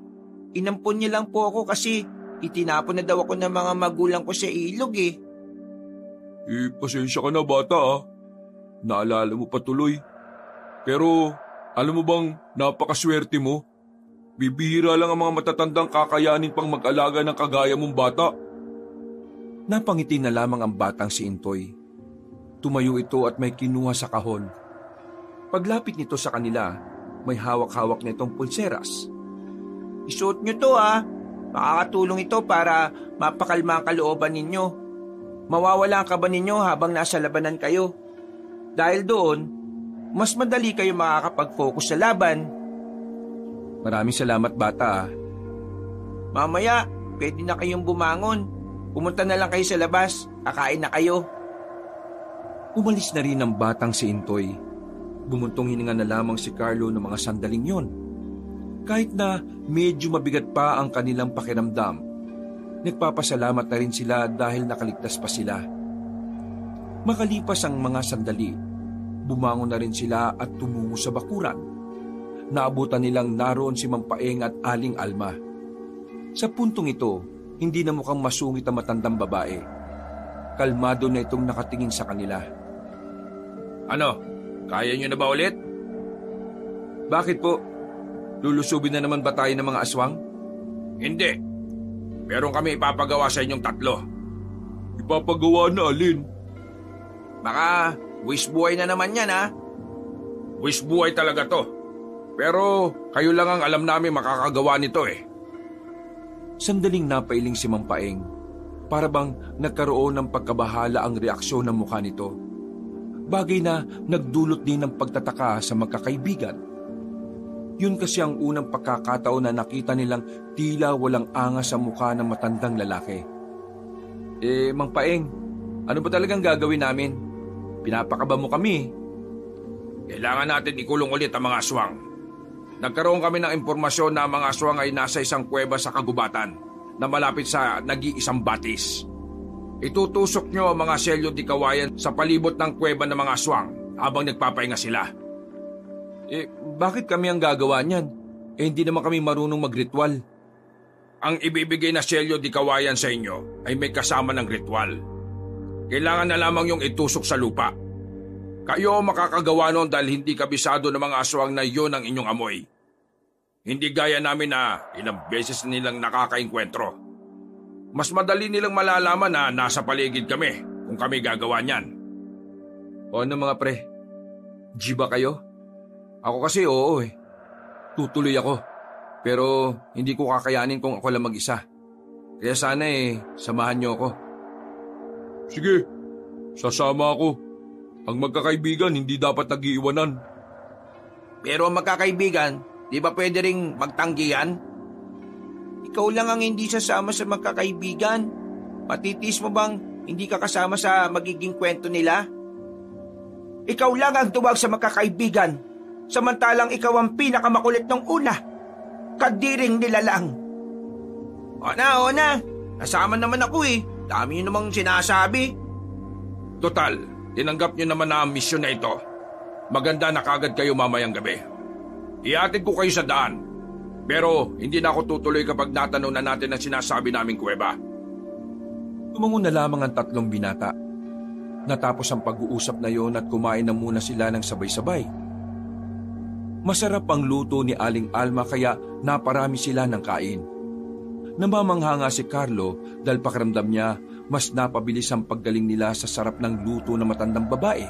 Inampon niya lang po ako kasi itinapon na daw ako ng mga magulang ko sa ilog Pasensya ka na bata Naalala mo pa tuloy. Pero alam mo bang napakaswerte mo? Bibihira lang ang mga matatandang kakayanin pang mag-alaga ng kagaya mong bata. Napangiti na lamang ang batang si Intoy. Tumayo ito at may kinuha sa kahon. Paglapit nito sa kanila, may hawak-hawak na itong pulseras. Isuot nyo to Makakatulong ito para mapakalma ang kalooban ninyo. Mawawala ang kaba ninyo habang nasa labanan kayo. Dahil doon, mas madali kayo makakapag-focus sa laban. Maraming salamat bata Mamaya, pwede na kayong bumangon. Pumunta na lang kayo sa labas, kakain na kayo. Umalis na rin ang batang si Intoy. Bumuntong hininga na lamang si Carlo ng mga sandaling yon. Kahit na medyo mabigat pa ang kanilang pakiramdam, nagpapasalamat na rin sila dahil nakaligtas pa sila. Makalipas ang mga sandali, bumangon na rin sila at tumungo sa bakuran. Naabutan nilang naroon si Mang Paeng at Aling Alma. Sa puntong ito, hindi na mukhang masungit ang matandang babae. Kalmado na itong nakatingin sa kanila. Ano? Kaya nyo na ba ulit? Bakit po? Lulusubin na naman ba tayo ng mga aswang? Hindi. Meron kami ipapagawa sa inyong 3. Ipapagawa na alin? Baka wish buhay na naman yan Wish buhay talaga to. Pero kayo lang ang alam namin makakagawa nito Sandaling napailing si Mang Paeng. Para bang nagkaroon ng pagkabahala ang reaksyon ng mukha nito. Bagay na nagdulot din ng pagtataka sa magkakaibigan. Yun kasi ang unang pagkakataon na nakita nilang tila walang angas sa mukha ng matandang lalaki. Mang Paeng, ano ba talagang gagawin namin? Pinapakaba mo kami. Kailangan natin ikulong ulit ang mga aswang. Nagkaroon kami ng impormasyon na ang mga aswang ay nasa isang kuweba sa kagubatan na malapit sa nag-iisang batis. Itutusok nyo ang mga selyo di kawayan sa palibot ng kuweba ng mga aswang habang nagpapahinga sila. Bakit kami ang gagawa niyan? Hindi naman kami marunong magritual. Ang ibibigay na selyo di kawayan sa inyo ay may kasama ng ritual. Kailangan na lamang yung itusok sa lupa. Kayo makakagawa nun dahil hindi kabisado ng mga aswang na yun ang inyong amoy. Hindi gaya namin na ilang beses nilang nakakainkwentro. Mas madali nilang malalaman na nasa paligid kami kung kami gagawa niyan. O ano mga pre? G ba kayo? Ako kasi oo eh. Tutuloy ako. Pero hindi ko kakayanin kung ako lang mag-isa. Kaya sana samahan niyo ako. Sige, sasama ako. Ang magkakaibigan hindi dapat nag-iiwanan. Pero ang magkakaibigan, di ba pwede ring magtanggihan? Ikaw lang ang hindi sasama sa magkakaibigan. Matitis mo bang hindi ka kasama sa magiging kwento nila? Ikaw lang ang tuwag sa magkakaibigan, samantalang ikaw ang pinakamakulit ng una. Kadiring nila lang. O na. Nasama naman ako eh. Dami nyo namang sinasabi. Total, tinanggap nyo naman na ang misyon na ito. Maganda na kagad kayo mamayang gabi. Iatid ko kayo sa daan. Pero hindi na ako tutuloy kapag natanong na natin ang sinasabi naming kuweba. Tumango na lamang ang tatlong binata. Natapos ang pag-uusap na yon at kumain na muna sila ng sabay-sabay. Masarap ang luto ni Aling Alma kaya naparami sila ng kain. Namamangha nga si Carlo dahil pakiramdam niya mas napabilis ang paggaling nila sa sarap ng luto ng matandang babae.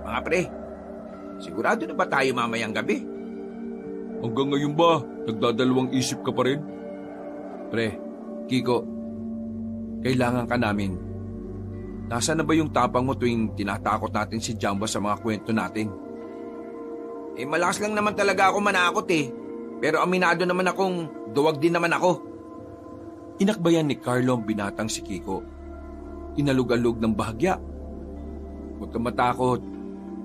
Mga pre, sigurado na ba tayo mamayang gabi? Hanggang ngayon ba, nagdadalawang isip ka pa rin? Pre, Kiko, kailangan ka namin. Nasaan na ba yung tapang mo tuwing tinatakot natin si Jamba sa mga kwento natin? Malakas lang naman talaga ako manakot eh. Pero aminado naman akong duwag din naman ako. Inakbayan ni Carlo ang binatang si Kiko. Inalug-alug ng bahagya. Huwag kang matakot.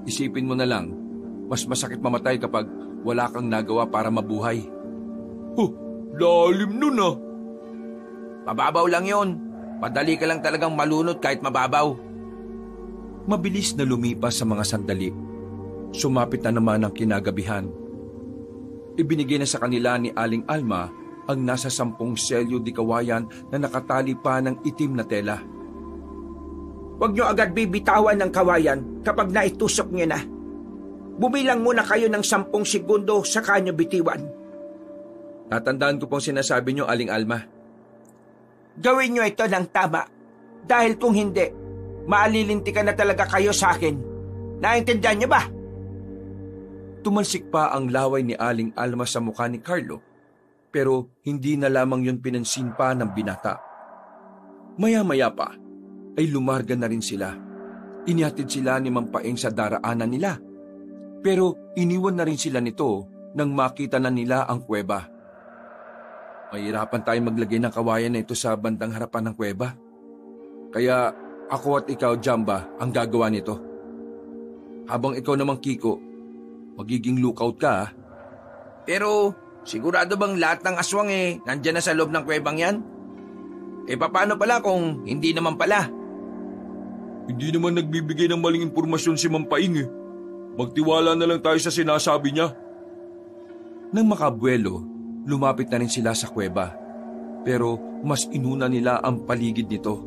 Isipin mo na lang, mas masakit mamatay kapag wala kang nagawa para mabuhay. Lalim nun ah. Mababaw lang yon. Madali ka lang talagang malunod kahit mababaw. Mabilis na lumipas sa mga sandali. Sumapit na naman ang kinagabihan. Ibinigay na sa kanila ni Aling Alma ang nasa 10 selyo di kawayan na nakatali pa ng itim na tela. Huwag nyo agad bibitawan ng kawayan kapag naitusok nyo na. Bumilang muna kayo ng 10 segundo saka nyo bitiwan. Tatandaan ko pong sinasabi nyo, Aling Alma. Gawin nyo ito ng tama. Dahil kung hindi, maalilintikan na talaga kayo sa akin. Naintindihan nyo ba? Tumalsik pa ang laway ni Aling Alma sa mukha ni Carlo, pero hindi na lamang yun pinansin pa ng binata. Maya-maya pa, ay lumarga na rin sila. Inihatid sila ni Mampaeng sa daraanan nila, pero iniwan na rin sila nito nang makita na nila ang kuweba. Mahirapan tayong maglagay ng kawayan na ito sa bandang harapan ng kuweba. Kaya ako at ikaw, Jamba, ang gagawa nito. Habang ikaw namang Kiko, magiging lookout ka. Pero sigurado bang lahat ng aswang nandyan na sa loob ng kuwebang yan? Paano pala kung hindi naman pala? Hindi naman nagbibigay ng maling impormasyon si Mampaing eh. Magtiwala na lang tayo sa sinasabi niya. Nang makabuelo, lumapit na rin sila sa kuweba. Pero mas inuna nila ang paligid nito.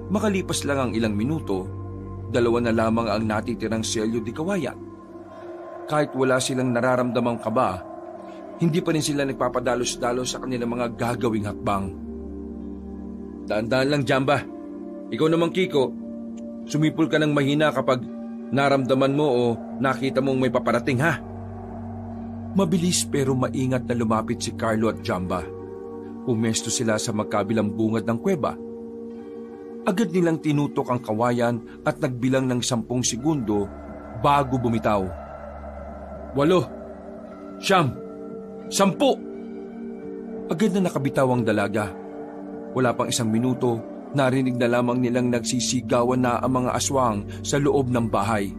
Makalipas lang ang ilang minuto, 2 na lamang ang natitirang selyo di kawayan. Kahit wala silang nararamdamang kaba, hindi pa rin sila nagpapadalos-dalos sa kanilang mga gagawing hakbang. Daan-daan lang, Jamba. Ikaw naman, Kiko, sumipol ka ng mahina kapag naramdaman mo o nakita mong may paparating, ha? Mabilis pero maingat na lumapit si Carlo at Jamba. Pumesto sila sa magkabilang bungad ng kuweba. Agad nilang tinutok ang kawayan at nagbilang ng 10 segundo bago bumitaw. 8, 9, 10. Agad na nakabitaw ang dalaga. Wala pang 1 minuto, narinig na lamang nilang nagsisigawan na ang mga aswang sa loob ng bahay.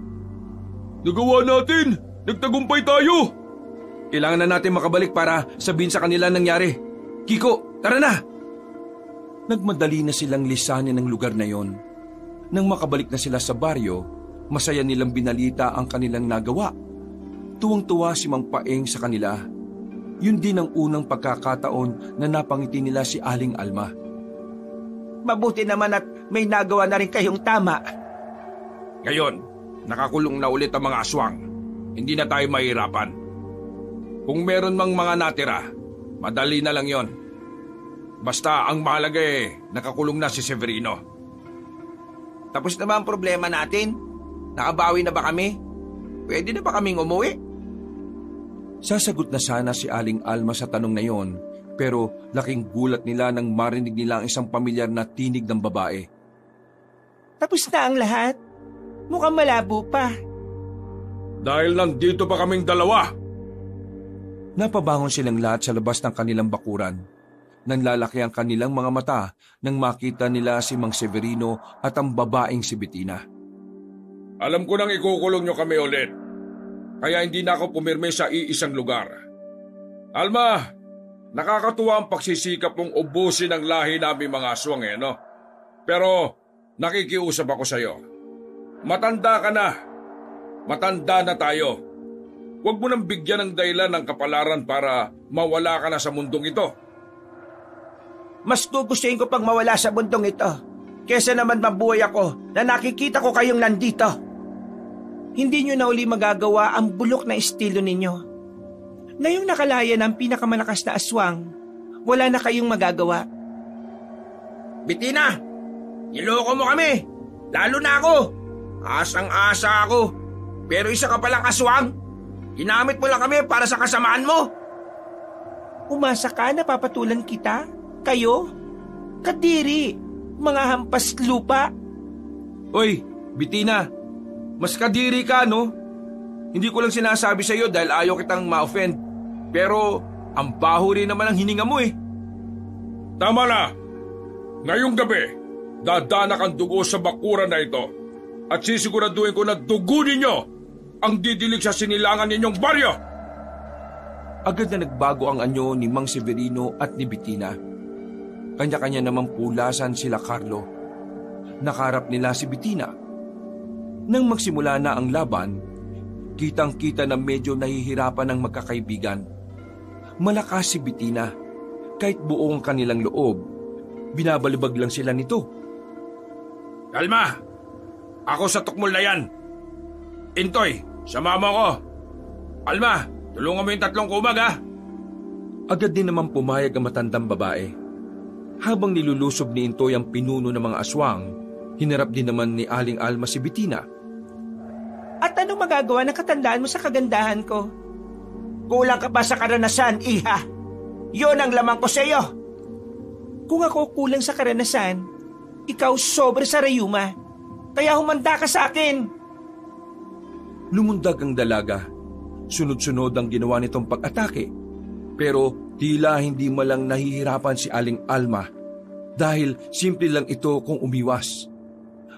Nagawa natin! Nagtagumpay tayo! Kailangan na natin makabalik para sabihin sa kanila nangyari. Kiko, tara na! Nagmadali na silang lisanin ang lugar na yon. Nang makabalik na sila sa baryo, masaya nilang binalita ang kanilang nagawa. Tuwang-tuwa si Mang Paeng sa kanila. Yun din ang unang pagkakataon na napangiti nila si Aling Alma. Mabuti naman at may nagawa na rin kayong tama. Ngayon, nakakulong na ulit ang mga aswang. Hindi na tayo mahirapan. Kung meron mang mga natira, madali na lang yon. Basta ang mahalaga nakakulong na si Severino. Tapos na ba ang problema natin? Nakabawi na ba kami? Pwede na ba kaming umuwi? Sasagot na sana si Aling Alma sa tanong na yon, pero laking gulat nila nang marinig nila ang isang pamilyar na tinig ng babae. Tapos na ang lahat? Mukhang malabo pa. Dahil nandito pa kaming dalawa. Napabangon silang lahat sa labas ng kanilang bakuran. Nanlalaki ang kanilang mga mata nang makita nila si Mang Severino at ang babaeng si Bettina. Alam ko nang ikukulong nyo kami ulit. Kaya hindi na ako pumirme sa iisang lugar. Alma, nakakatuwa ang pagsisikap mong ubusin ang lahi namin mga aswang no? Pero nakikiusap ako sa iyo. Matanda ka na. Matanda na tayo. Huwag mo nang bigyan ng dahilan ng kapalaran para mawala ka na sa mundong ito. Mas gugustuhin ko pang mawala sa mundong ito kesa naman mabuhay ako na nakikita ko kayong nandito. Hindi nyo na uli magagawa ang bulok na estilo ninyo. Ngayong nakalaya ng pinakamalakas na aswang, wala na kayong magagawa. Bettina, niloko mo kami. Lalo na ako. Asang-asa ako. Pero isa ka palang aswang. Ginamit mo lang kami para sa kasamaan mo. Umasa ka na papatulan kita? Kayo? Kadiri, mga hampas lupa. Oy, Bettina, mas kadiri ka, no? Hindi ko lang sinasabi sa iyo dahil ayaw kitang ma-offend. Pero ang baho rin naman ang hininga mo Tama na! Ngayong gabi, dadanak ang dugo sa bakuran na ito at sisiguraduhin ko na dugo ninyo ang didilig sa sinilangan ninyong baryo! Agad na nagbago ang anyo ni Mang Severino at ni Bettina. Kanya-kanya namang pulasan sila Carlo. Nakarap nila si Bettina. Nang magsimula na ang laban, kitang-kita na medyo nahihirapan ang magkakaibigan. Malakas si Bettina. Kahit buong kanilang loob, binabalibag lang sila nito. Kalma! Ako sa tukmol na yan. Intoy, sumama ko. Alma, tulungan mo yung tatlong kumag Agad din naman pumayag ang matandang babae. Habang nilulusob ni Intoy ang pinuno ng mga aswang, hinarap din naman ni Aling Alma si Bettina. At anong magagawa ng katandaan mo sa kagandahan ko? Kulang ka pa sa karanasan, iha. Yon ang lamang ko sa iyo. Kung ako kulang sa karanasan, ikaw sobre sa rayuma. Kaya humanda ka sa akin. Lumundag ang dalaga. Sunod-sunod ang ginawa nitong pag-atake. Pero tila hindi malang nahihirapan si Aling Alma dahil simple lang ito kung umiwas.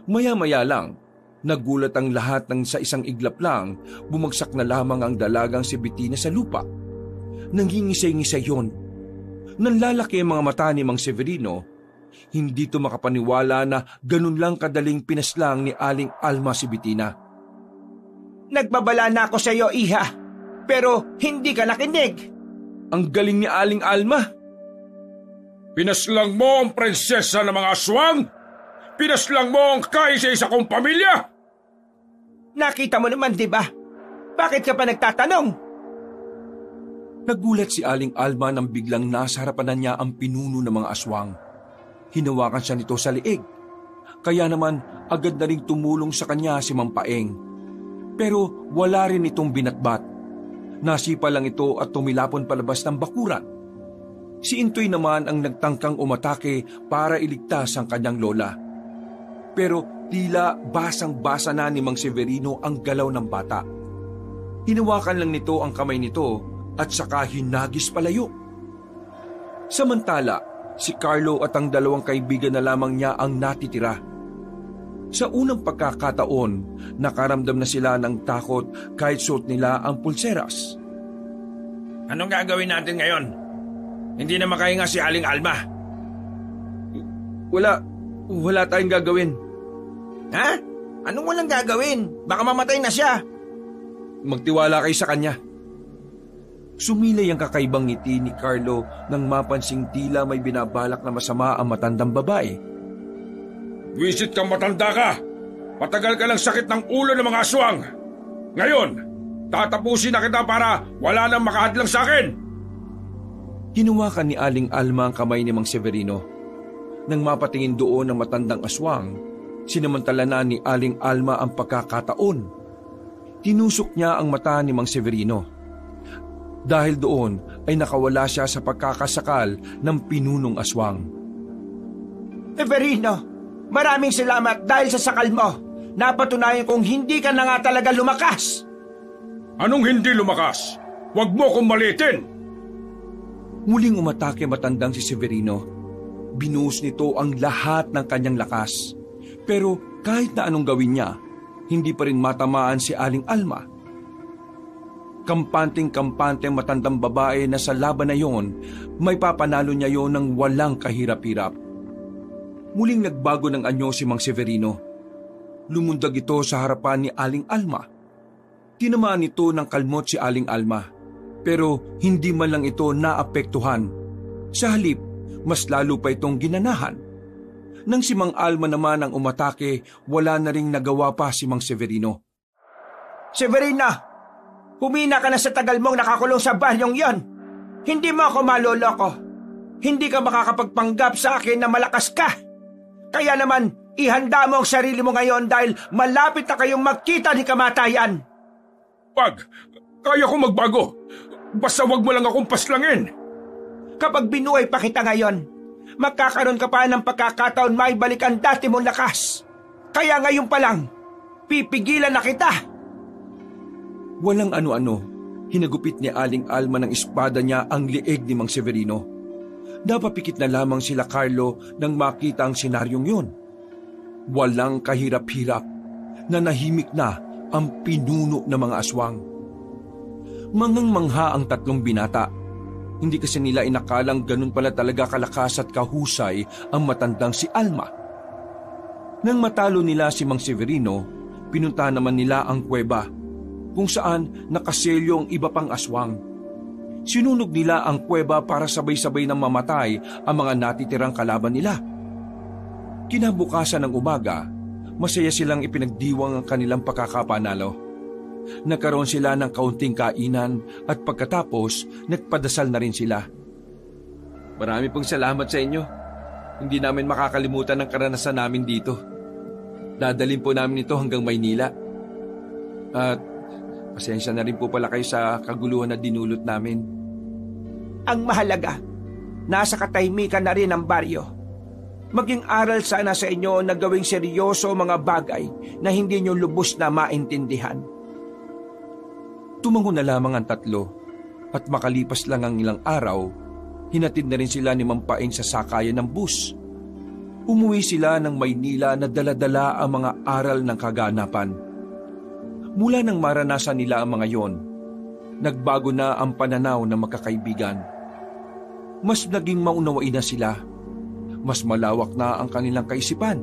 Maya-maya lang, nagulat ang lahat nang sa isang iglap lang, bumagsak na lamang ang dalagang si Bettina sa lupa. Nangingisay-ngisay yon. Nanlalaki ang mga mata ni Mang Severino. Hindi to makapaniwala na ganun lang kadaling pinaslang ni Aling Alma si Bettina. Nagbabala na ako sa iyo, iha. Pero hindi ka nakinig. Ang galing ni Aling Alma. Pinaslang mo ang prinsesa ng mga aswang? Pinaslang mo ang kaisa-isa kong pamilya? Nakita mo naman, di ba? Bakit ka pa nagtatanong? Nagulat si Aling Alma nang biglang nasa harapan na niya ang pinuno ng mga aswang. Hinawakan siya nito sa liig. Kaya naman agad na ring tumulong sa kanya si Mang Paeng. Pero wala rin itong binatbat. Nasipa lang ito at tumilapon palabas ng bakuran. Si Intoy naman ang nagtangkang umatake para iligtas ang kanyang lola. Pero tila basang-basa na ni Mang Severino ang galaw ng bata. Hinawakan lang nito ang kamay nito at saka hinagis palayo. Samantala, si Carlo at ang dalawang kaibigan na lamang niya ang natitira. Sa unang pagkakataon, nakaramdam na sila ng takot kahit suot nila ang pulseras. Anong gagawin natin ngayon? Hindi na makahinga si Aling Alma. Wala tayong gagawin. Ha? Anong walang gagawin? Baka mamatay na siya. Magtiwala kayo sa kanya. Sumilay ang kakaibang ngiti ni Carlo nang mapansing tila may binabalak na masama ang matandang babae. Wisit kang matanda ka! Matagal ka ng sakit ng ulo ng mga aswang! Ngayon, tatapusin na kita para wala nang makahadlang sa akin! Hinawakan ni Aling Alma ang kamay ni Mang Severino. Nang mapatingin doon ang matandang aswang, sinamantala na ni Aling Alma ang pagkakataon. Tinusok niya ang mata ni Mang Severino. Dahil doon ay nakawala siya sa pagkakasakal ng pinunong aswang. Severino, maraming salamat dahil sa sakal mo. Napatunayan kong hindi ka na nga talaga lumakas. Anong hindi lumakas? Huwag mo kong malitin! Muling umatake matandang si Severino. Binuhos nito ang lahat ng kanyang lakas. Pero kahit na anong gawin niya, hindi pa rin matamaan si Aling Alma. Kampanteng-kampante matandang babae na sa laban na yon, may papanalo niya yon ng walang kahirap-hirap. Muling nagbago ng anyo si Mang Severino. Lumundag ito sa harapan ni Aling Alma. Tinamaan ito ng kalmot si Aling Alma, pero hindi man lang ito naapektuhan. Sa halip, mas lalo pa itong ginanahan. Nang si Mang Alma naman ang umatake, wala na ring nagawa pa si Mang Severino. Severina! Humina ka na sa tagal mong nakakulong sa baryong yon. Hindi mo ako maloloko. Hindi ka makakapagpanggap sa akin na malakas ka. Kaya naman, ihanda mo ang sarili mo ngayon dahil malapit na kayong magkita ni kamatayan. Wag! Kaya ko magbago. Basta wag mo lang akong paslangin. Kapag binuhay pa kita ngayon, magkakaroon ka pa ng pagkakataon maibalik ang dati mong lakas. Kaya ngayon pa lang, pipigilan na kita. Walang ano-ano, hinagupit ni Aling Alma ng espada niya ang lieg ni Mang Severino. Napapikit na lamang sila Carlo nang makita ang senaryong yun. Walang kahirap-hirap, nanahimik na ang pinuno ng mga aswang. Mangang-mangha ang tatlong binata. Hindi kasi nila inakalang ganun pala talaga kalakas at kahusay ang matandang si Alma. Nang matalo nila si Mang Severino, pinunta naman nila ang kuweba, kung saan nakaselyo ang iba pang aswang. Sinunog nila ang kuweba para sabay-sabay nang mamatay ang mga natitirang kalaban nila. Kinabukasan ng umaga, masaya silang ipinagdiwang ang kanilang pagkakapanalo. Nagkaroon sila ng kaunting kainan at pagkatapos nagpadasal na rin sila. Marami pong salamat sa inyo. Hindi namin makakalimutan ang karanasan namin dito. Dadalhin po namin ito hanggang Maynila. At pasensya na rin po pala kayo sa kaguluhan na dinulot namin. Ang mahalaga, nasa katahimikan na rin ang baryo. Maging aral sana sa inyo na gawing seryoso mga bagay na hindi nyo lubos na maintindihan. Tumango na lamang ang tatlo at makalipas lang ang ilang araw, hinatid na rin sila ni Mampaing sa sakayan ng bus. Umuwi sila ng Maynila na dala-dala ang mga aral ng kaganapan. Mula nang maranasan nila ang mga yon, nagbago na ang pananaw ng magkakaibigan. Mas naging maunawain na sila, mas malawak na ang kanilang kaisipan,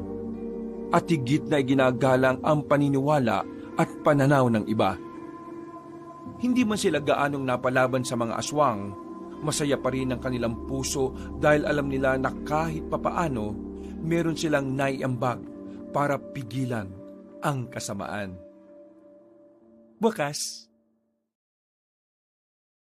at higit na ginagalang ang paniniwala at pananaw ng iba. Hindi man sila gaanong napalaban sa mga aswang, masaya pa rin ang kanilang puso dahil alam nila na kahit papaano, meron silang naiambag para pigilan ang kasamaan. Wakas,